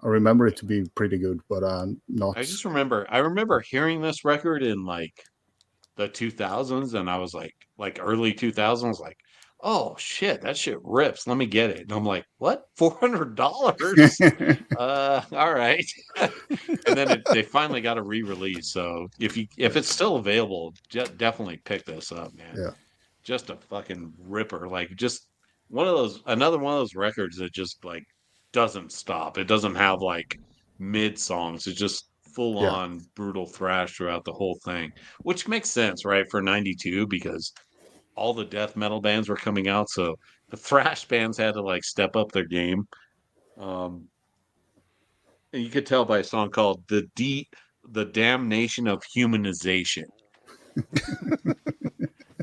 S3: remember it to be pretty good, but not.
S2: I remember hearing this record in like the 2000s, and I was like early 2000s, like, oh shit, that shit rips. Let me get it. And I'm like, what? $400? All right. And then they finally got a re-release. So if it's still available, definitely pick this up, man.
S3: Yeah.
S2: Just a fucking ripper. Like just another one of those records that just like doesn't stop. It doesn't have like mid songs. It's just full
S3: Yeah.
S2: on brutal thrash throughout the whole thing, which makes sense, right? For 92, because all the death metal bands were coming out. So the thrash bands had to like step up their game. Um, and you could tell by a song called The Damnation of Humanization.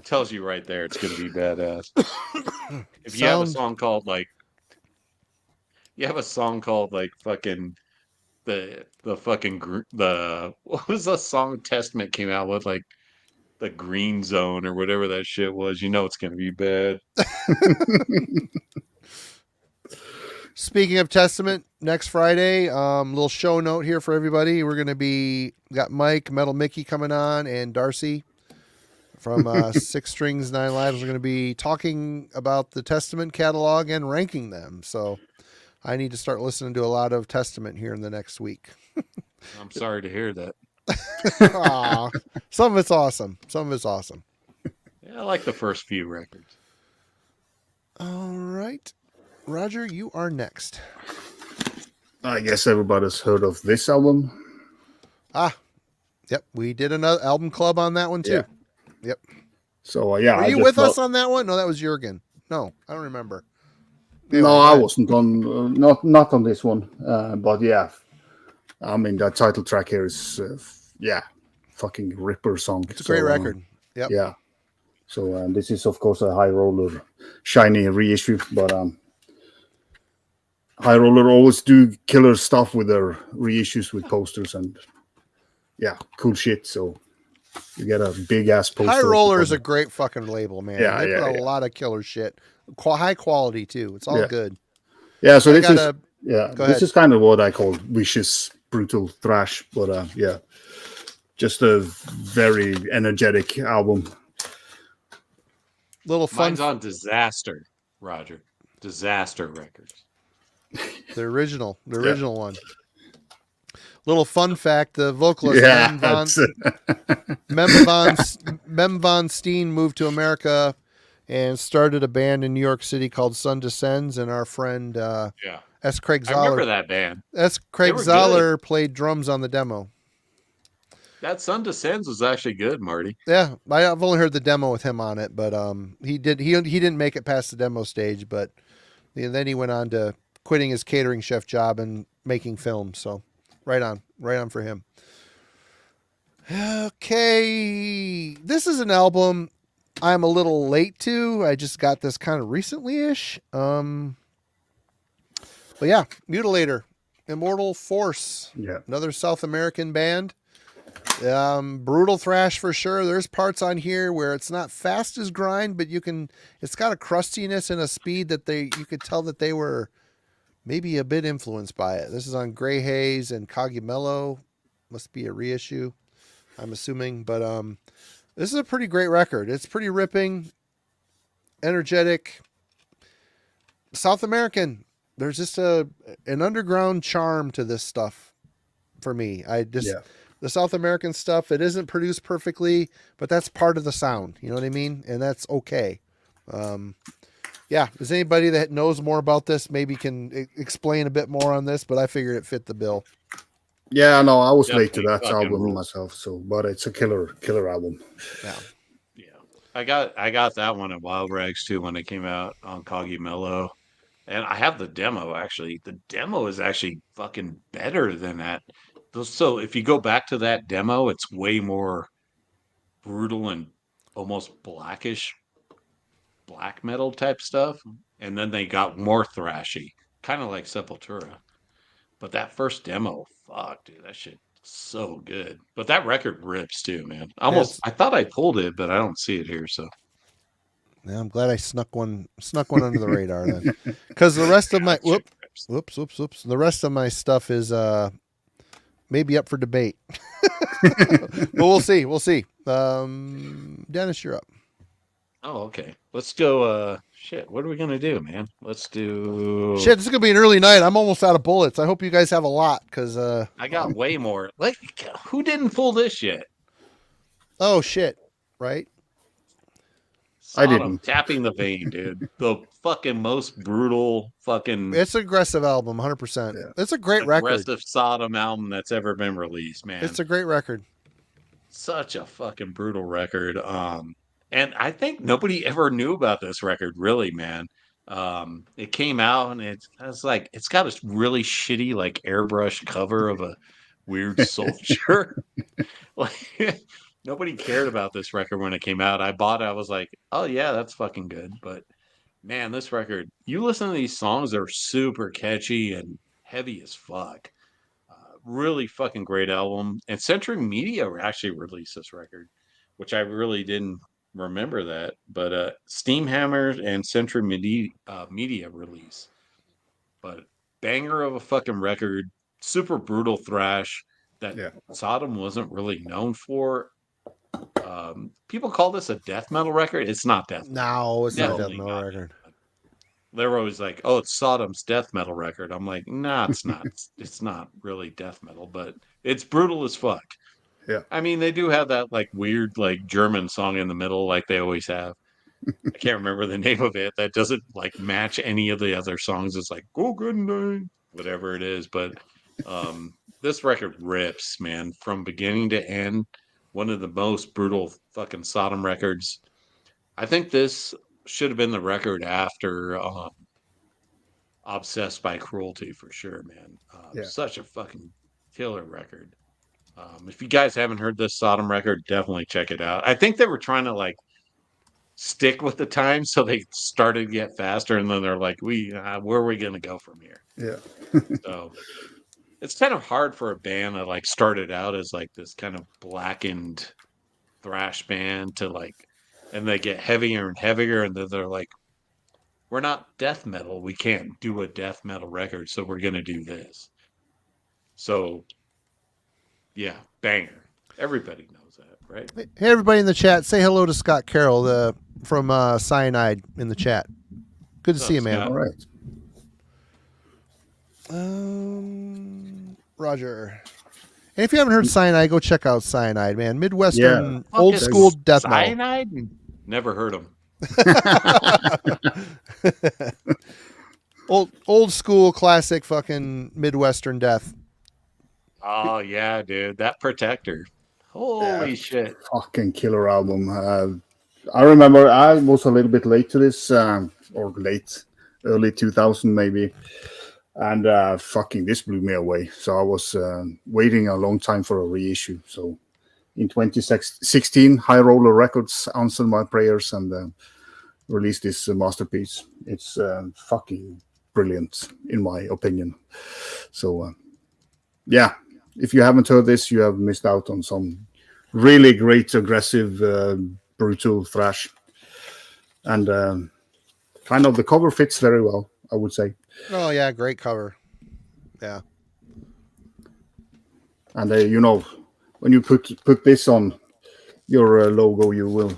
S2: Tells you right there it's going to be badass. If you have a song called like fucking the fucking the what was the song Testament came out with, like the Green Zone or whatever that shit was, you know it's going to be bad.
S1: Speaking of Testament, next Friday, little show note here for everybody. We're going to got Mike, Metal Mickey coming on, and Darcy from Six Strings, Nine Lives. We're going to be talking about the Testament catalog and ranking them. So I need to start listening to a lot of Testament here in the next week.
S2: I'm sorry to hear that.
S1: Aw, some of it's awesome.
S2: Yeah, I like the first few records.
S1: All right. Roger, you are next.
S3: I guess everybody's heard of this album.
S1: Yep. We did another album club on that one too.
S3: Yeah.
S1: Yep.
S3: So yeah,
S1: Were you with us on that one? No, that was Jurgen. No, I don't remember. Anyway,
S3: no, I wasn't on. Not on this one. But yeah, I mean that title track here is fucking ripper song.
S1: It's a great record. Yep.
S3: Yeah. So this is of course a High Roller shiny reissue, but High Roller always do killer stuff with their reissues with posters and cool shit. So you get a big ass poster.
S1: High Roller is a great fucking label, man.
S3: Yeah,
S1: they put a lot of killer shit. High quality too. It's all good.
S3: Yeah, so this is kind of what I call vicious brutal thrash, but just a very energetic album.
S1: Little fun.
S2: Mine's on Disaster, Roger. Disaster Records.
S1: The original one. Little fun fact: the vocalist Mem Von Steen moved to America and started a band in New York City called Sun Descends, and our friend S. Craig Zoller.
S2: I remember that band.
S1: Craig Zoller played drums on the demo.
S2: That Sun Descends was actually good, Marty.
S1: Yeah, I've only heard the demo with him on it, but he didn't make it past the demo stage, but then he went on to quitting his catering chef job and making films. So right on for him. Okay, this is an album I'm a little late to. I just got this kind of recently-ish. But yeah, Mutilator, Immortal Force.
S3: Yeah,
S1: another South American band. Brutal thrash for sure. There's parts on here where it's not fast as grind, but it's got a crustiness and a speed that you could tell that they were maybe a bit influenced by it. This is on Grey Haze and Cogumelo. Must be a reissue, I'm assuming. But this is a pretty great record. It's pretty ripping, energetic, South American. There's just an underground charm to this stuff for me. The South American stuff, it isn't produced perfectly, but that's part of the sound. You know what I mean? And that's okay. Is anybody that knows more about this maybe can explain a bit more on this, but I figured it fit the bill.
S3: Yeah, no, I was late to that album myself, but it's a killer album.
S2: Yeah. I got that one at Wild Rags too when it came out on Cogumelo. And I have the demo actually. The demo is actually fucking better than that. So if you go back to that demo, it's way more brutal and almost blackish black metal type stuff. And then they got more thrashy, kind of like Sepultura. But that first demo, fuck, dude, that shit so good. But that record rips too, man. I thought I pulled it, but I don't see it here. So
S1: yeah, I'm glad I snuck one under the radar then, because the rest of my whoops. The rest of my stuff is maybe up for debate, but we'll see. Dennis, you're up.
S2: Oh, okay. Let's go. Shit. What are we gonna do, man? Let's do.
S1: Shit, this is gonna be an early night. I'm almost out of bullets. I hope you guys have a lot, because
S2: I got way more. Like, who didn't pull this yet?
S1: oh shit, right?
S3: I
S2: Sodom
S3: didn't.
S2: tapping the vein, dude. The fucking most brutal, fucking
S1: It's an aggressive album, 100%.
S3: Yeah.
S1: It's a great record.
S2: aggressive Sodom album that's ever been released, man.
S1: It's a great record.
S2: Such a fucking brutal record. And I think nobody ever knew about this record, really, man. It came out and it's like it's got a really shitty like airbrush cover of a weird soldier. Like nobody cared about this record when it came out. I bought it, I was like, oh yeah, that's fucking good. But man, this record, you listen to these songs, they're super catchy and heavy as fuck. Really fucking great album. And Century Media actually released this record, which I really didn't remember that. But Steamhammer and Century Media release. But banger of a fucking record, super brutal thrash that
S3: Yeah.
S2: Sodom wasn't really known for. People call this a death metal record. It's not death metal.
S1: No, it's not a death
S2: Definitely
S1: metal
S2: not.
S1: record.
S2: They're always like, "Oh, it's Sodom's death metal record." I'm like, "Nah, it's not. It's not really death metal, but it's brutal as fuck."
S3: Yeah.
S2: I mean, they do have that like weird like German song in the middle, like they always have. I can't remember the name of it. That doesn't like match any of the other songs. It's like "Go Good Night," whatever it is. But this record rips, man, from beginning to end. One of the most brutal fucking Sodom records. I think this should have been the record after Obsessed by Cruelty for sure, man.
S3: Yeah.
S2: Such a fucking killer record. If you guys haven't heard this Sodom record, definitely check it out. I think they were trying to like stick with the time, so they started to get faster, and then they're like, where are we gonna go from here?"
S3: Yeah.
S2: So it's kind of hard for a band that like started out as like this kind of blackened thrash band to like, and they get heavier and heavier, and then they're like, we're not death metal. We can't do a death metal record, so we're gonna do this. So yeah, banger. Everybody knows that, right?
S1: Hey, everybody in the chat, say hello to Scott Carroll from Cyanide in the chat. Good to
S2: What's
S1: see you,
S2: up,
S1: man.
S2: Scott?
S3: All right.
S1: Roger. And if you haven't heard Cyanide, go check out Cyanide, man. Midwestern,
S2: Fuck
S1: old
S2: is
S1: school death metal.
S2: Cyanide? Never heard them.
S1: old school classic fucking Midwestern death.
S2: Oh yeah, dude, that Protector. Holy shit!
S3: Fucking killer album. I remember I was a little bit late to this, or late, early 2000 maybe. And fucking this blew me away. So I was waiting a long time for a reissue. So in 2016, High Roller Records answered my prayers and released this masterpiece. It's fucking brilliant, in my opinion. So, yeah, if you haven't heard this, you have missed out on some really great, aggressive, brutal thrash. And kind of the cover fits very well, I would say.
S1: Oh, yeah, great cover. Yeah.
S3: And, you know, when you put this on your logo, you will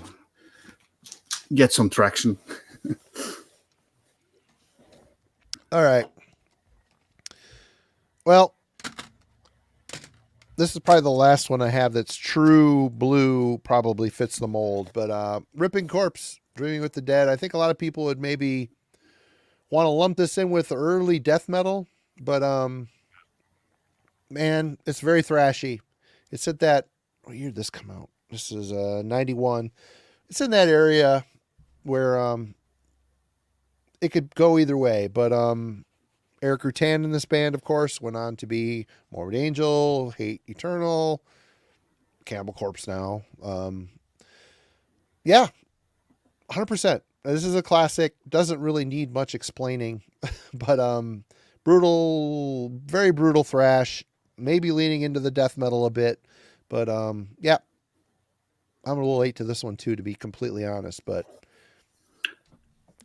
S3: get some traction.
S1: All right. Well, this is probably the last one I have that's true blue, probably fits the mold. But Ripping Corpse, Dreaming with the Dead. I think a lot of people would maybe want to lump this in with early death metal, but man, it's very thrashy. It's at that, what year did this come out? This is 91. It's in that area where it could go either way, but Eric Rutan in this band, of course, went on to be Morbid Angel, Hate Eternal, Cannibal Corpse now. Yeah, 100%. This is a classic. Doesn't really need much explaining, but brutal, very brutal thrash. Maybe leaning into the death metal a bit, but yeah, I'm a little late to this one too, to be completely honest. But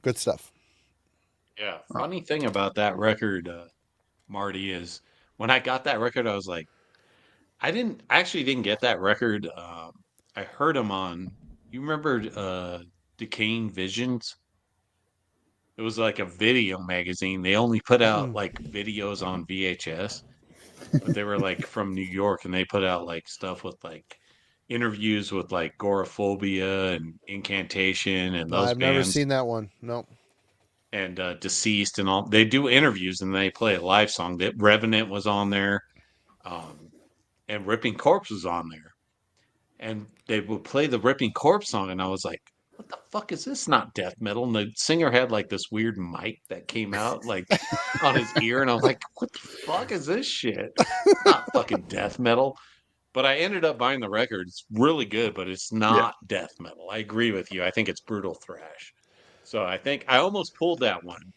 S1: good stuff.
S2: Yeah. Funny thing about that record, Marty, is when I got that record, I was like, I actually didn't get that record. I heard him on. You remember Decaying Visions. It was like a video magazine. They only put out like videos on VHS, but they were like from New York, and they put out like stuff with like interviews with like Goraphobia and Incantation and those
S1: I've never
S2: bands
S1: seen that one. Nope.
S2: and Deceased and all. They do interviews and they play a live song. That Revenant was on there, um, and Ripping Corpse was on there, and they would play the Ripping Corpse song, and I was like, "What the fuck is this? Not death metal." And the singer had like this weird mic that came out like on his ear, and I was like, "What the fuck is this shit? It's not fucking death metal." But I ended up buying the record. It's really good, but it's not death metal. I agree with you. I think it's brutal thrash. So I think I almost pulled that one.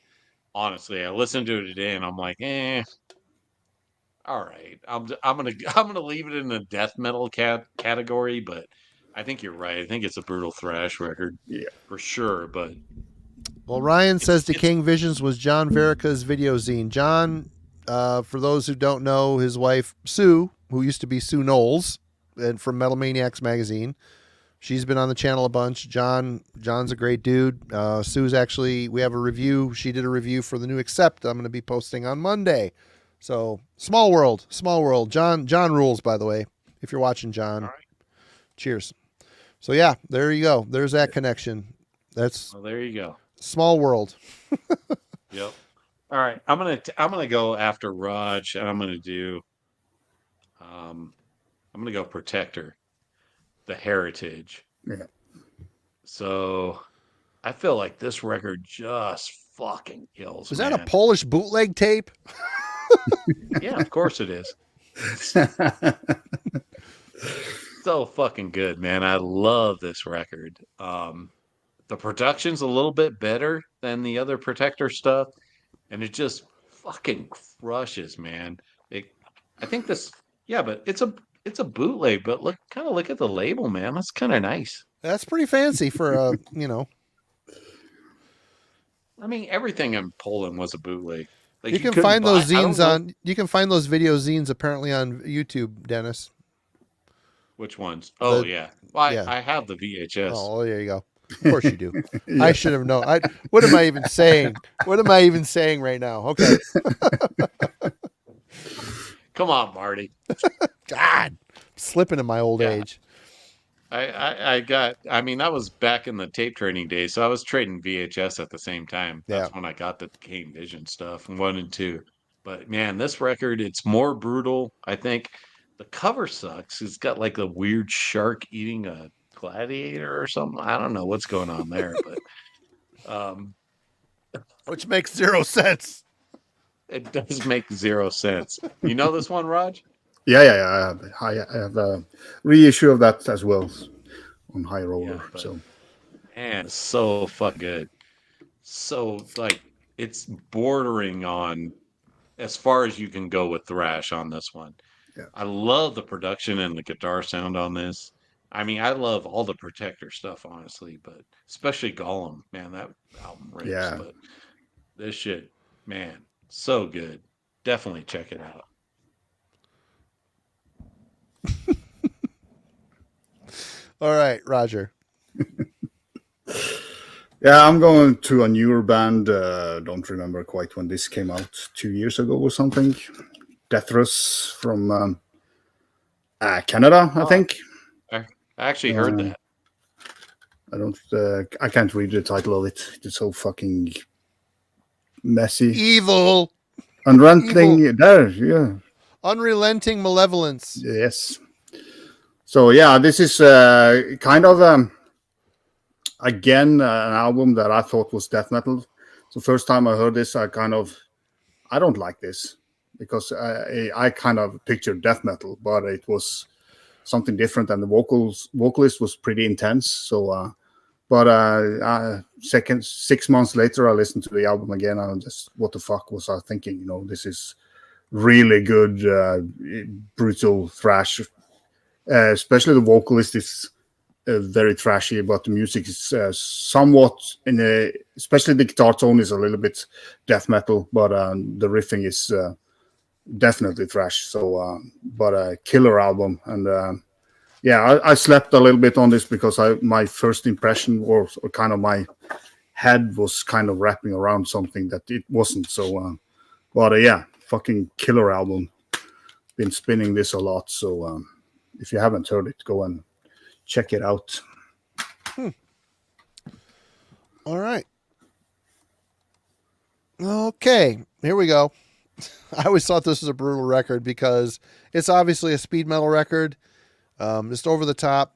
S2: Honestly, I listened to it today, and I'm like, all right. I'm gonna I'm gonna leave it in the death metal category, but I think you're right. I think it's a brutal thrash record, for sure. But
S1: Well, Ryan says Decaying Visions was John Verica's video zine. John, for those who don't know, his wife Sue, who used to be Sue Knowles, and from Metal Maniacs magazine, she's been on the channel a bunch. John's a great dude. Sue's actually, we have a review. She did a review for the new Accept. I'm going to be posting on Monday. So small world. John rules, by the way. If you're watching, John, cheers. So yeah, there you go. There's that connection. That's
S2: well, there you go.
S1: Small world.
S2: Yep. All right, I'm gonna go after Raj, and I'm gonna go Protector, the Heritage.
S3: Yeah.
S2: So I feel like this record just fucking kills.
S1: Is that a Polish bootleg tape?
S2: Yeah, of course it is. So fucking good, man. I love this record. The production's a little bit better than the other Protector stuff, and it just fucking crushes, man. I think this, yeah, but it's a bootleg. But look at the label, man. That's kind of nice.
S1: That's pretty fancy for a
S2: I mean, everything in Poland was a bootleg. Like,
S1: you can find those zines on. You can find those video zines apparently on YouTube, Dennis.
S2: Which ones? Oh yeah. Well,
S1: yeah.
S2: I have the VHS.
S1: Oh, there you go. Of course you do. Yeah. I should have known. What am I even saying? What am I even saying right now? Okay.
S2: Come on, Marty.
S1: God, slipping in my old age.
S2: I mean, that was back in the tape trading days, so I was trading VHS at the same time. That's when I got the Decaying Vision stuff, 1 and 2. But man, this record, it's more brutal. I think the cover sucks. It's got like a weird shark eating a gladiator or something. I don't know what's going on there, but
S1: which makes zero sense.
S2: It does make zero sense. You know this one, Raj?
S3: Yeah. I have a reissue of that as well on High Roller.
S2: Yeah,
S3: so,
S2: man, it's so fucking good. So like, it's bordering on as far as you can go with thrash on this one.
S3: Yeah.
S2: I love the production and the guitar sound on this. I mean, I love all the Protector stuff, honestly, but especially Gollum, man, that album rips.
S3: Yeah.
S2: But this shit, man, so good. Definitely check it out.
S1: All right, Roger.
S3: Yeah, I'm going to a newer band. Don't remember quite when this came out, 2 years ago or something. Deathrus from Canada, I think.
S2: I actually heard that.
S3: I can't read the title of it. It's so fucking messy.
S1: Evil.
S3: Unrelenting. There, yeah.
S1: Unrelenting malevolence.
S3: Yes. So yeah, this is kind of again an album that I thought was death metal. So first time I heard this, I don't like this because I kind of pictured death metal, but it was something different, and the vocalist was pretty intense. So, but 6 months later, I listened to the album again, and I just, what the fuck was I thinking? You know, this is really good, brutal thrash. Especially the vocalist is very trashy, but the music is somewhat especially the guitar tone is a little bit death metal, but the riffing is definitely thrash. So, but a killer album, and Yeah, I slept a little bit on this because my first impression or kind of my head was kind of wrapping around something that it wasn't. So, but yeah, fucking killer album. Been spinning this a lot. So if you haven't heard it, go and check it out.
S1: All right. Okay, here we go. I always thought this was a brutal record because it's obviously a speed metal record. Just over the top.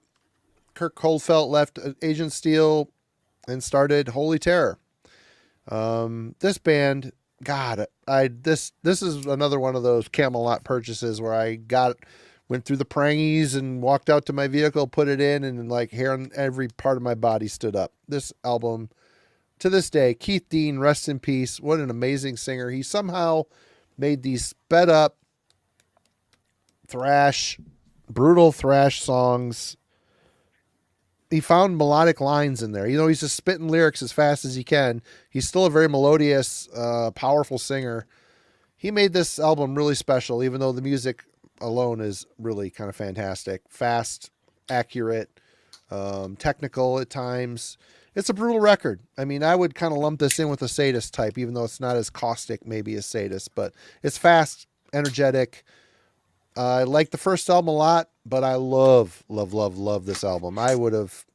S1: Kirk Holdfeld left Agent Steel and started Holy Terror. This band, God, this is another one of those Camelot purchases where I went through the prangies and walked out to my vehicle, put it in, and like hair on every part of my body stood up. This album, to this day, Keith Dean, rest in peace. What an amazing singer. He somehow made these sped up thrash, brutal thrash songs. He found melodic lines in there. You know, he's just spitting lyrics as fast as he can. He's still a very melodious, powerful singer. He made this album really special, even though the music alone is really kind of fantastic. Fast, accurate, technical at times. It's a brutal record. I mean, I would kind of lump this in with a Sadist type, even though it's not as caustic maybe as Sadist, but it's fast, energetic. I like the first album a lot, but I love this album.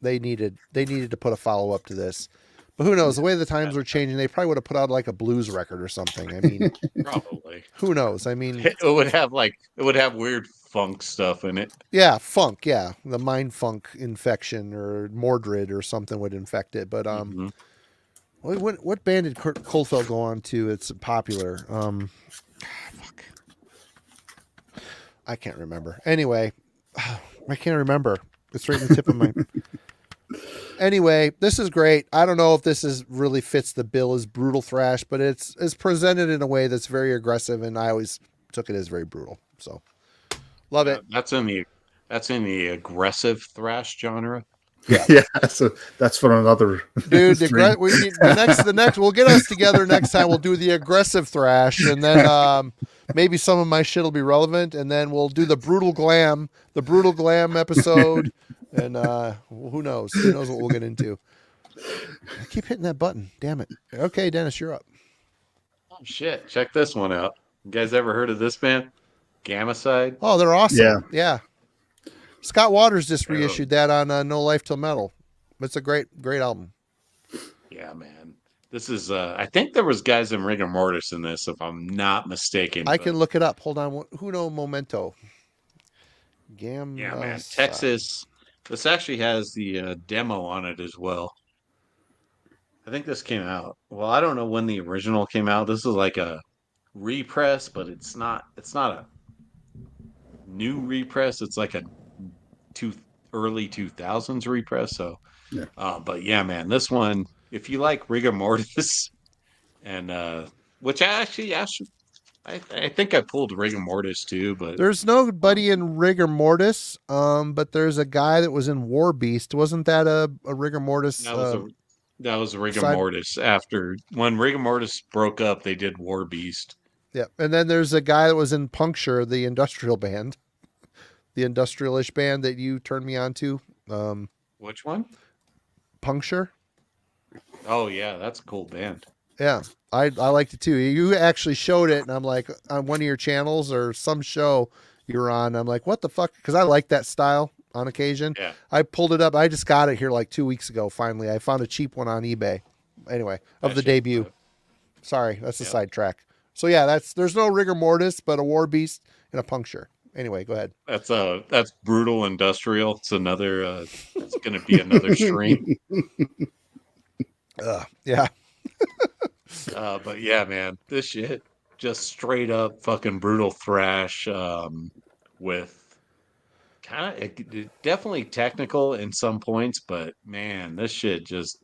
S1: They needed to put a follow up to this, but who knows? The way the times were changing, they probably would have put out like a blues record or something. I mean,
S2: Probably.
S1: who knows? I mean,
S2: It would have weird funk stuff in it.
S1: yeah, funk, yeah, the mind funk infection or Mordred or something would infect it. But what band did Kurt Coldfeld go on to? It's popular. Fuck. I can't remember. Anyway, I can't remember. It's right in the tip of my. Anyway, this is great. I don't know if this really fits the bill as brutal thrash, but it's presented in a way that's very aggressive, and I always took it as very brutal. So, love it.
S2: That's in the aggressive thrash genre.
S3: Yeah, so that's for another
S1: Dude,
S3: stream.
S1: the next we'll get us together next time. We'll do the aggressive thrash, and then maybe some of my shit will be relevant, and then we'll do the brutal glam episode, and who knows what we'll get into. I keep hitting that button, damn it. Okay, Dennis, you're up.
S2: Oh shit! Check this one out. You guys ever heard of this band? Gamacide?
S1: Oh, they're awesome.
S3: Yeah.
S1: Scott Waters just reissued that on No Life Till Metal. It's a great album.
S2: Yeah, man. This is I think there was guys in Rigor Mortis in this, if I'm not mistaken.
S1: I can look it up. Hold on. Who know Momento?
S2: Yeah, man. Texas. This actually has the demo on it as well. I think this came out. Well, I don't know when the original came out. This is like a repress, but it's not a new repress. It's like a early 2000s repress. So,
S3: Yeah.
S2: But yeah, man, this one, if you like Rigor Mortis, and which I think I pulled Rigor Mortis too, but
S1: there's nobody in Rigor Mortis, but there's a guy that was in War Beast. Wasn't that a Rigor Mortis?
S2: That was Rigor
S1: side...
S2: Mortis. After when Rigor Mortis broke up, they did War Beast.
S1: Yeah, and then there's a guy that was in Puncture, the industrial band, the industrialish band that you turned me on to.
S2: Which one?
S1: Puncture.
S2: Oh yeah, that's a cool band.
S1: Yeah, I liked it too. You actually showed it, and I'm like, on one of your channels or some show you were on, I'm like, what the fuck? Because I like that style on occasion.
S2: Yeah.
S1: I pulled it up. I just got it here like 2 weeks ago. Finally, I found a cheap one on eBay. Anyway, of the debut. Sorry, that's a sidetrack. So yeah, there's no Rigor Mortis, but a War Beast and a Puncture. Anyway, go ahead.
S2: That's Brutal Industrial. It's another. It's going to be another stream.
S1: Yeah.
S2: But yeah, man, this shit just straight up fucking brutal thrash. With kind of definitely technical in some points, but man, this shit just,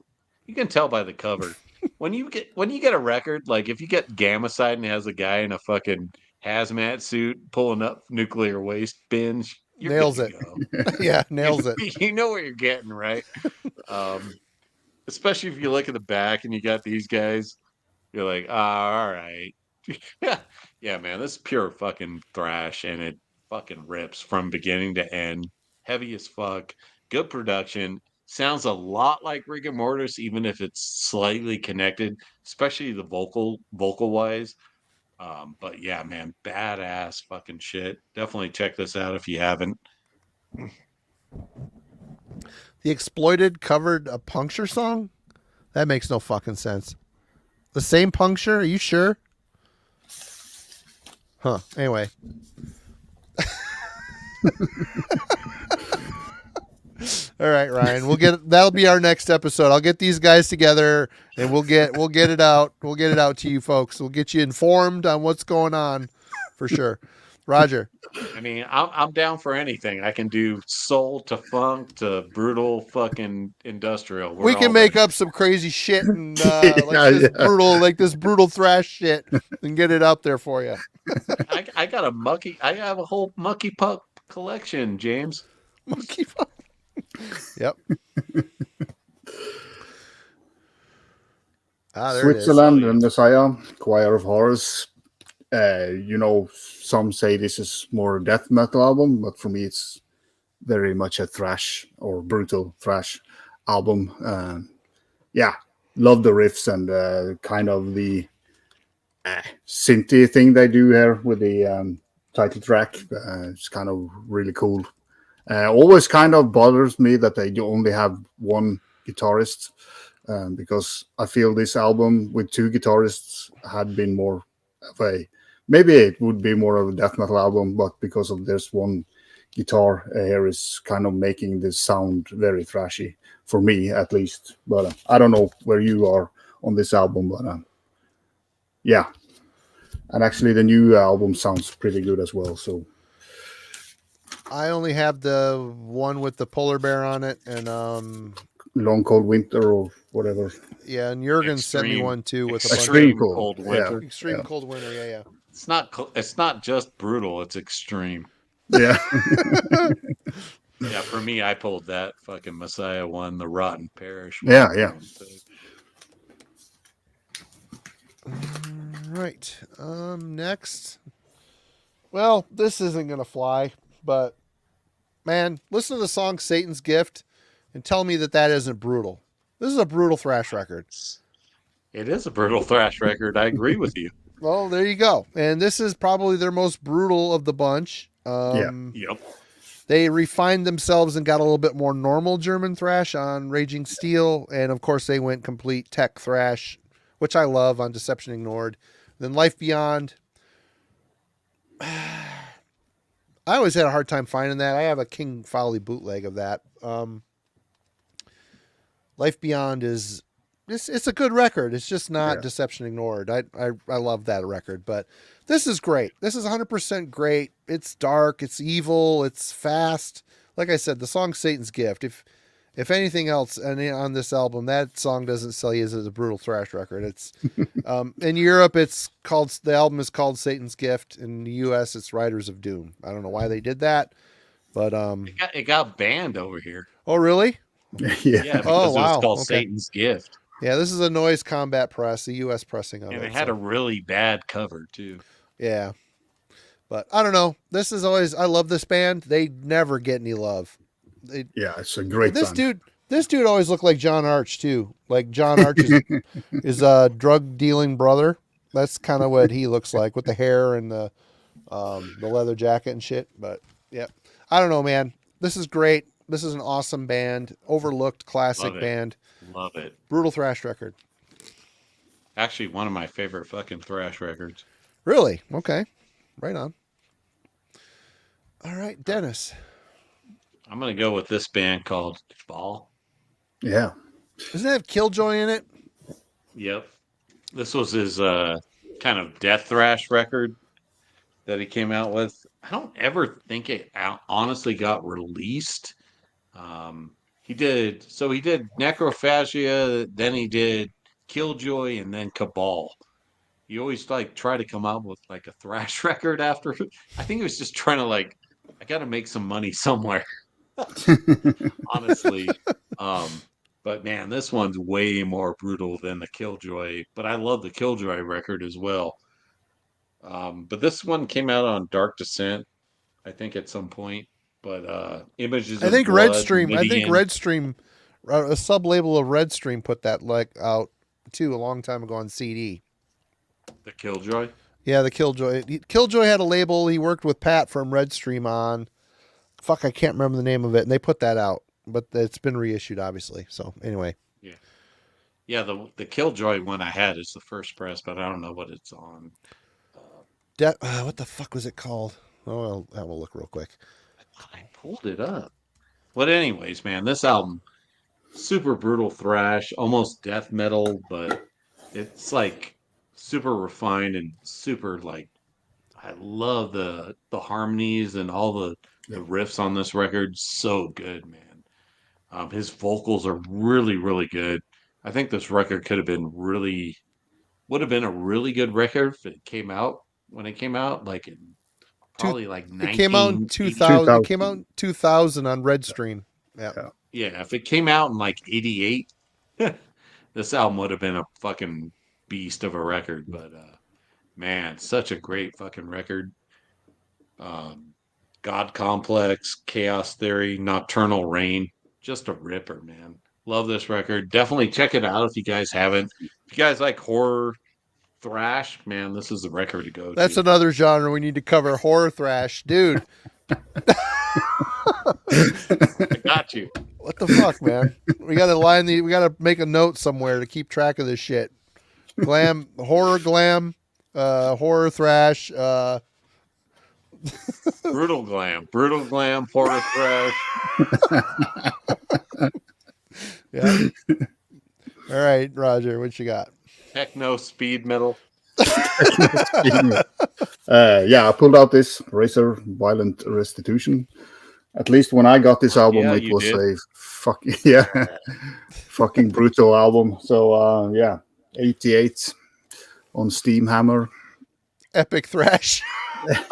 S2: you can tell by the cover. When you get a record, like if you get Gamacide and it has a guy in a fucking hazmat suit pulling up nuclear waste bins,
S1: nails it. Yeah, nails it.
S2: You know what you're getting, right? Especially if you look at the back and you got these guys, you're like, all right. Yeah, man, this is pure fucking thrash, and it fucking rips from beginning to end. heavy as fuck, good production. Sounds a lot like Rigor Mortis, even if it's slightly connected, especially the vocal wise. But yeah, man, badass fucking shit. Definitely check this out if you haven't.
S1: The Exploited covered a Puncture song? That makes no fucking sense. The same Puncture? Are you sure? Huh. Anyway. All right, Ryan. That'll be our next episode. I'll get these guys together and we'll get it out. We'll get it out to you folks. We'll get you informed on what's going on for sure. Roger.
S2: I mean, I'm down for anything. I can do soul to funk to brutal fucking industrial.
S1: We can make up some crazy shit and like this brutal thrash shit and get it out there for you.
S2: I got I have a whole mucky puck collection, James.
S1: Mucky puck. Yep.
S3: Switzerland and Messiah, Choir of Horrors. Some say this is more a death metal album, but for me, it's very much a thrash or brutal thrash album. Love the riffs and kind of the synthy thing they do here with the title track. It's kind of really cool. Always kind of bothers me that they do only have one guitarist, because I feel this album with two guitarists had been more of maybe it would be more of a death metal album, but because of this one guitar here is kind of making this sound very thrashy for me, at least. But I don't know where you are on this album, but yeah. And actually the new album sounds pretty good as well. So
S1: I only have the one with the polar bear on it and
S3: Long Cold Winter or whatever.
S1: Yeah, and Jurgen sent me one too with a bunch
S2: extreme cold winter.
S1: Yeah. Extreme cold winter, yeah.
S2: It's not just brutal, it's extreme.
S3: Yeah.
S2: Yeah, for me, I pulled that fucking Messiah one, the Rotten Parish.
S3: Yeah.
S1: Right. Next. Well, this isn't gonna fly, but man, listen to the song Satan's Gift and tell me that isn't brutal. This is a brutal thrash record.
S2: It is a brutal thrash record. I agree with you.
S1: Well, there you go. And this is probably their most brutal of the bunch.
S2: Yep.
S1: They refined themselves and got a little bit more normal German thrash on Raging Steel. And of course, they went complete tech thrash, which I love, on Deception Ignored. Then Life Beyond. I always had a hard time finding that. I have a King Folly bootleg of that. Life Beyond is it's a good record. It's just not Deception Ignored. I love that record, but this is great. This is 100% great. It's dark, it's evil, it's fast. Like I said, the song Satan's Gift. If anything else on this album, that song doesn't sell you as a brutal thrash record. It's in Europe, the album is called Satan's Gift. In the US, it's Riders of Doom. I don't know why they did that, but
S2: it got banned over here.
S1: Oh, really?
S2: Yeah, because it was called Satan's Gift.
S1: Yeah, this is a Noise Combat Press, the U.S. pressing of it.
S2: And it had a really bad cover, too.
S1: Yeah. But I don't know. I love this band. They never get any love.
S3: It's a great band.
S1: This dude always looked like John Arch, too. Like John Arch is a drug-dealing brother. That's kind of what he looks like with the hair and the leather jacket and shit. But, yeah. I don't know, man. This is great. This is an awesome band. Overlooked classic band.
S2: Love it.
S1: Brutal thrash record.
S2: Actually, one of my favorite fucking thrash records.
S1: Really? Okay. Right on. All right, Dennis.
S2: I'm going to go with this band called Ball.
S3: Yeah.
S1: Doesn't it have Killjoy in it?
S2: Yep. This was his kind of death thrash record that he came out with. I don't ever think it honestly got released. He did Necrophagia, then he did Killjoy, and then Cabal. He always try to come out with a thrash record after. I think he was just trying to I got to make some money somewhere. Honestly, but man, this one's way more brutal than the Killjoy. But I love the Killjoy record as well. But this one came out on Dark Descent, I think, at some point. But Images
S1: I
S2: of
S1: think
S2: Blood,
S1: Redstream. I think
S2: Midian,
S1: Redstream, a sub label of Redstream, put that out too a long time ago on CD.
S2: the Killjoy.
S1: Yeah, the Killjoy. Killjoy had a label he worked with Pat from Redstream on. Fuck, I can't remember the name of it, and they put that out, but it's been reissued, obviously. So anyway,
S2: Yeah, the Killjoy one I had is the first press, but I don't know what it's on.
S1: what the fuck was it called? Oh, I'll have a look real quick.
S2: I pulled it up. But anyways, man, this album, super brutal thrash, almost death metal, but it's like super refined and super like I love the harmonies and all the riffs on this record. So good, man. His vocals are really, really good. I think this record would have been a really good record if it came out when it came out, like in probably like
S1: It came out in
S2: 1980.
S1: 2000. It came out in 2000 on Redstream. Yeah.
S2: Yeah, if it came out in like 88, this album would have been a fucking beast of a record. But man, such a great fucking record. Um, God Complex, Chaos Theory, Nocturnal Rain, just a ripper, man. Love this record. Definitely check it out if you guys haven't. If you guys like horror thrash, man, this is the record to go
S1: That's
S2: to.
S1: another genre we need to cover. Horror thrash, dude.
S2: I got you.
S1: What the fuck, man? We gotta make a note somewhere to keep track of this shit. Glam, horror horror thrash,
S2: Brutal glam, horror thrash.
S1: Yeah. All right, Roger, what you got?
S2: Techno speed metal.
S3: Yeah, I pulled out this Razor Violent Restitution. At least when I got this album, it was a fucking brutal album. So yeah, 88 on Steam Hammer.
S1: Epic thrash.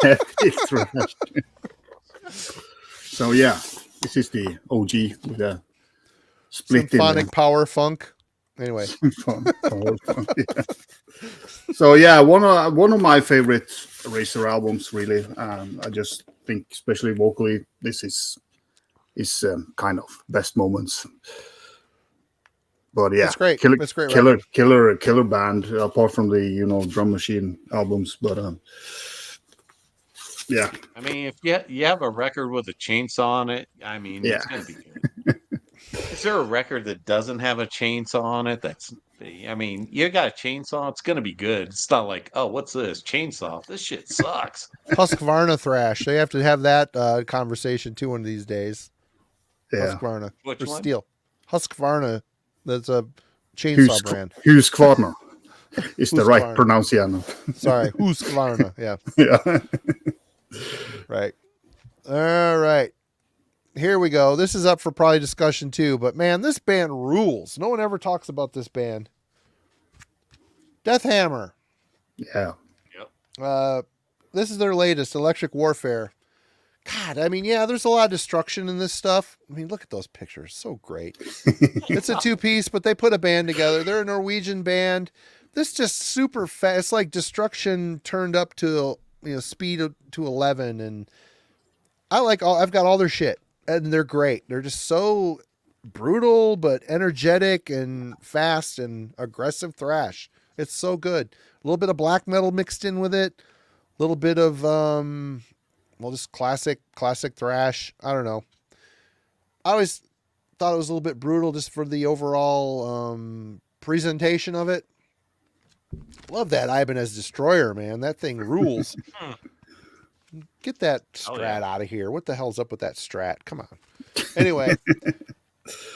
S3: Epic thrash. So yeah, this is the OG with a split
S1: Symphonic power funk. Anyway.
S3: Power funk, yeah. So yeah, one of my favorite Razor albums, really. I just think, especially vocally, this is kind of best moments. But yeah,
S1: it's great.
S3: Killer,
S1: it's great.
S3: Killer band. Apart from the Drum Machine albums, but yeah.
S2: I mean, if you have a record with a chainsaw on it, I mean, it's gonna be good. Is there a record that doesn't have a chainsaw on it? I mean, you got a chainsaw, it's gonna be good. It's not like, oh, what's this chainsaw? This shit sucks.
S1: Husqvarna thrash. They have to have that conversation too one of these days.
S3: Yeah.
S1: Husqvarna.
S2: Which
S1: or
S2: one?
S1: Steel. Husqvarna. That's a chainsaw brand.
S3: Husqvarna is the right pronunciation.
S1: Sorry, Husqvarna. Yeah.
S3: Yeah.
S1: Right. All right. Here we go. This is up for probably discussion too, but man, this band rules. No one ever talks about this band. Death Hammer.
S3: Yeah.
S2: Yep.
S1: This is their latest, Electric Warfare. God, I mean, yeah, there's a lot of destruction in this stuff. I mean, look at those pictures. So great. It's a two-piece, but they put a band together. They're a Norwegian band. This just super fast. It's like destruction turned up to, speed to 11. And I've got all their shit. And they're great. They're just so brutal, but energetic and fast and aggressive thrash. It's so good. A little bit of black metal mixed in with it. A little bit of, just classic thrash. I don't know. I always thought it was a little bit brutal just for the overall presentation of it. Love that Ibanez Destroyer, man. That thing rules. Get that Strat out of here. What the hell's up with that Strat? Come on. Anyway,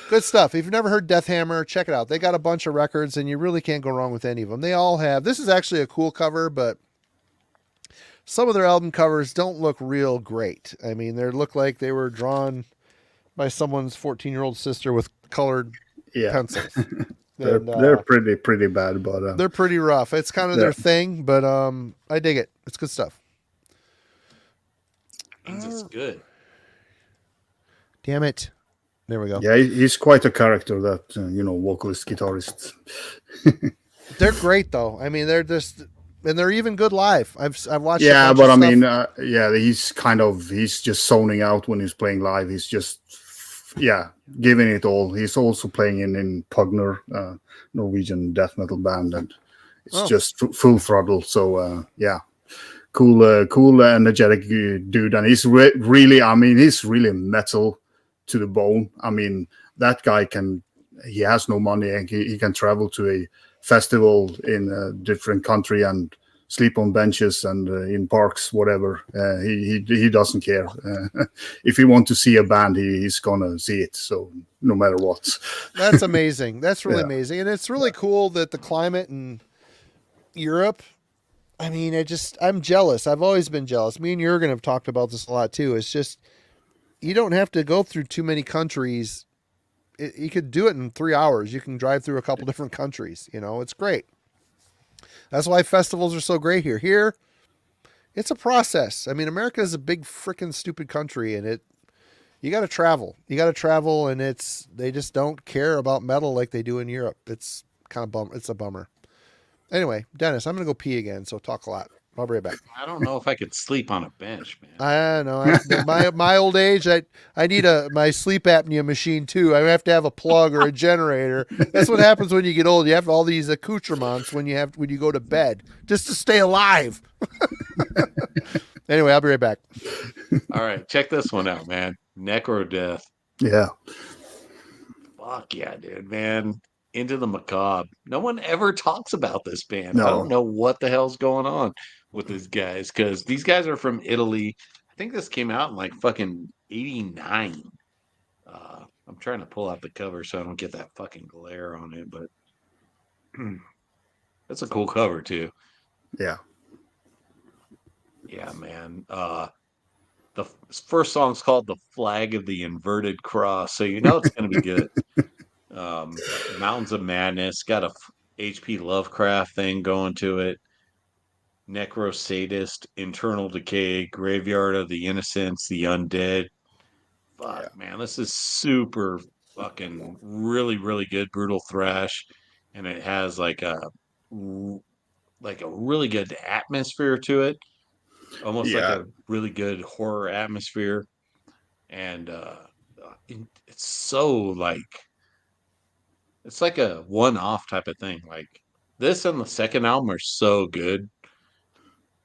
S1: good stuff. If you've never heard Death Hammer, check it out. They got a bunch of records, and you really can't go wrong with any of them. They all have. This is actually a cool cover, but some of their album covers don't look real great. I mean, they look like they were drawn by someone's 14-year-old sister with colored pencils.
S3: They're pretty bad, but
S1: they're pretty rough. It's kind of their thing, but I dig it. It's good stuff.
S2: Means it's good.
S1: Damn it. There we go.
S3: Yeah, he's quite a character, that vocalist, guitarist.
S1: They're great though. I mean, they're just and they're even good live. I've watched.
S3: Yeah,
S1: a bunch
S3: but I
S1: of
S3: mean,
S1: stuff.
S3: he's just zoning out when he's playing live. He's just giving it all. He's also playing in Pugner, Norwegian death metal band, and it's just full throttle. So cool, energetic dude, and he's really. I mean, he's really metal to the bone. I mean, that guy he has no money, and he can travel to a festival in a different country and sleep on benches and in parks, whatever. He doesn't care. If he wants to see a band, he's gonna see it. So no matter what.
S1: That's amazing. That's really amazing, and it's really cool that the climate in Europe. I mean, I'm jealous. I've always been jealous. Me and Jurgen have talked about this a lot too. It's just you don't have to go through too many countries. You could do it in 3 hours. You can drive through a couple different countries. It's great. That's why festivals are so great here. Here, it's a process. I mean, America is a big freaking stupid country, and you got to travel. You got to travel, and they just don't care about metal like they do in Europe. It's kind of It's a bummer. Anyway, Dennis, I'm gonna go pee again. So talk a lot. I'll be right back.
S2: I don't know if I could sleep on a bench, man.
S1: I know. My old age, I need my sleep apnea machine too. I have to have a plug or a generator. That's what happens when you get old. You have all these accoutrements when you go to bed just to stay alive. Anyway, I'll be right back.
S2: All right, check this one out, man. Necro-death.
S3: Yeah.
S2: Fuck yeah, dude, man. Into the Macabre. No one ever talks about this band.
S3: No.
S2: I don't know what the hell's going on with these guys, because these guys are from Italy. I think this came out in like fucking 89. I'm trying to pull out the cover so I don't get that fucking glare on it, but that's a cool cover too.
S3: Yeah.
S2: Yeah, man. The first song's called The Flag of the Inverted Cross, so you know it's going to be good. Mountains of Madness, got a HP Lovecraft thing going to it. Necro Sadist, Internal Decay, Graveyard of the Innocents, The Undead. Fuck, man, this is super fucking really, really good brutal thrash, and it has like a really good atmosphere to it, almost like a really good horror atmosphere, and it's so like. It's like a one-off type of thing. Like this and the second album are so good.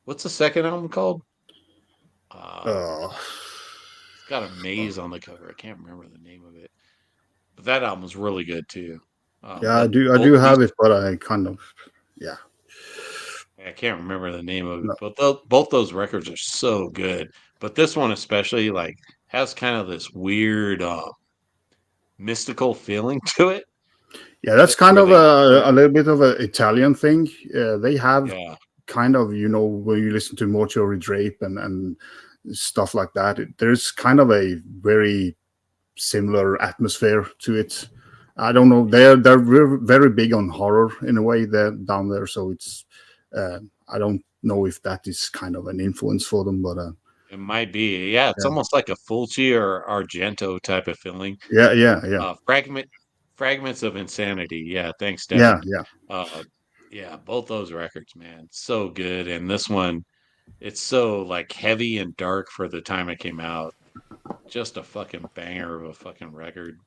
S2: What's the second album called? It's got a maze on the cover. I can't remember the name of it, but that album was really good too.
S3: I do have it, but I kind of,
S2: I can't remember the name of it, but both those records are so good. But this one especially, like, has kind of this weird mystical feeling to it.
S3: Yeah, that's kind of a little bit of an Italian thing. They have kind of, when you listen to Mortuary Drape and stuff like that, there's kind of a very similar atmosphere to it. I don't know. They're very big on horror in a way. They're down there, so it's. I don't know if that is kind of an influence for them, but
S2: it might be. Yeah, it's almost like a Fulci or Argento type of feeling.
S3: Yeah.
S2: Fragments of Insanity. Yeah, thanks, Devin. Yeah, both those records, man, so good. And this one, it's so like heavy and dark for the time it came out. Just a fucking banger of a fucking record.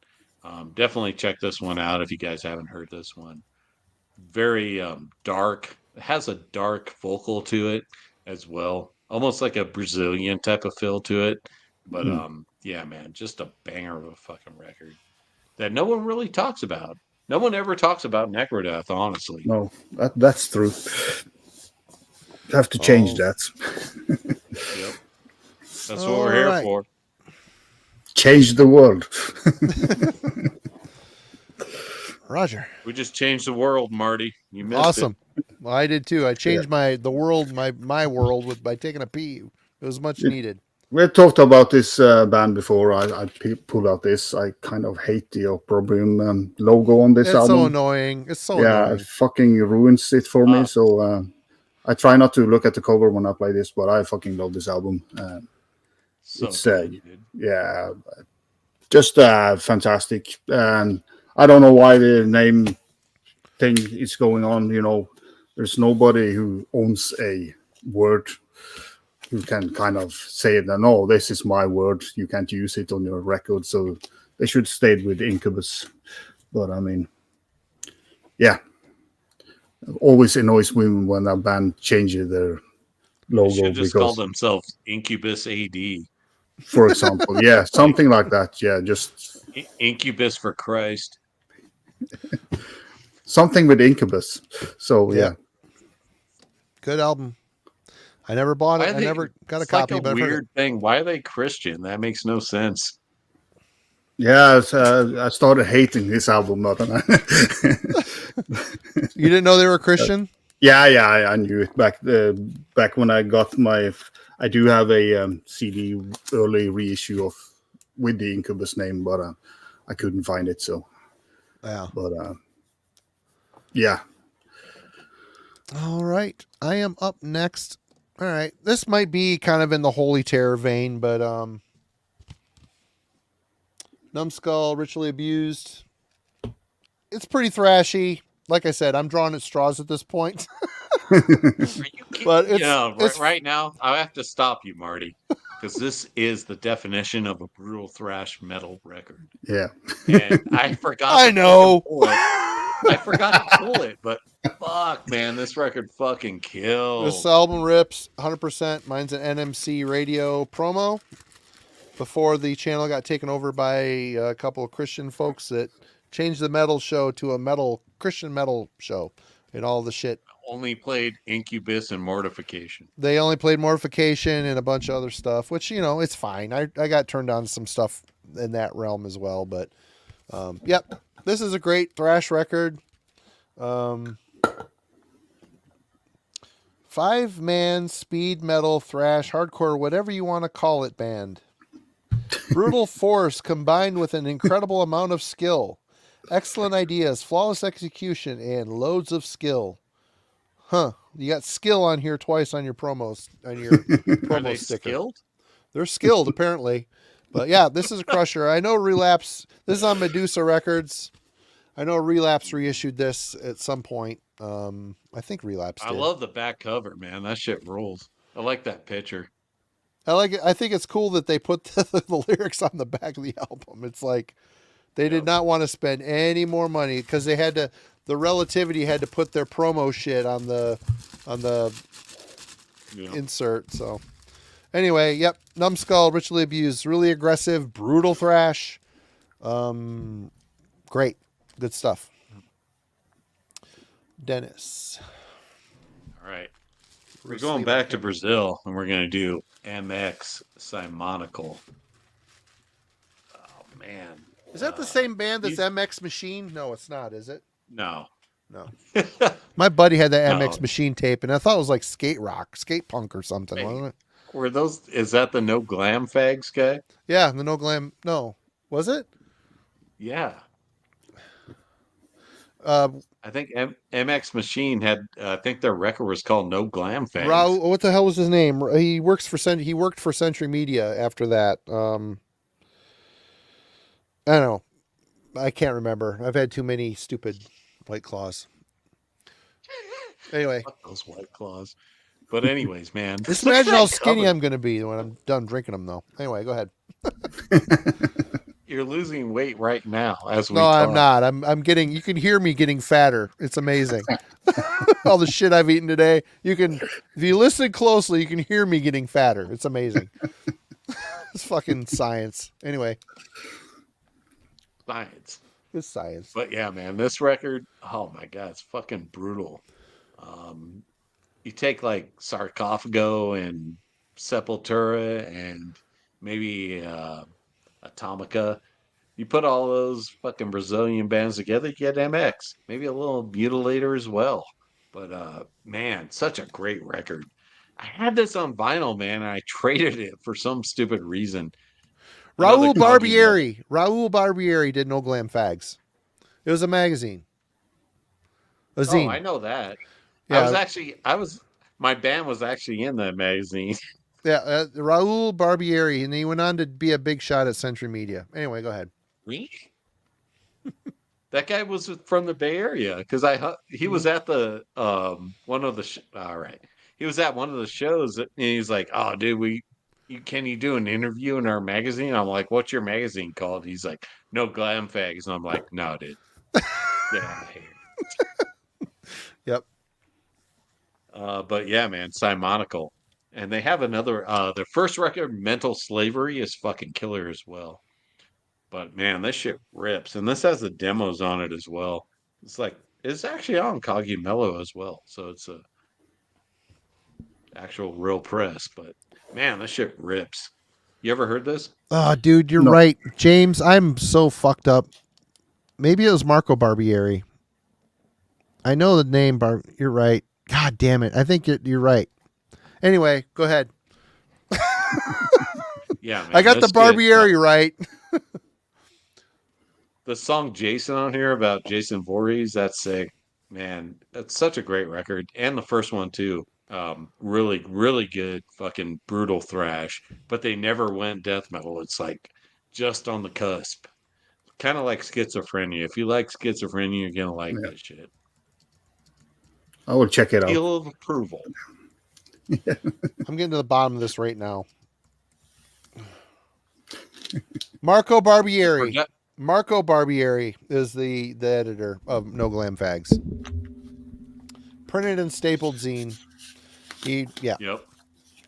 S2: Definitely check this one out if you guys haven't heard this one. Very dark. It has a dark vocal to it as well, almost like a Brazilian type of feel to it. But yeah, man, just a banger of a fucking record that no one really talks about. No one ever talks about Necro-death, honestly.
S3: No, that's true. Have to change that.
S2: Yep. That's what we're here for.
S3: Change the world.
S1: Roger.
S2: We just changed the world, Marty. You missed it.
S1: Well, I did too. I changed my world by taking a pee. It was much needed.
S3: We talked about this band before. I pulled out this. I kind of hate the Opprobrium logo on this album.
S1: It's so annoying. It's so annoying.
S3: It fucking ruins it for me. So I try not to look at the cover when I play this, but I fucking love this album. It's just fantastic. And I don't know why the name thing is going on. there's nobody who owns a word who can kind of say that, no, this is my word, you can't use it on your record. So they should stay with Incubus. But I mean, yeah, it always annoys me when a band changes their
S2: They
S3: logo
S2: should just call
S3: because,
S2: themselves Incubus AD.
S3: for example, yeah, something like that. Yeah, just
S2: Incubus for Christ.
S3: something with Incubus. So yeah.
S1: Good album. I never bought it. I never got a
S2: It's
S1: copy,
S2: like a
S1: but I've heard it.
S2: weird thing. Why are they Christian? That makes no sense.
S3: Yeah, I started hating this album. Not
S1: You didn't know they were Christian?
S3: yeah, I knew it back when I got my. I do have a CD early reissue of with the Incubus name, but I couldn't find it. So
S1: Yeah.
S3: but yeah.
S1: All right. I am up next. All right. This might be kind of in the Holy Terror vein, but Numbskull, Ritually Abused. It's pretty thrashy. Like I said, I'm drawing at straws at this point.
S2: Are you kidding?
S1: But
S2: right now, I have to stop you, Marty, because this is the definition of a brutal thrash metal record.
S3: Yeah.
S2: And I forgot.
S1: I know.
S2: I forgot to pull it, but fuck, man, this record fucking kills.
S1: This album rips 100%. Mine's an NMC radio promo before the channel got taken over by a couple of Christian folks that changed the metal show to a Christian metal show and all the shit.
S2: Only played Incubus and Mortification.
S1: They only played Mortification and a bunch of other stuff, which, it's fine. I got turned on to some stuff in that realm as well, but yep. This is a great thrash record. 5-man speed metal, thrash, hardcore, whatever you want to call it band. Brutal force combined with an incredible amount of skill. Excellent ideas, flawless execution, and loads of skill. Huh. You got skill on here twice on your promos, on your
S2: Are
S1: promo
S2: they
S1: sticker.
S2: skilled?
S1: They're skilled, apparently. But yeah, this is a crusher. I know Relapse. This is on Medusa Records. I know Relapse reissued this at some point. I think Relapse did.
S2: I love the back cover, man. That shit rules. I like that picture.
S1: I like it. I think it's cool that they put the lyrics on the back of the album. It's like they did not want to spend any more money because they had to. The Relativity had to put their promo shit on the insert. So anyway, yep. Numbskull, Ritually Abused, really aggressive, brutal thrash. Great, good stuff. Dennis.
S2: All right. We're going back to Brazil and we're going to do MX Simonical. Oh, man.
S1: Is that the same band as MX Machine? No, it's not, is it?
S2: No.
S1: My buddy had that
S2: No.
S1: MX Machine tape, and I thought it was like skate rock, skate punk or something, wasn't it?
S2: Is that the No Glam Fags guy?
S1: Yeah, the No Glam. No. Was it?
S2: Yeah.
S1: I
S2: think MX Machine had, I think their record was called No Glam Fags.
S1: Raul, what the hell was his name? He worked for Century Media after that. I don't know. I can't remember. I've had too many stupid White Claws. Anyway.
S2: Fuck those White Claws. But anyways, man.
S1: Just imagine how skinny I'm going to be when I'm done drinking them, though. Anyway, go ahead.
S2: You're losing weight right now as we
S1: No,
S2: talk.
S1: I'm not. I'm getting, you can hear me getting fatter. It's amazing. All the shit I've eaten today. If you listen closely, you can hear me getting fatter. It's amazing. It's fucking science. Anyway.
S2: Science.
S1: It's science.
S2: But yeah, man, this record, oh my God, it's fucking brutal. You take like Sarcophago and Sepultura and maybe Atomica. You put all those fucking Brazilian bands together, you get MX. Maybe a little Mutilator as well. But man, such a great record. I had this on vinyl, man, and I traded it for some stupid reason.
S1: Raul Barbieri did No Glam Fags. It was a magazine. A zine.
S2: Oh, I know that.
S1: Yeah.
S2: My band was actually in that magazine.
S1: Yeah, Raul Barbieri, and he went on to be a big shot at Century Media. Anyway, go ahead.
S2: Really? That guy was from the Bay Area because he was at the one of the all right. He was at one of the shows and he's like, "Oh, dude, can you do an interview in our magazine?" I'm like, "What's your magazine called?" He's like, "No Glam Fags," and I'm like, "No, dude, get out of here."
S1: Yep.
S2: But yeah, man, Simonical, and they have another. Their first record, Mental Slavery, is fucking killer as well. But man, this shit rips, and this has the demos on it as well. It's actually on Cogumelo as well, so it's a actual real press. But man, this shit rips. You ever heard this?
S1: Oh, dude, you're
S3: No.
S1: right, James. I'm so fucked up. Maybe it was Marco Barbieri. I know the name. You're right. God damn it! I think you're right. Anyway, go ahead.
S2: Yeah, man,
S1: I got the
S2: this shit,
S1: Barbieri right.
S2: the song Jason on here about Jason Voorhees, that's sick. Man, that's such a great record. And the first one too. Really, really good fucking brutal thrash. But they never went death metal. It's like just on the cusp. Kind of like schizophrenia. If you like schizophrenia, you're gonna like
S3: Yeah.
S2: this shit.
S3: I will check it out.
S2: Seal of approval.
S1: I'm getting to the bottom of this right now. Marco Barbieri.
S2: Forget-
S1: Marco Barbieri is the editor of No Glam Fags. Printed and stapled zine.
S2: Yep.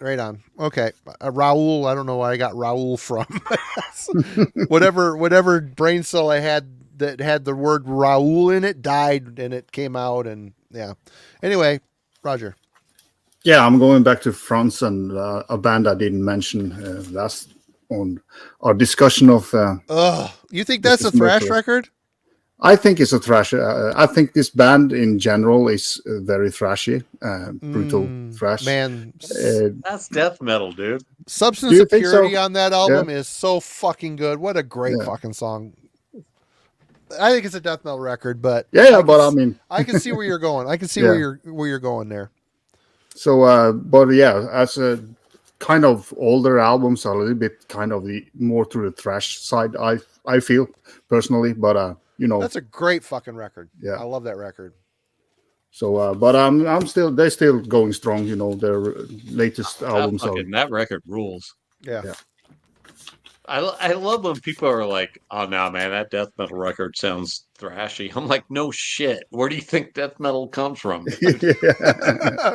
S1: Right on. Okay. Raul, I don't know where I got Raul from. whatever brain cell I had that had the word Raul in it died and it came out and yeah. Anyway, Roger.
S3: Yeah, I'm going back to France and a band I didn't mention last on our discussion of.
S1: You think that's a
S3: is
S1: thrash
S3: Merciless.
S1: record?
S3: I think it's a thrash. I think this band in general is very thrashy, brutal thrash.
S1: Man,
S2: That's death metal, dude.
S1: Substance
S3: Do you
S1: of
S3: think so?
S1: Purity on that album is so fucking good. What a great fucking song. I think it's a death metal record, but
S3: I mean,
S1: I can see where you're going. I can see
S3: Yeah.
S1: where you're going there.
S3: so but yeah, as a kind of older albums are a little bit kind of the more to the thrash side. I feel personally, but
S1: That's a great fucking record.
S3: Yeah.
S1: I love that record.
S3: So, but they're still going strong. Their latest albums are.
S2: That record rules.
S1: Yeah.
S2: I love when people are like, "Oh no, man, that death metal record sounds thrashy." I'm like, "No shit. Where do you think death metal comes from?"
S3: Yeah.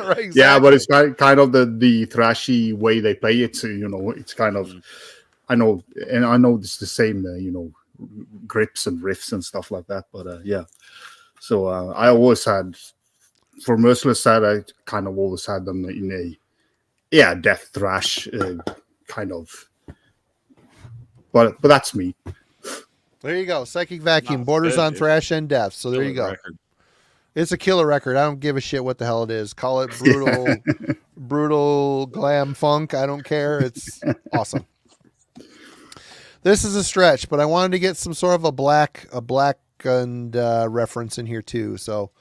S1: Right, exactly.
S3: Yeah, but it's kind of the thrashy way they play it. So, it's kind of, I know it's the same, grips and riffs and stuff like that. But yeah, so I always had, for Merciless side, I kind of always had them in a death thrash kind of. But that's me.
S1: There you go. Psychic Vacuum,
S2: Not
S1: borders
S2: good,
S1: on
S2: dude.
S1: thrash and death. So there you go.
S2: Record.
S1: It's a killer record. I don't give a shit what the hell it is. Call it brutal, brutal glam funk. I don't care. It's awesome. This is a stretch, but I wanted to get some sort of a black and reference in here too. So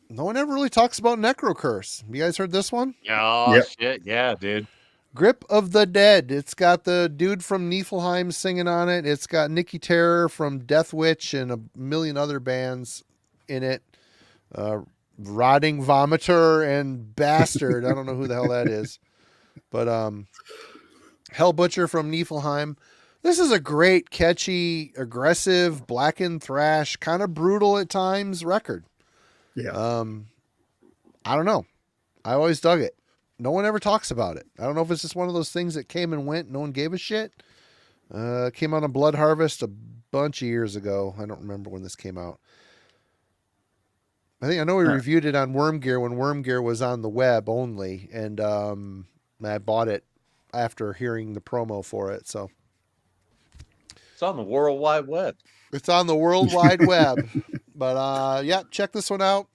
S1: no one ever really talks about Necrocurse. You guys heard this one?
S2: Oh
S3: Yep.
S2: shit, yeah, dude.
S1: Grip of the Dead. It's got the dude from Niflheim singing on it. It's got Nikki Terror from Death Witch and a million other bands in it. Rotting Vomiter and Bastard. I don't know who the hell that is. But Hell Butcher from Niflheim. This is a great, catchy, aggressive, blackened thrash, kind of brutal at times record.
S3: Yeah.
S1: I don't know. I always dug it. No one ever talks about it. I don't know if it's just one of those things that came and went. No one gave a shit. Came out on Blood Harvest a bunch of years ago. I don't remember when this came out. I know we reviewed it on Worm Gear when Worm Gear was on the web only, and I bought it after hearing the promo for it. So
S2: It's on the World Wide Web.
S1: it's on the World Wide Web. But yeah, check this one out.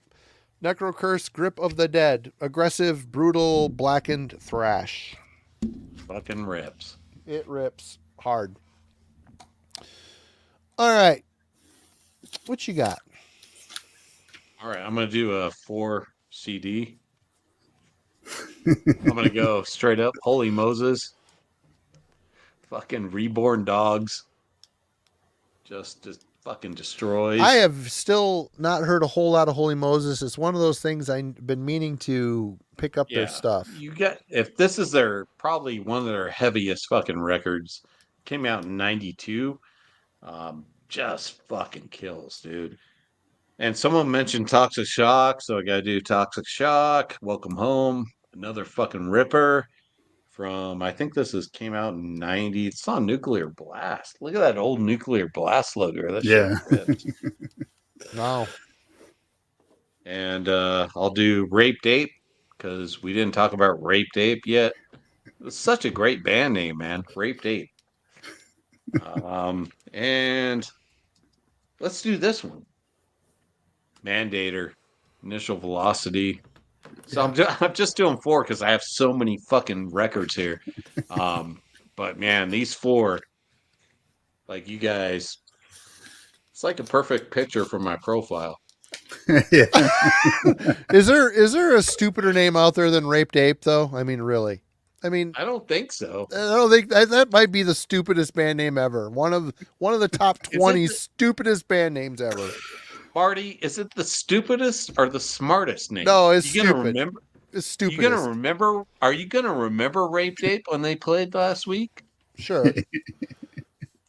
S1: Necrocurse, Grip of the Dead. Aggressive, brutal, blackened thrash.
S2: Fucking rips.
S1: It rips hard. All right. What you got?
S2: All right, I'm gonna do a 4 CD. I'm gonna go straight up Holy Moses. Fucking Reborn Dogs. Just fucking destroys.
S1: I have still not heard a whole lot of Holy Moses. It's one of those things I've been meaning to pick up their stuff.
S2: You got, if this is their probably one of their heaviest fucking records, came out in '92. Just fucking kills, dude. And someone mentioned Toxic Shock, so I gotta do Toxic Shock. Welcome Home, another fucking ripper from, I think this came out in '90. It's on Nuclear Blast. Look at that old Nuclear Blast logo. That shit ripped.
S1: Wow.
S2: And I'll do Raped Ape because we didn't talk about Raped Ape yet. It's such a great band name, man. Raped Ape. And let's do this one. Mandator, Initial Velocity. So I'm just doing 4 because I have so many fucking records here. But man, these 4, like you guys, it's like a perfect picture for my profile.
S3: Yeah.
S1: Is there a stupider name out there than Raped Ape though? I mean, really? I mean,
S2: I don't think so.
S1: I don't think that might be the stupidest band name ever. One of the top 20 stupidest band names ever.
S2: Marty, is it the stupidest or the smartest name?
S1: No, it's
S2: you
S1: stupid.
S2: Gonna remember?
S1: It's stupid.
S2: You gonna remember? Are you gonna remember Raped Ape when they played last week?
S1: Sure.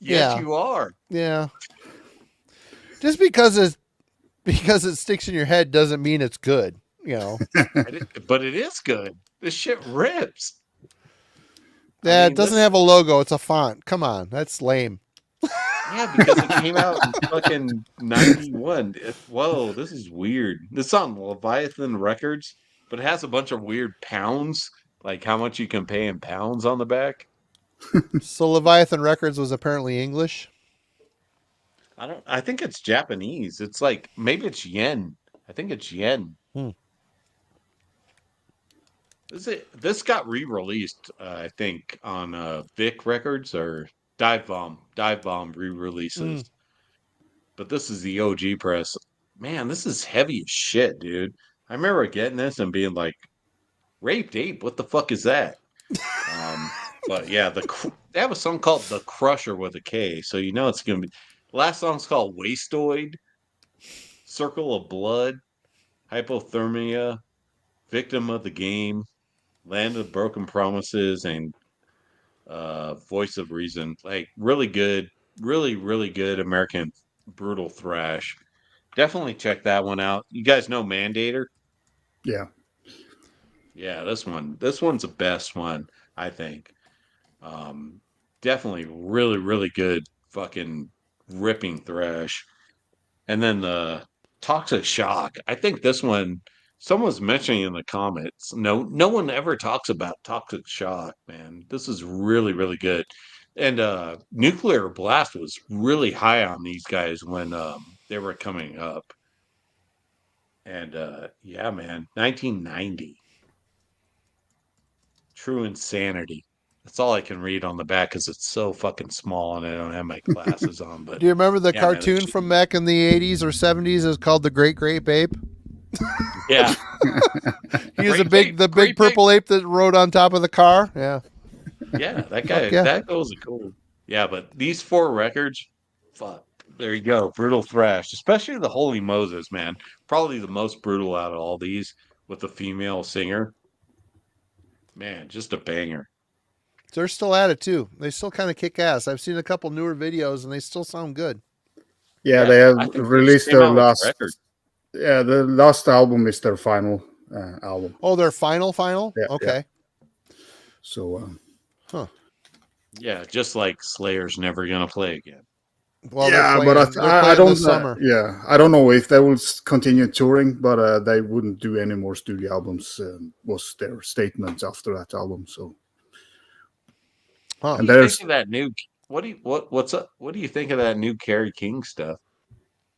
S2: Yes, you are.
S1: Yeah. Just because it sticks in your head doesn't mean it's good, you know.
S2: But it is good. This shit rips.
S1: Yeah, it doesn't have a logo. It's a font. Come on, that's lame.
S2: Yeah, because it came out in fucking '91. Whoa, this is weird. This is on Leviathan Records, but it has a bunch of weird pounds, like how much you can pay in pounds on the back.
S1: So Leviathan Records was apparently English.
S2: I think it's Japanese. It's like, maybe it's yen. I think it's yen. This got re-released, I think, on Vic Records or Dive Bomb re-releases. But this is the OG press. Man, this is heavy as shit, dude. I remember getting this and being like, Raped Ape, what the fuck is that? But yeah, they have a song called The Crusher with a K, so you know it's gonna be. Last song's called Wastoid, Circle of Blood, Hypothermia, Victim of the Game, Land of Broken Promises, and Voice of Reason. Like, really good, really good American brutal thrash. Definitely check that one out. You guys know Mandator?
S3: Yeah.
S2: Yeah, this one's the best one, I think. Definitely really good fucking ripping thrash. And then the Toxic Shock. I think this one, someone's mentioning in the comments. No one ever talks about Toxic Shock, man. This is really good. And Nuclear Blast was really high on these guys when they were coming up. And yeah, man, 1990. True Insanity. That's all I can read on the back because it's so fucking small and I don't have my glasses on. But
S1: do you remember the
S2: yeah,
S1: cartoon
S2: man,
S1: from back in the 80s or 70s? It was called The Great Grape Ape.
S2: Yeah.
S1: He was the big purple ape that rode on top of the car. Yeah.
S2: Yeah, that guy,
S1: yeah.
S2: that was cool. Yeah, but these 4 records, fuck. There you go. Brutal Thrash. Especially the Holy Moses, man. Probably the most brutal out of all these with the female singer. Man, just a banger.
S1: They're still at it too. They still kind of kick ass. I've seen a couple newer videos and they still sound good.
S3: Yeah, they have released their last record. Yeah, the last album is their final album.
S1: Oh, their final?
S3: Yeah,
S1: okay.
S3: Yeah. So,
S2: yeah, just like Slayer's never gonna play again.
S1: Well,
S3: yeah, but I don't. I don't know if they will continue touring, but they wouldn't do any more studio albums. Was their statement after that album? So,
S2: and there's think of that new. What's up? What do you think of that new Kerry King stuff?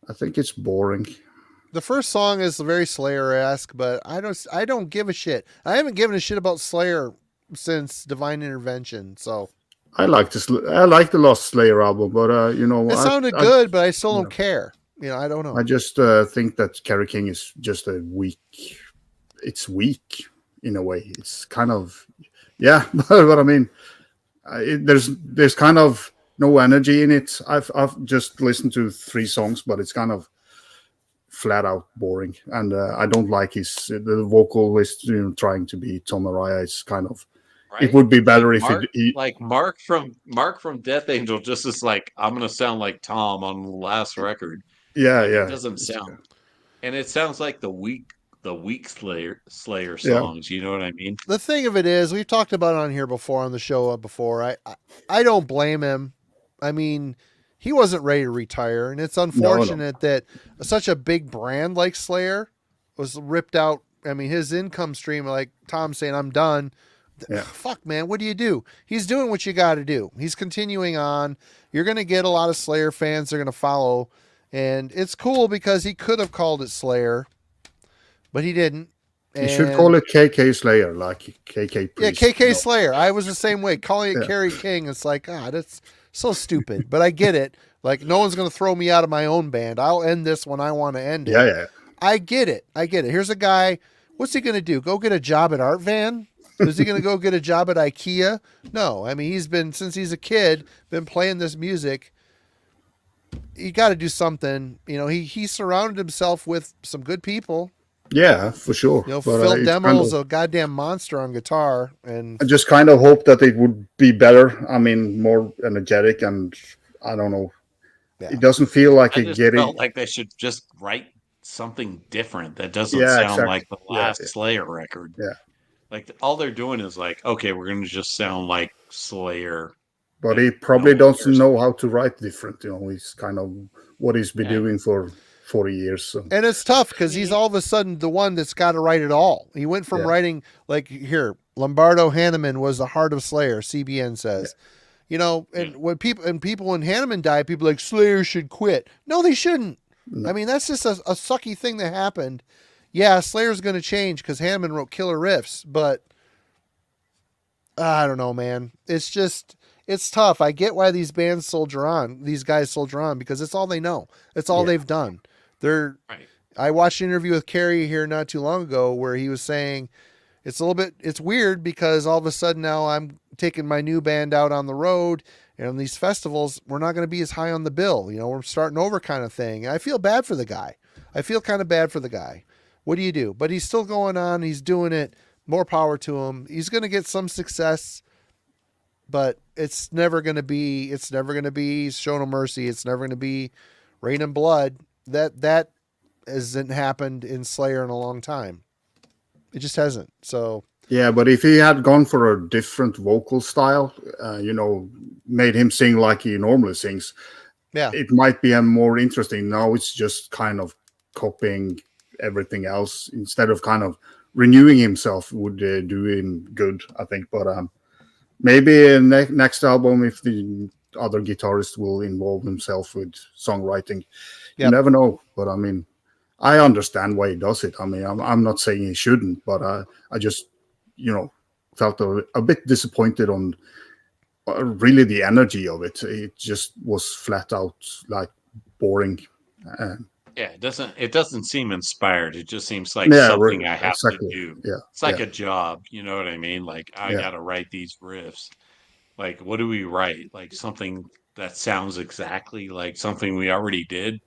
S3: I think it's boring.
S1: The first song is very Slayer-esque, but I don't give a shit. I haven't given a shit about Slayer since Divine Intervention, so.
S3: I like the Lost Slayer album, but you know,
S1: it sounded good, but I still don't care. You know, I don't know.
S3: I just think that Kerry King is just a weak. It's weak in a way. It's kind of, yeah, but I mean, there's kind of no energy in it. I've just listened to 3 songs, but it's kind of flat out boring, and I don't like the vocalist trying to be Tom Araya. It's kind of
S2: Right?
S3: it would be better if
S2: Mark,
S3: he
S2: like Mark from Death Angel, just is like, I'm gonna sound like Tom on the last record.
S3: yeah,
S2: Like it
S3: yeah,
S2: doesn't sound, and it sounds like the weak Slayer
S3: yeah,
S2: songs. You know what I mean?
S1: The thing of it is, we've talked about it on here before on the show before. I don't blame him. I mean, he wasn't ready to retire, and it's unfortunate that such a big brand like Slayer was ripped out. I mean, his income stream, like Tom saying, I'm done.
S3: Yeah.
S1: Fuck, man, what do you do? He's doing what you got to do. He's continuing on. You're going to get a lot of Slayer fans. They're going to follow. And it's cool because he could have called it Slayer, but he didn't.
S3: You should call it KK Slayer, like KK Priest.
S1: Yeah, KK Slayer. I was the same way. Calling it Kerry King, it's like, that's so stupid. But I get it. Like, no one's going to throw me out of my own band. I'll end this when I want to end it.
S3: Yeah.
S1: I get it. Here's a guy. What's he going to do? Go get a job at Art Van? Is he going to go get a job at IKEA? No. I mean, he's been, since he's a kid, been playing this music. You got to do something. You know, he surrounded himself with some good people.
S3: Yeah, for sure.
S1: You know,
S3: but,
S1: Phil Demel's a goddamn monster on guitar. And
S3: I just kind of hope that it would be better. I mean, more energetic, and I don't know. Yeah. It doesn't feel like
S2: I just felt like they should just write something different that doesn't sound like the last Slayer record.
S3: Yeah.
S2: Like all they're doing is like, okay, we're going to just sound like Slayer.
S3: But he probably doesn't know how to write different. You know, he's kind of what he's been doing for 40 years. So.
S1: And it's tough because he's all of a sudden the one that's got to write it all. He went from writing, like here, Lombardo Hanneman was the heart of Slayer, CBN says. Yeah. You know, and when people when Hanneman died, people are like, Slayer should quit. No, they shouldn't. No. I mean, that's just a sucky thing that happened. Yeah, Slayer's going to change because Hanneman wrote killer riffs, but I don't know, man. It's just, it's tough. I get why these guys soldier on because it's all they know. It's all they've done. I watched an interview with Kerry here not too long ago where he was saying it's weird because all of a sudden now I'm taking my new band out on the road and on these festivals, we're not going to be as high on the bill. You know, we're starting over kind of thing. And I feel bad for the guy. I feel kind of bad for the guy. What do you do? But he's still going on. He's doing it. More power to him. He's going to get some success, but it's never going to be Show No Mercy. It's never going to be Rain and Blood. That hasn't happened in Slayer in a long time. It just hasn't. So
S3: yeah, but if he had gone for a different vocal style, you know, made him sing like he normally sings, it might be more interesting. Now it's just kind of copying everything else instead of kind of renewing himself would do him good, I think. But maybe next album, if the other guitarist will involve himself with songwriting, you never know. But I mean, I understand why he does it. I mean, I'm not saying he shouldn't, but I just, you know, felt a bit disappointed on really the energy of it. It just was flat out like boring.
S2: Yeah, it doesn't seem inspired. It just seems like something I have to do.
S3: Yeah,
S2: it's like a job. You know what I mean? Like I got to write these riffs. Like, what do we write? Like something that sounds exactly like something we already did.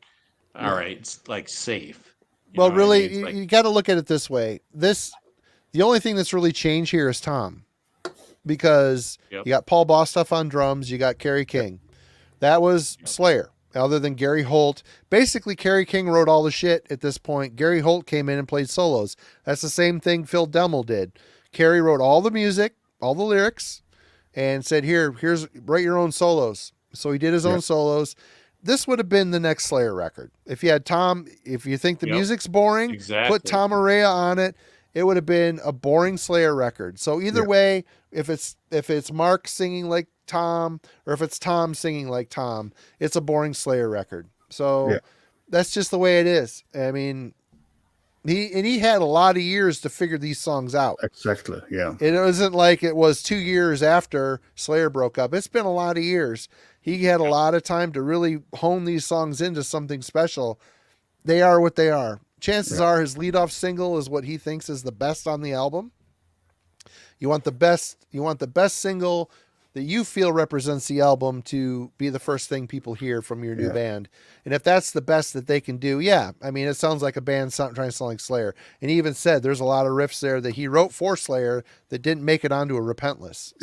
S2: All right, it's like safe.
S1: Well, really, you got to look at it this way. The only thing that's really changed here is Tom, because you got Paul Bostaph on drums, you got Kerry King. That was Slayer. Other than Gary Holt, basically Kerry King wrote all the shit at this point. Gary Holt came in and played solos. That's the same thing Phil Demel did. Kerry wrote all the music, all the lyrics, and said, here's write your own solos. So he did his own solos. This would have been the next Slayer record. If you had Tom, if you think the music's boring, put Tom Araya on it. It would have been a boring Slayer record. So either way, if it's Mark singing like Tom or if it's Tom singing like Tom, it's a boring Slayer record. So that's just the way it is. I mean, he had a lot of years to figure these songs out.
S3: Exactly. Yeah.
S1: It wasn't like it was 2 years after Slayer broke up. It's been a lot of years. He had a lot of time to really hone these songs into something special. They are what they are. Chances are his leadoff single is what he thinks is the best on the album. You want the best single that you feel represents the album to be the first thing people hear from your new band. And if that's the best that they can do, I mean, it sounds like a band trying to sound like Slayer. And he even said there's a lot of riffs there that he wrote for Slayer that didn't make it onto a Repentless.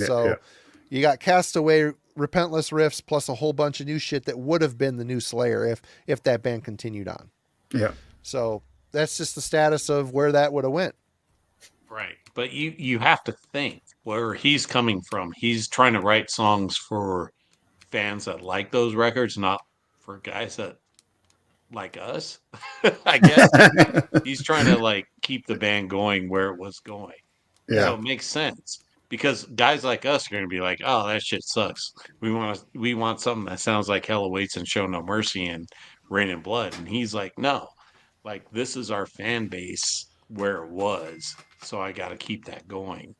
S1: You got Castaway, Repentless riffs plus a whole bunch of new shit that would have been the new Slayer if that band continued on.
S3: Yeah.
S1: So that's just the status of where that would have went.
S2: Right. But you have to think where he's coming from. He's trying to write songs for fans that like those records, not for guys that like us. I guess he's trying to like keep the band going where it was going.
S3: Yeah.
S2: So it makes sense. Because guys like us are going to be like, "Oh, that shit sucks. We want something that sounds like Hell Awaits and Show No Mercy and Rain and Blood." And he's like, "No, like this is our fan base where it was, so I got to keep that going."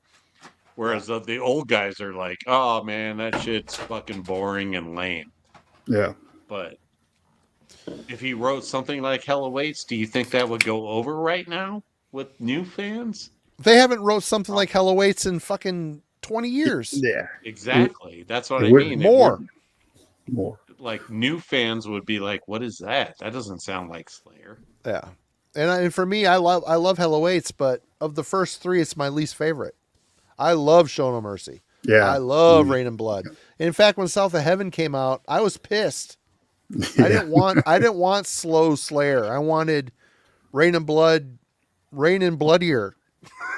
S2: Whereas the old guys are like, "Oh man, that shit's fucking boring and lame."
S3: Yeah.
S2: But if he wrote something like Hell Awaits, do you think that would go over right now with new fans?
S1: They haven't wrote something like Hell Awaits in fucking 20 years.
S3: Yeah.
S2: Exactly. That's what I mean.
S1: More.
S2: Like new fans would be like, "What is that? That doesn't sound like Slayer."
S1: Yeah. And for me, I love Hell Awaits, but of the first three, it's my least favorite. I love Show No Mercy.
S3: Yeah.
S1: I love Rain and Blood. And in fact, when South of Heaven came out, I was pissed. I didn't want slow Slayer. I wanted Rain and Bloodier.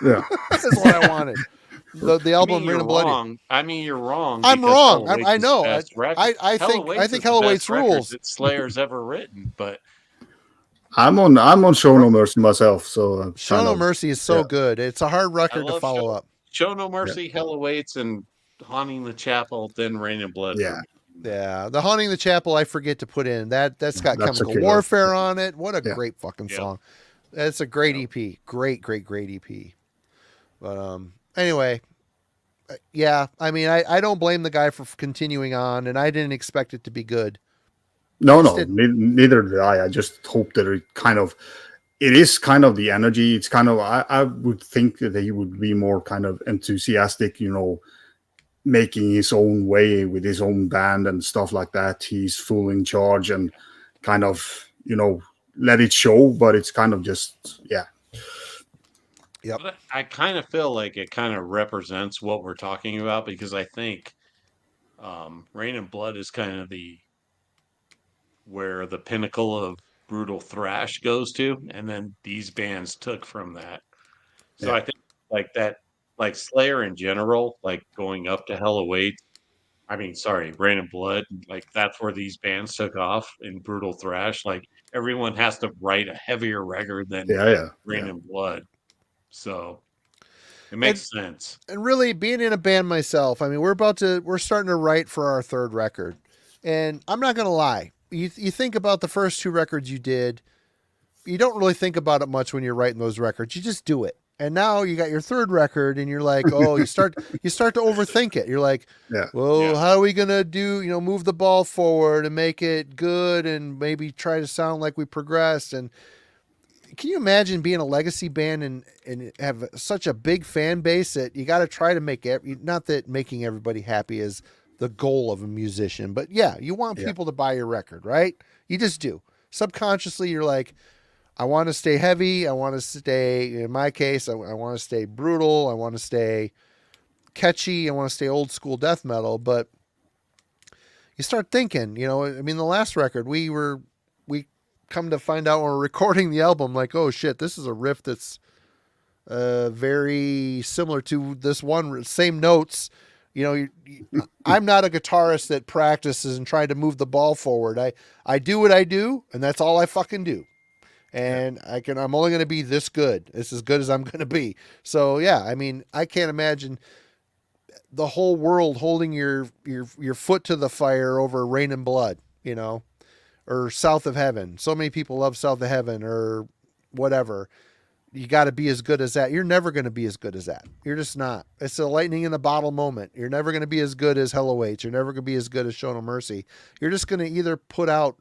S3: Yeah.
S1: That's what I wanted. The album Rain and Bloodier.
S2: I mean, you're wrong.
S1: I'm wrong. I know.
S2: I
S1: think Hell Awaits rules.
S2: That Slayer's ever written, but
S3: I'm on Show No Mercy myself. So
S1: Show No Mercy is so good. It's a hard record to follow up.
S2: Show No Mercy, Hell Awaits, and Haunting the Chapel, then Rain and Blood.
S3: Yeah.
S1: Yeah, the Haunting the Chapel I forget to put in. That's got Chemical Warfare on it. What a great fucking song. That's a great EP. Great EP. But anyway, I mean, I don't blame the guy for continuing on, and I didn't expect it to be good.
S3: No, neither did I. I just hope that it is kind of the energy. It's kind of, I would think that he would be more kind of enthusiastic, making his own way with his own band and stuff like that. He's full in charge and kind of, let it show, but it's kind of just,
S1: Yep.
S2: But I kind of feel like it kind of represents what we're talking about, because I think Rain and Blood is kind of where the pinnacle of brutal thrash goes to, and then these bands took from that. So I think like that, like Slayer in general, like going up to Hell Awaits, Rain and Blood, like that's where these bands took off in brutal thrash. Like everyone has to write a heavier record than Rain and Blood. So it makes sense.
S1: And really being in a band myself, I mean, we're starting to write for our third record, and I'm not going to lie. You think about the first two records you did, you don't really think about it much when you're writing those records. You just do it. And now you got your third record and you're like, oh, you start to overthink it. You're like, how are we going to do, move the ball forward and make it good and maybe try to sound like we progressed. And can you imagine being a legacy band and have such a big fan base that you got to try to make not that making everybody happy is the goal of a musician, but you want people to buy your record, right? You just do. Subconsciously, you're like, I want to stay heavy. I want to stay, in my case, I want to stay brutal. I want to stay catchy. I want to stay old school death metal. But you start thinking, I mean, the last record, we come to find out when we're recording the album, like, oh shit, this is a riff that's very similar to this one, same notes. I'm not a guitarist that practices and tries to move the ball forward. I do what I do, and that's all I fucking do. And I'm only going to be this good. It's as good as I'm going to be. So I mean, I can't imagine the whole world holding your foot to the fire over Rain and Blood, or South of Heaven. So many people love South of Heaven or whatever. You got to be as good as that. You're never going to be as good as that. You're just not. It's a lightning in a bottle moment. You're never going to be as good as Hell Awaits. You're never going to be as good as Show No Mercy. You're just going to either put out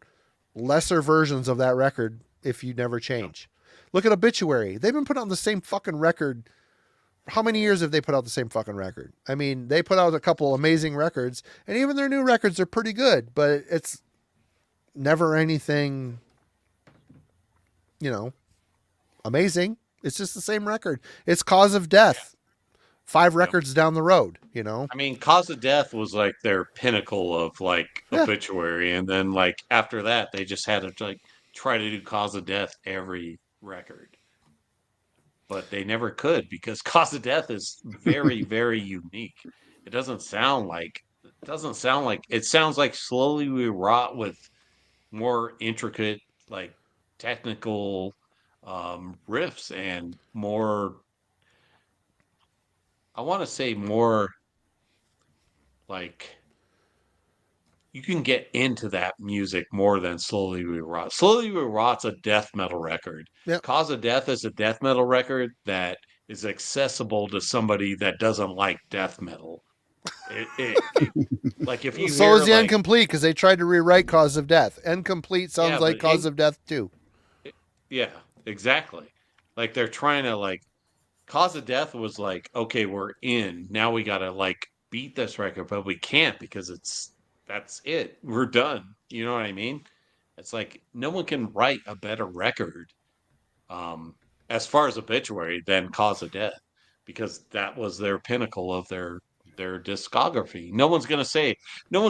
S1: lesser versions of that record if you never change. Look at Obituary. They've been putting on the same fucking record how many years have they put out the same fucking record? I mean, they put out a couple amazing records, and even their new records are pretty good, but it's never anything, amazing. It's just the same record. It's Cause of Death, 5 records down the road,
S2: I mean, Cause of Death was like their pinnacle of like Obituary, and then like after that, they just had to like try to do Cause of Death every record, but they never could because Cause of Death is very, very unique. It sounds like it sounds like Slowly We Rot with more intricate, like technical riffs and more. I want to say more like you can get into that music more than Slowly We Rot. Slowly We Rot's a death metal record.
S1: Yep.
S2: Cause of Death is a death metal record that is accessible to somebody that doesn't like death metal. Like if you
S1: so is the Incomplete, because they tried to rewrite Cause of Death. Incomplete sounds like Cause of Death too.
S2: Yeah, exactly. Like they're trying to like Cause of Death was like, okay, we're in. Now we gotta like beat this record, but we can't because that's it. We're done. You know what I mean? It's like no one can write a better record as far as Obituary than Cause of Death, because that was their pinnacle of their discography. No one's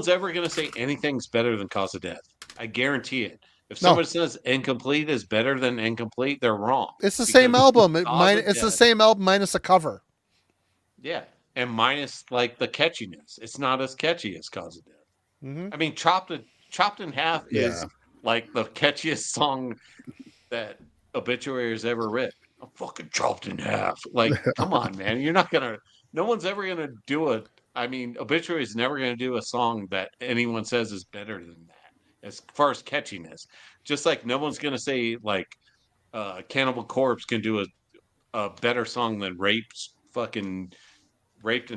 S2: ever gonna say anything's better than Cause of Death. I guarantee it. If somebody says Incomplete is better than Incomplete, they're wrong.
S1: It's the same album. It's the same album minus a cover.
S2: Yeah, and minus like the catchiness. It's not as catchy as Cause of Death.
S1: Mm-hmm.
S2: I mean, Chopped in Half is like the catchiest song that Obituary has ever written. I'm fucking chopped in half. Like, come on, man. No one's ever gonna do Obituary is never gonna do a song that anyone says is better than that as far as catchiness. Just like no one's gonna say like Cannibal Corpse can do a better song than Raped and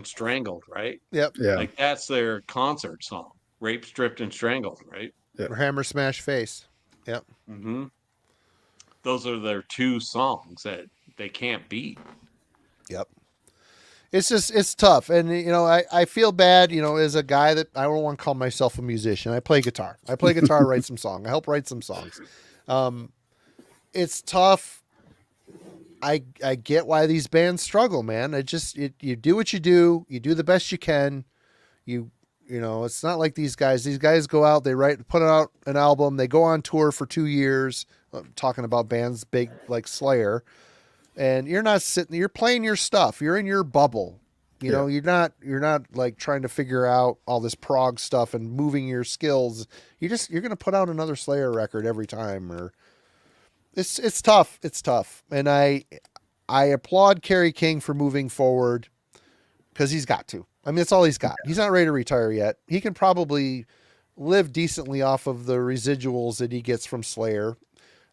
S2: Strangled, right?
S1: Yep.
S3: Yeah.
S2: Like that's their concert song. Raped, Stripped, and Strangled, right?
S3: Yeah.
S1: Or Hammer Smash Face. Yep.
S2: Mm-hmm. Those are their 2 songs that they can't beat.
S1: Yep. It's tough. And, I feel bad, as a guy that I don't want to call myself a musician. I play guitar, write some songs. I help write some songs. It's tough. I get why these bands struggle, man. You do what you do the best you can. It's not like these guys go out, they put out an album, they go on tour for 2 years, talking about bands big like Slayer, and you're playing your stuff. You're in your bubble. You're not like trying to figure out all this prog stuff and moving your skills. You're going to put out another Slayer record every time, or it's tough. It's tough. And I applaud Kerry King for moving forward because he's got to. I mean, that's all he's got. He's not ready to retire yet. He can probably live decently off of the residuals that he gets from Slayer.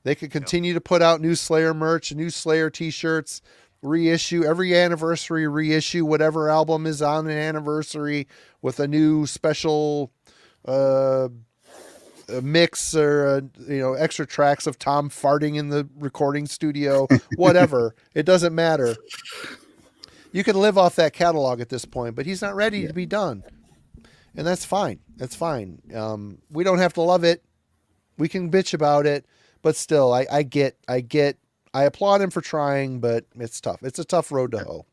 S1: They could continue to put out new Slayer merch, new Slayer t-shirts, reissue every anniversary, reissue whatever album is on an anniversary with a new special mix or extra tracks of Tom farting in the recording studio, whatever. It doesn't matter. You can live off that catalog at this point, but he's not ready to be done. And that's fine. That's fine. We don't have to love it. We can bitch about it, but still, I applaud him for trying, but it's tough. It's a tough road to hoe.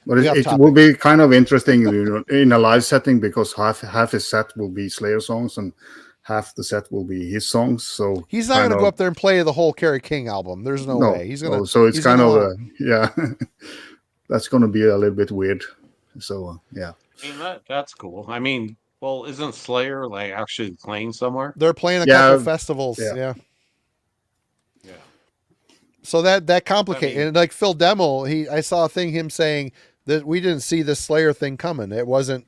S3: But it will be kind of interesting in a live setting, because half his set will be Slayer songs and half the set will be his songs. So
S1: he's not going to go up there and play the whole Kerry King album. There's no way. He's going to.
S3: So it's kind of that's going to be a little bit weird. So yeah.
S2: I mean, that's cool. I mean, well, isn't Slayer like actually playing somewhere?
S1: They're playing a couple festivals. Yeah. So that complicates. And like Phil Demmel, I saw a thing him saying that we didn't see the Slayer thing coming. It wasn't.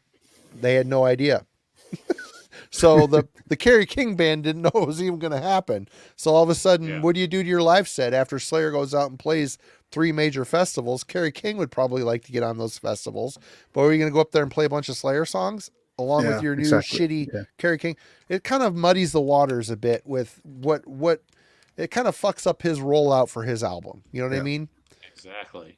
S1: They had no idea. So the Kerry King band didn't know it was even going to happen. So all of a sudden, what do you do to your live set after Slayer goes out and plays 3 major festivals? Kerry King would probably like to get on those festivals, but are you going to go up there and play a bunch of Slayer songs along with your new shitty Kerry King? It kind of muddies the waters a bit with what it kind of fucks up his rollout for his album. You know what I mean?
S2: Exactly.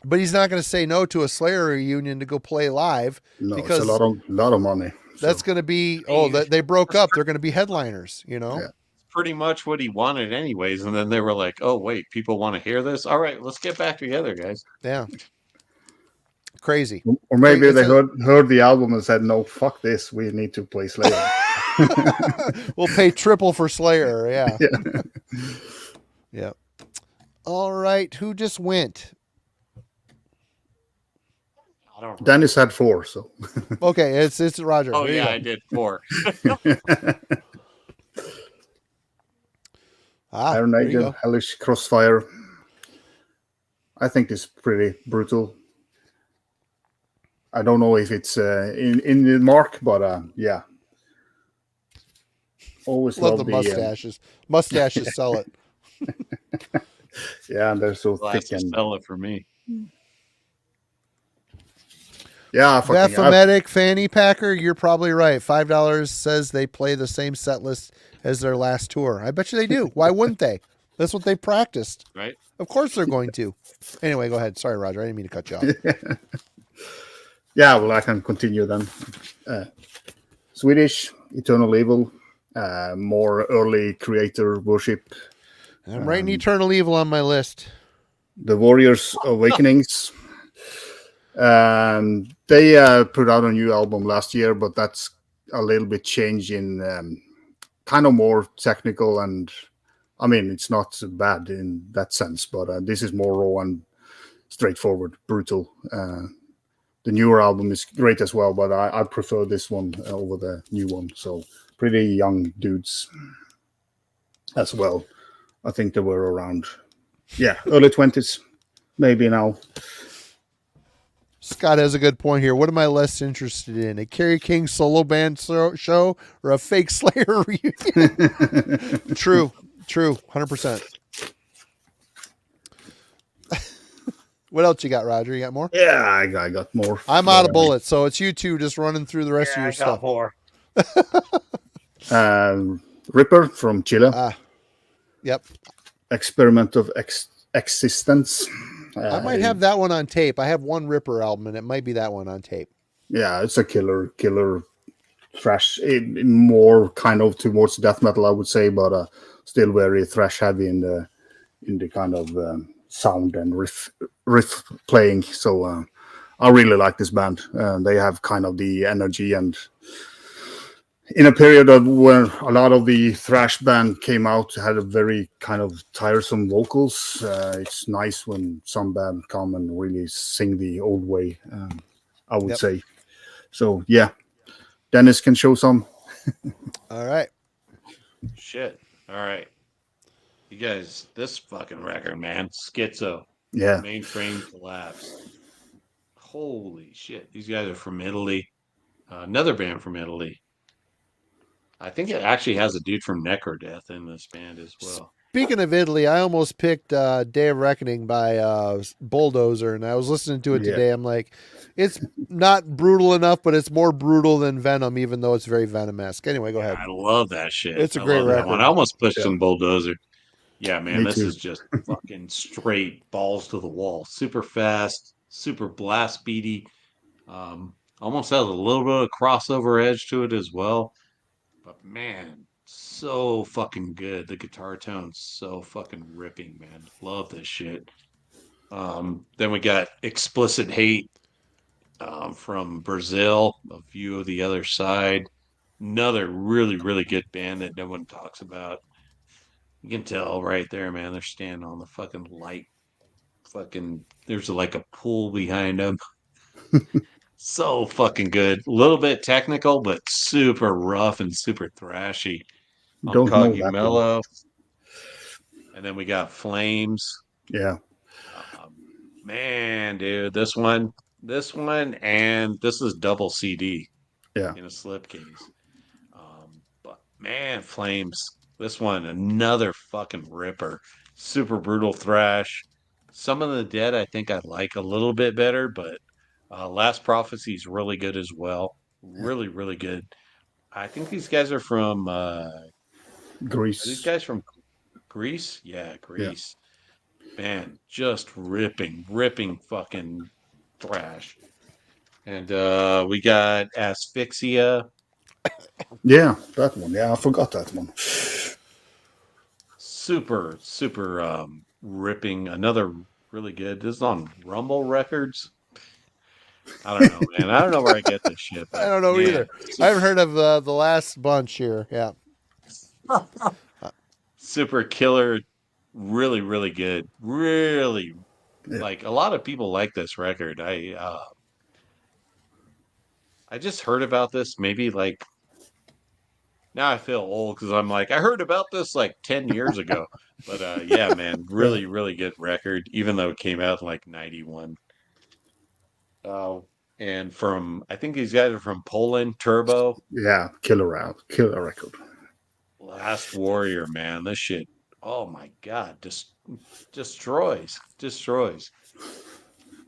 S1: But he's not going to say no to a Slayer reunion to go play live
S3: No,
S1: because
S3: it's a lot of money.
S1: that's going to be they broke up. They're going to be headliners. You know.
S3: Yeah.
S2: Pretty much what he wanted anyways, and then they were like, oh wait, people want to hear this, all right, let's get back together, guys.
S1: Yeah. Crazy.
S3: Or maybe they heard the album and said, no, fuck this, we need to play Slayer.
S1: We'll pay triple for Slayer. Yeah.
S3: Yeah.
S1: Yeah. All right, who just went?
S2: I don't know.
S3: Dennis had 4, so
S1: Okay, it's Roger.
S2: Oh
S1: There you
S2: yeah,
S1: go.
S2: I did 4.
S3: Iron
S1: there you
S3: Maiden,
S1: go.
S3: Hellish Crossfire. I think it's pretty brutal. I don't know if it's in the mark, but yeah. Always
S1: Love the mustaches. Mustaches sell it.
S3: Yeah, and they're so thick
S2: Glasses
S3: and
S2: sell it for me.
S3: yeah.
S1: Baphometic Fanny Packer, you're probably right. $5 says they play the same set list as their last tour. I bet you they do. Why wouldn't they? That's what they practiced.
S2: Right?
S1: Of course they're going to. Anyway, go ahead. Sorry, Roger. I didn't mean to cut you off.
S3: Yeah, well, I can continue then. Swedish, Eternal Evil, more early creator worship.
S1: I'm writing Eternal Evil on my list.
S3: The Warriors Awakenings. They put out a new album last year, but that's a little bit change in kind of more technical, and I mean it's not so bad in that sense, but this is more raw and straightforward, brutal. The newer album is great as well, but I prefer this one over the new one. So pretty young dudes as well. I think they were around, early 20s, maybe now.
S1: Scott has a good point here. What am I less interested in? A Kerry King solo band show or a fake Slayer reunion? True. 100%. What else you got, Roger? You got more?
S3: Yeah, I got more.
S1: I'm out of bullets, so it's you two just running through the rest of your stuff.
S2: More.
S3: Ripper from Chile.
S1: Yep.
S3: Experiment of Existence.
S1: I might have that one on tape. I have one Ripper album, and it might be that one on tape.
S3: Yeah, it's a killer thrash. More kind of towards death metal, I would say, but still very thrash heavy in the kind of sound and riff playing. So I really like this band. They have kind of the energy, and in a period of when a lot of the thrash band came out, had a very kind of tiresome vocals. It's nice when some band come and really sing the old way, I would say. So yeah, Dennis can show some.
S1: All right.
S2: Shit. All right. You guys, this fucking record, man. Schizo.
S3: Yeah.
S2: Mainframe Collapse. Holy shit. These guys are from Italy. Another band from Italy. I think it actually has a dude from Necrodeath in this band as well.
S1: Speaking of Italy, I almost picked Day of Reckoning by Bulldozer, and I was listening to it today. I'm like, it's not brutal enough, but it's more brutal than Venom, even though it's very Venom-esque. Anyway, go ahead.
S2: I love that shit.
S1: It's a great record.
S2: I almost pushed some Bulldozer. Yeah, man,
S3: Me
S2: this
S3: too.
S2: is just fucking straight balls to the wall. Super fast, super blast beaty. Almost has a little bit of crossover edge to it as well. But man, so fucking good. The guitar tone's so fucking ripping, man. Love this shit. Then we got Explicit Hate from Brazil, A View of the Other Side. Another really, really good band that no one talks about. You can tell right there, man. They're standing on the fucking light. There's like a pool behind them. So fucking good. A little bit technical, but super rough and super thrashy.
S3: Don't know that
S2: Mellow. And then we got Flames.
S3: Yeah.
S2: Man, dude, this one, and this is double CD.
S3: Yeah.
S2: In a slipcase. But man, Flames. This one, another fucking ripper. Super brutal thrash. Some of the Dead, I think I like a little bit better, but Last Prophecy is really good as well. Really, really good. I think these guys are from
S3: Greece.
S2: Are these guys from Greece? Yeah, Greece. man, just ripping fucking thrash. And we got Asphyxia.
S3: Yeah, that one. Yeah, I forgot that one.
S2: Super ripping. Another really good. This is on Rumble Records. I don't know, man. I don't know where I get this shit,
S1: I
S2: but
S1: don't know
S2: man,
S1: either. I haven't heard of the last bunch here. Yeah.
S2: super killer. Really good. Really,
S3: Yeah.
S2: like a lot of people like this record. I just heard about this maybe like now I feel old because I'm like I heard about this like 10 years ago. But yeah, man,
S3: Yeah.
S2: really good record, even though it came out in like 91. And from I think these guys are from Poland, Turbo,
S3: Yeah, killer record.
S2: Last Warrior, man. This shit, oh my god, just destroys.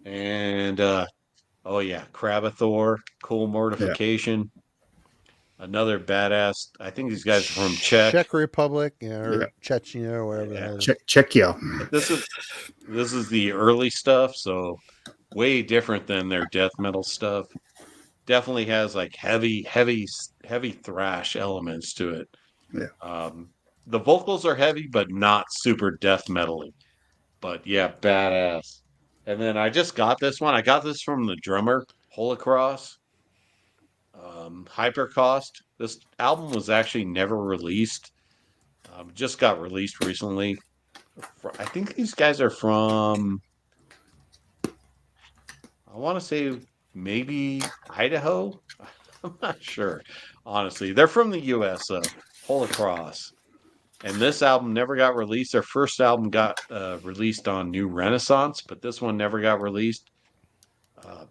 S2: And oh yeah, Krabathor, Cool
S3: Yeah.
S2: Mortification, another badass. I think these guys are from Czech.
S1: Czech Republic, yeah, or
S3: Yeah.
S1: Chechnya, or whatever the
S2: Yeah.
S1: hell.
S3: Czechia.
S2: But this is the early stuff, so way different than their death metal stuff. Definitely has like heavy thrash elements to it.
S3: Yeah.
S2: The vocals are heavy, but not super death metal-y. But yeah, badass. And then I just got this one. I got this from the drummer, Holocross, Hypercost. This album was actually never released. Just got released recently. I think these guys are from, I want to say maybe Idaho. I'm not sure, honestly. They're from the U.S. Holocross. And this album never got released. Their first album got released on New Renaissance, but this one never got released.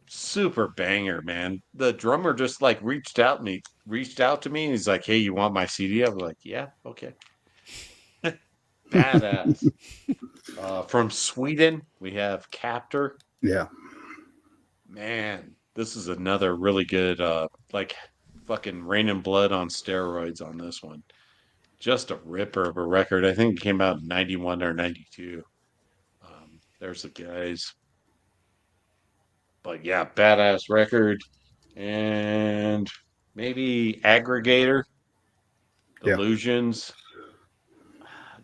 S2: Super banger, man. The drummer just like reached out to me, and he's like, "Hey, you want my CD?" I was like, "Yeah, okay." Badass. From Sweden, we have Captor.
S3: Yeah.
S2: Man, this is another really good, like fucking Rain and Blood on steroids on this one. Just a ripper of a record. I think it came out in 91 or 92. There's the guys. But yeah, badass record. And maybe Aggregator,
S3: Yeah.
S2: Illusions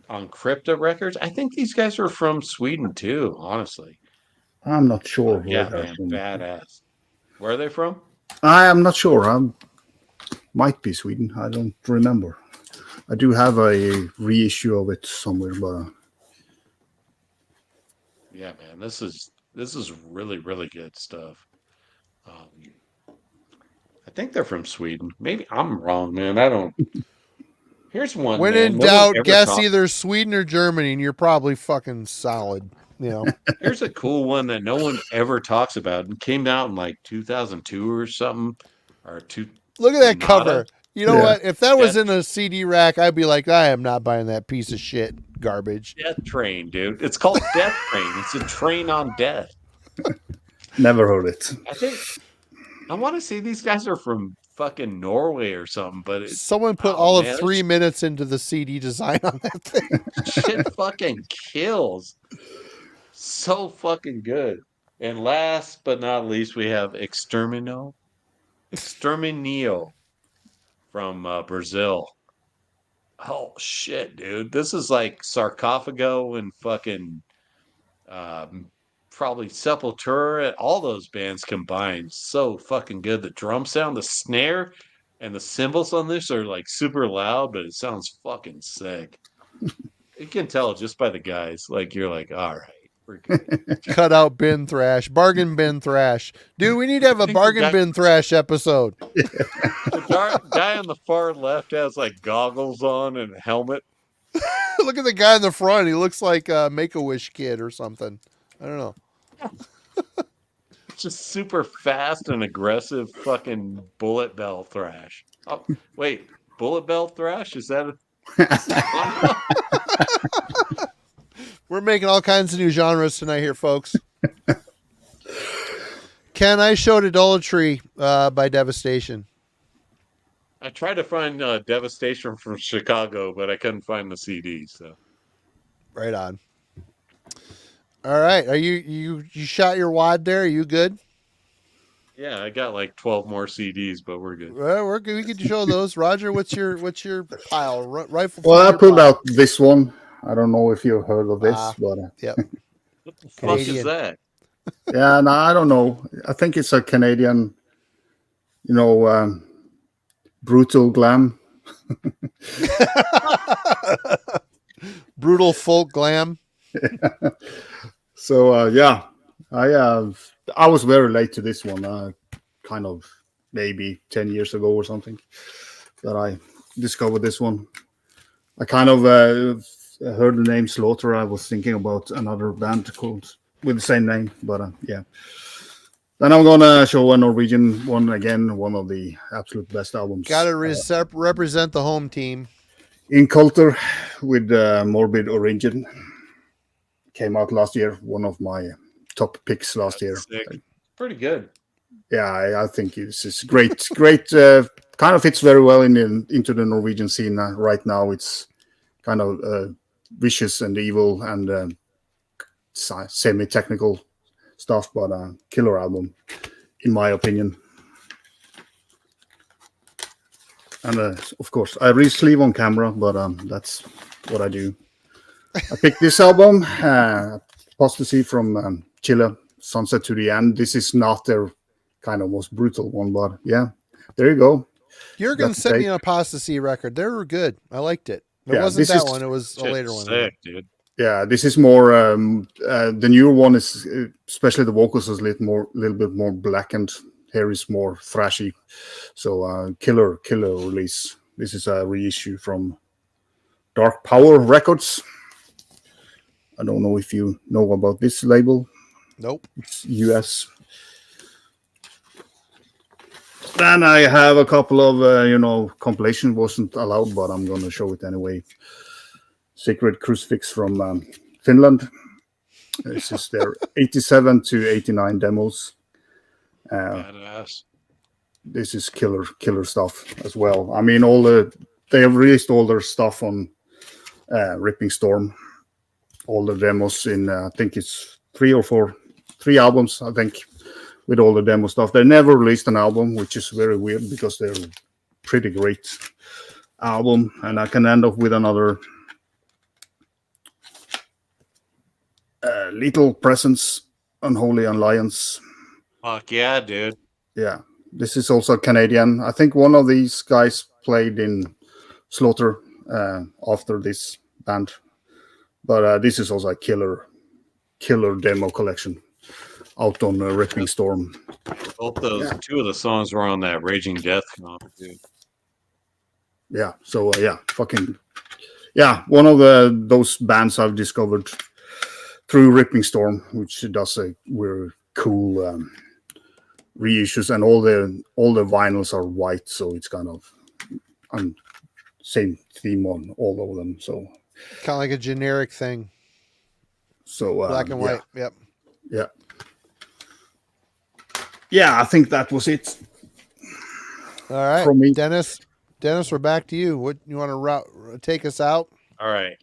S2: on Crypta Records. I think these guys are from Sweden too, honestly.
S3: I'm not sure where
S2: Yeah,
S3: they're
S2: man,
S3: from.
S2: badass. Where are they from?
S3: I am not sure. Might be Sweden. I don't remember. I do have a reissue of it somewhere, but
S2: Yeah, man, this is really good stuff. I think they're from Sweden. Maybe I'm wrong, man. I don't. Here's one.
S1: When
S2: man.
S1: in
S2: No one
S1: doubt,
S2: ever
S1: guess
S2: talk-
S1: either Sweden or Germany, and you're probably fucking solid. You know.
S2: Here's a cool one that no one ever talks about. It came out in like 2002 or something, or two.
S1: Look at that
S2: Sonata?
S1: cover. You know
S3: Yeah.
S1: what? If that was
S2: Death-
S1: in a CD rack, I'd be like, I am not buying that piece of shit garbage.
S2: Death Train, dude. It's called Death Train. It's a train on death.
S3: never heard it.
S2: I want to say these guys are from fucking Norway or something, but it's
S1: Someone put
S2: oh,
S1: all
S2: man,
S1: of 3 minutes into the CD design on that thing.
S2: shit fucking kills. So fucking good. And last but not least, we have Exterminio from Brazil. Oh shit, dude! This is like Sarcophago and fucking probably Sepultura. All those bands combined, so fucking good. The drum sound, the snare, and the cymbals on this are like super loud, but it sounds fucking sick. You can tell just by the guys. Like you're like, all right, we're good.
S1: Cut out bin thrash, bargain bin thrash. Dude, we need to have a
S2: think the
S1: bargain
S2: guy-
S1: bin thrash episode.
S2: The guy on the far left has like goggles on and a helmet.
S1: Look at the guy in the front. He looks like a Make-A-Wish kid or something. I don't know.
S2: Just super fast and aggressive fucking bullet bell thrash. Oh, wait, bullet bell thrash? Is that
S1: We're making all kinds of new genres tonight here, folks. Can I Showed Idolatry by Devastation?
S2: I tried to find Devastation from Chicago, but I couldn't find the CD. So
S1: Right on. All right. Are you shot your wad there? Are you good?
S2: Yeah, I got like 12 more CDs, but we're good.
S1: Well, we're good. We can show those. Roger, what's your pile? Rifle
S3: Well,
S1: from
S3: I
S1: your
S3: pulled
S1: pile.
S3: out this one. I don't know if you've heard of this,
S1: Ah,
S3: but
S1: yep.
S2: What the fuck is
S1: Canadian.
S2: that?
S3: yeah, no, I don't know. I think it's a Canadian, you know, brutal glam.
S1: Brutal folk glam.
S3: So yeah, I was very late to this one. Kind of maybe 10 years ago or something that I discovered this one. I kind of heard the name Slaughter. I was thinking about another band called with the same name, but yeah. Then I'm gonna show a Norwegian one again, one of the absolute best albums.
S1: Got to represent the home team.
S3: In Culture with Morbid Origin came out last year. One of my top picks last year.
S2: Sick. Pretty good.
S3: Yeah, I think it's great. Great. Kind of fits very well into the Norwegian scene right now. It's kind of vicious and evil and semi-technical stuff, but killer album, in my opinion. And of course, I read sleeve on camera, but that's what I do. I picked this album, Apostasy from Chile, Sunset to the End. This is not their kind of most brutal one, but yeah, there you go.
S1: Jurgen sent me an Apostasy record. They were good. I liked it. It wasn't that one. It was a later one.
S2: Sick, dude.
S3: Yeah, this is more. The newer one is, especially the vocals, is a little bit more blackened. Here is more thrashy. So killer release. This is a reissue from Dark Power Records. I don't know if you know about this label.
S1: Nope.
S3: It's US. Then I have a couple of, compilation wasn't allowed, but I'm going to show it anyway. Sacred Crucifix from Finland. This is their 87 to 89 demos.
S2: Badass.
S3: This is killer stuff as well. I mean, they have released all their stuff on Ripping Storm. All the demos in, I think it's 3 albums, I think, with all the demo stuff. They never released an album, which is very weird because they're a pretty great album. And I can end up with another Lethal Presence, Unholy Alliance.
S2: Fuck yeah, dude.
S3: Yeah, this is also Canadian. I think one of these guys played in Slaughter after this band. But this is also a killer demo collection out on Ripping Storm.
S2: Both those, two of the songs were on that Raging Death comp, dude.
S3: Yeah, so one of those bands I've discovered through Ripping Storm, which does a very cool reissues, and all the vinyls are white, so it's kind of same theme on all of them. So
S1: kind of like a generic thing.
S3: So
S1: black and white. Yep.
S3: Yeah, I think that was it.
S1: All right,
S3: from me.
S1: Dennis, we're back to you. What you want to take us out?
S2: All right,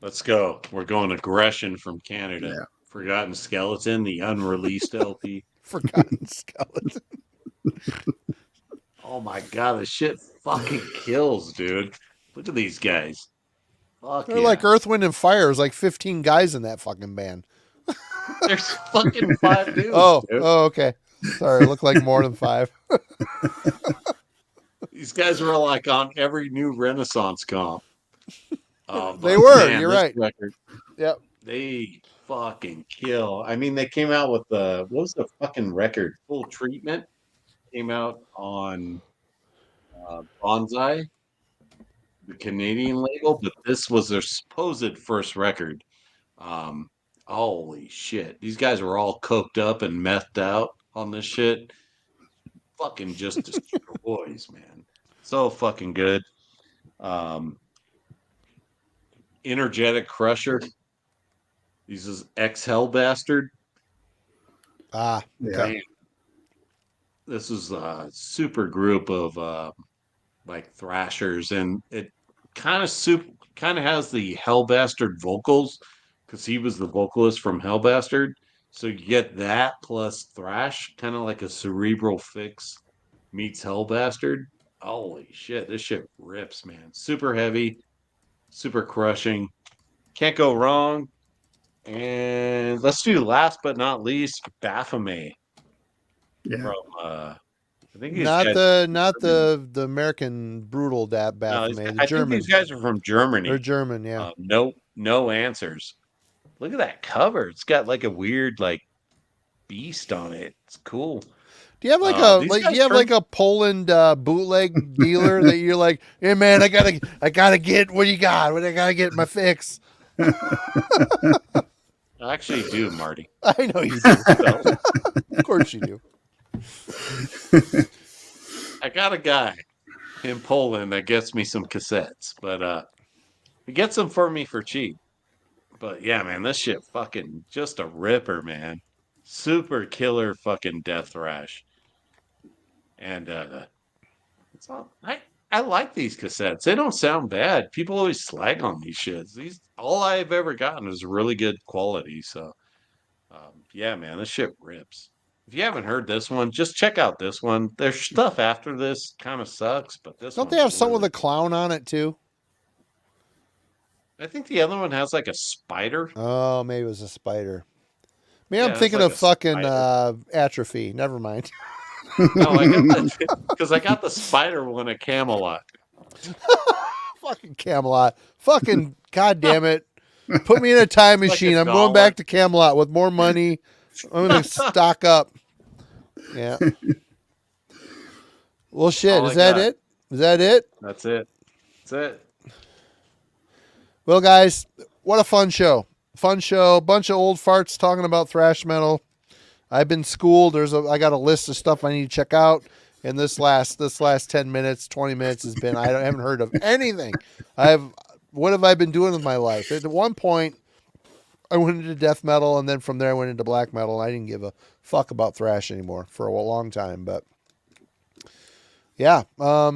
S2: let's go. We're going Aggression from Canada.
S3: Yeah.
S2: Forgotten Skeleton, the unreleased LP.
S1: Forgotten Skeleton.
S2: Oh my god, this shit fucking kills, dude. Look at these guys. Fuck
S1: They're like Earth, Wind, and Fire. There's like 15 guys in that fucking band.
S2: There's fucking 5 dudes. Dude.
S1: Okay. Sorry, it looked like more than 5.
S2: These guys were like on every new Renaissance comp.
S1: They were. You're right.
S2: Record,
S1: yep.
S2: They fucking kill. I mean, they came out with what was the fucking record? Full Treatment came out on Bonsai, the Canadian label, but this was their supposed first record. Holy shit. These guys were all coked up and methed out on this shit. Fucking just destroys, man. So fucking good. Energetic Crusher. This is Ex-Hell Bastard.
S1: Okay.
S3: Yeah.
S2: This is a super group of like thrashers, and it kind of has the Hell Bastard vocals, because he was the vocalist from Hellbastard. So you get that plus thrash, kind of like a Cerebral Fix meets Hellbastard. Holy shit, this shit rips, man. Super heavy, super crushing. Can't go wrong. And let's do last but not least, Baphomet
S3: Yeah.
S2: from I think these
S1: Not
S2: guys
S1: the American brutal
S2: no,
S1: Baphomet, the
S2: I think
S1: German.
S2: these guys are from Germany.
S1: They're German, yeah.
S2: No answers. Look at that cover. It's got like a weird like beast on it. It's cool.
S1: Do you have like
S2: these guys
S1: a Poland bootleg dealer that you're like, hey man, I gotta get what you got? What I gotta get my fix?
S2: I actually do, Marty.
S1: I know you do.
S2: So,
S1: Of course you do.
S2: I got a guy in Poland that gets me some cassettes, but he gets them for me for cheap. But yeah, man, this shit fucking just a ripper, man. Super killer fucking death thrash. And it's all I like these cassettes. They don't sound bad. People always slag on these shits. These all I've ever gotten is really good quality. So yeah, man, this shit rips. If you haven't heard this one, just check out this one. There's stuff after this kind of sucks, but this
S1: Don't
S2: one's
S1: they have some
S2: really
S1: with a clown on it too?
S2: I think the other one has like a spider.
S1: Oh, maybe it was a spider. Maybe
S2: Yeah,
S1: I'm
S2: it's
S1: thinking
S2: like
S1: of
S2: a
S1: fucking
S2: spider.
S1: Atrophy. Never mind.
S2: No, because I got the spider one at Camelot.
S1: Fucking Camelot. Fucking goddamn it. Put me in a time
S2: Like a
S1: machine. I'm going
S2: dollar.
S1: back to Camelot with more money. I'm gonna stock up. Yeah. Well, shit.
S2: All
S1: Is
S2: I
S1: that
S2: got.
S1: it? Is that it?
S2: That's it. That's it.
S1: Well, guys, what a fun show. Fun show. Bunch of old farts talking about thrash metal. I've been schooled. I got a list of stuff I need to check out. And this last 10 minutes, 20 minutes has been, I haven't heard of anything. What have I been doing with my life? At one point, I went into death metal, and then from there I went into black metal. And I didn't give a fuck about thrash anymore for a long time. But yeah, how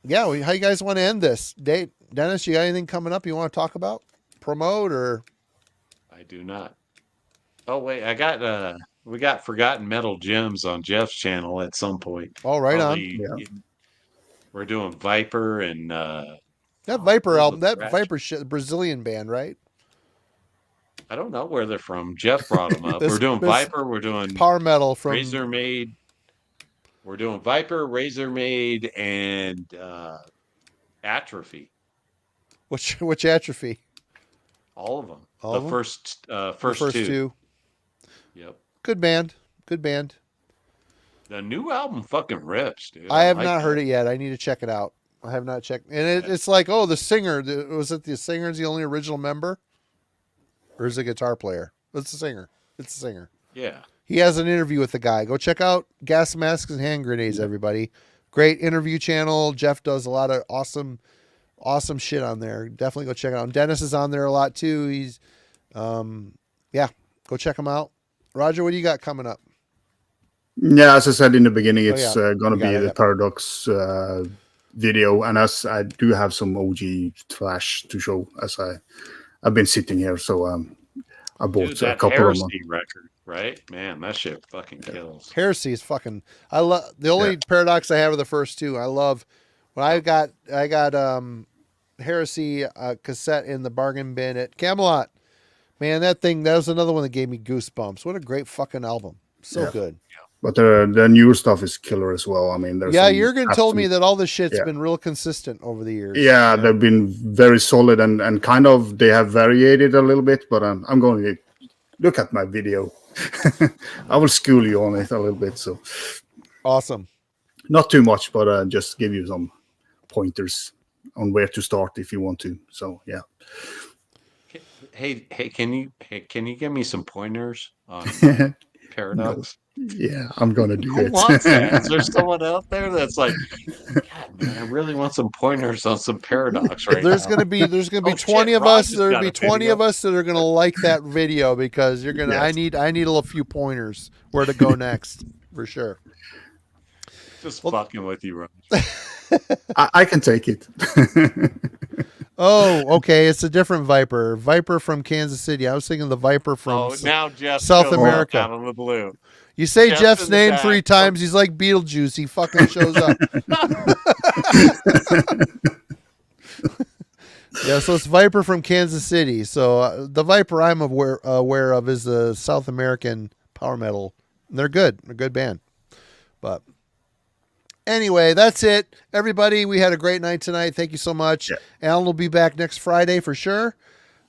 S1: you guys want to end this? Dennis, you got anything coming up you want to talk about? Promote or?
S2: I do not. Oh wait, we got Forgotten Metal Gems on Jeff's channel at some point.
S1: Oh, right
S2: Probably,
S3: Yeah.
S2: We're doing Viper and
S1: That Viper
S2: what was
S1: album,
S2: the
S1: that
S2: thrash?
S1: Viper shit, Brazilian band, right?
S2: I don't know where they're from. Jeff brought them up.
S1: This-
S2: We're doing
S1: this
S2: Viper. We're doing
S1: Power metal from
S2: Razor Maid. We're doing Viper, Razor Maid, and Atrophy.
S1: which Atrophy?
S2: All of them.
S1: All
S2: the
S1: of 'em?
S2: first
S1: The
S2: first two.
S1: two.
S2: Yep.
S1: Good band. Good band.
S2: The new album fucking rips, dude.
S1: I have
S2: like
S1: not heard
S2: that.
S1: it yet. I need to check it out. I have not checked. And it's like, oh, the singer. Was it the singer's the only original member? Or is it a guitar player? It's the singer. It's the singer.
S2: Yeah.
S1: He has an interview with the guy. Go check out Gas Masks and Hand Grenades, everybody. Great interview channel. Jeff does a lot of awesome shit on there. Definitely go check it out. And Dennis is on there a lot too. He's, yeah, go check him out. Roger, what do you got coming up?
S3: Yeah, as I said in the beginning, it's
S1: yeah.
S3: going to
S1: You got
S3: be
S1: it,
S3: the
S1: yeah.
S3: Paradox video, and as I do have some OG Thrash to show, as I've been sitting here, so I bought
S2: Dude,
S3: a
S2: that
S3: couple of them.
S2: Heresy record, right? Man, that shit fucking kills.
S1: Heresy is fucking. I love the only Paradox I have are the first two. I love when I got Heresy cassette in the bargain bin at Camelot. Man, that was another one that gave me goosebumps. What a great fucking album. So
S3: Yeah.
S1: good.
S3: But the newer stuff is killer as well. I mean, there's
S1: Yeah,
S3: some
S1: Jurgen told me
S3: absolute-
S1: that all this shit's
S3: Yeah.
S1: been real consistent over the years.
S3: Yeah, they've been very solid and kind of they have variated a little bit, but I'm going to look at my video. I will school you on it a little bit, so
S1: Awesome.
S3: not too much, but just give you some pointers on where to start if you want to. So yeah,
S2: Hey, can you give me some pointers on Paradox?
S3: yeah, I'm gonna do
S2: Who
S3: it.
S2: wants that? Is there someone out there that's like, God, man, I really want some pointers on some Paradox right
S1: There's
S2: now?
S1: gonna be
S2: Oh,
S1: 20
S2: shit,
S1: of us.
S2: Roger's
S1: There'll
S2: got
S1: be
S2: a
S1: 20
S2: video.
S1: of us that are gonna like that video because you're gonna.
S3: Yes.
S1: I need a few pointers where to go next for sure.
S2: Just fucking with you, Roger.
S3: I can take it.
S1: Oh, okay. It's a different Viper. Viper from Kansas City. I was thinking the Viper from
S2: now Jeff
S1: South
S2: shows up
S1: America.
S2: out of the blue.
S1: You say
S2: Jeff's
S1: Jeff's
S2: in the
S1: name
S2: back.
S1: 3 times, he's like Beetlejuice. He fucking shows up. Yeah, so it's Viper from Kansas City. So the Viper I'm aware of is the South American power metal. They're good. They're a good band. But anyway, that's it. Everybody, we had a great night tonight. Thank you so much.
S3: Yeah.
S1: Alan will be back next Friday for sure.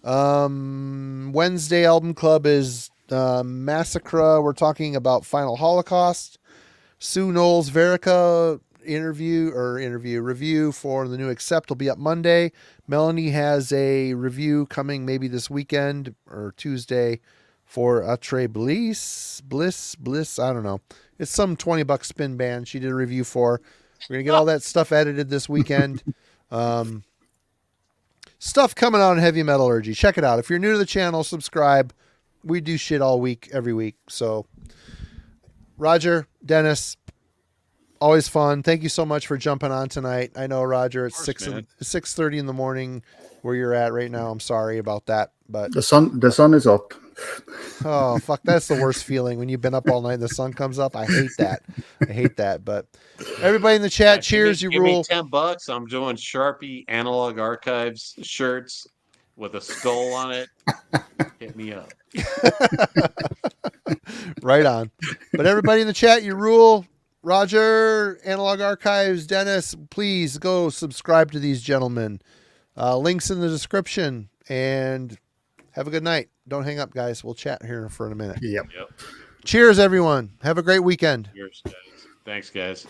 S1: Wednesday album club is Massacre. We're talking about Final Holocaust. Sue Knowles Verica review for the new Accept will be up Monday. Melanie has a review coming maybe this weekend or Tuesday for Atre Bliss. I don't know. It's some $20 spin band she did a review for. We're going to get all that stuff edited this weekend. Stuff coming out in Heavy Metallurgy. Check it out. If you're new to the channel, subscribe. We do shit all week, every week. So, Roger, Dennis, always fun. Thank you so much for jumping on tonight. I know, Roger, it's 6:30 in the morning where you're at right now. I'm sorry about that, but
S3: The sun is up.
S1: oh fuck, that's the worst feeling when you've been up all night and the sun comes up. I hate that. But everybody in the chat, cheers,
S2: give
S1: you
S2: me
S1: rule.
S2: $10. I'm doing Sharpie Analog Archives shirts with a skull on it. Hit me up.
S1: Right on. But everybody in the chat, you rule. Roger, Analog Archives, Dennis, please go subscribe to these gentlemen. Links in the description, and have a good night. Don't hang up, guys. We'll chat here for a minute.
S3: Yep.
S2: Yep.
S1: Cheers, everyone. Have a great weekend.
S2: Cheers, guys. Thanks, guys.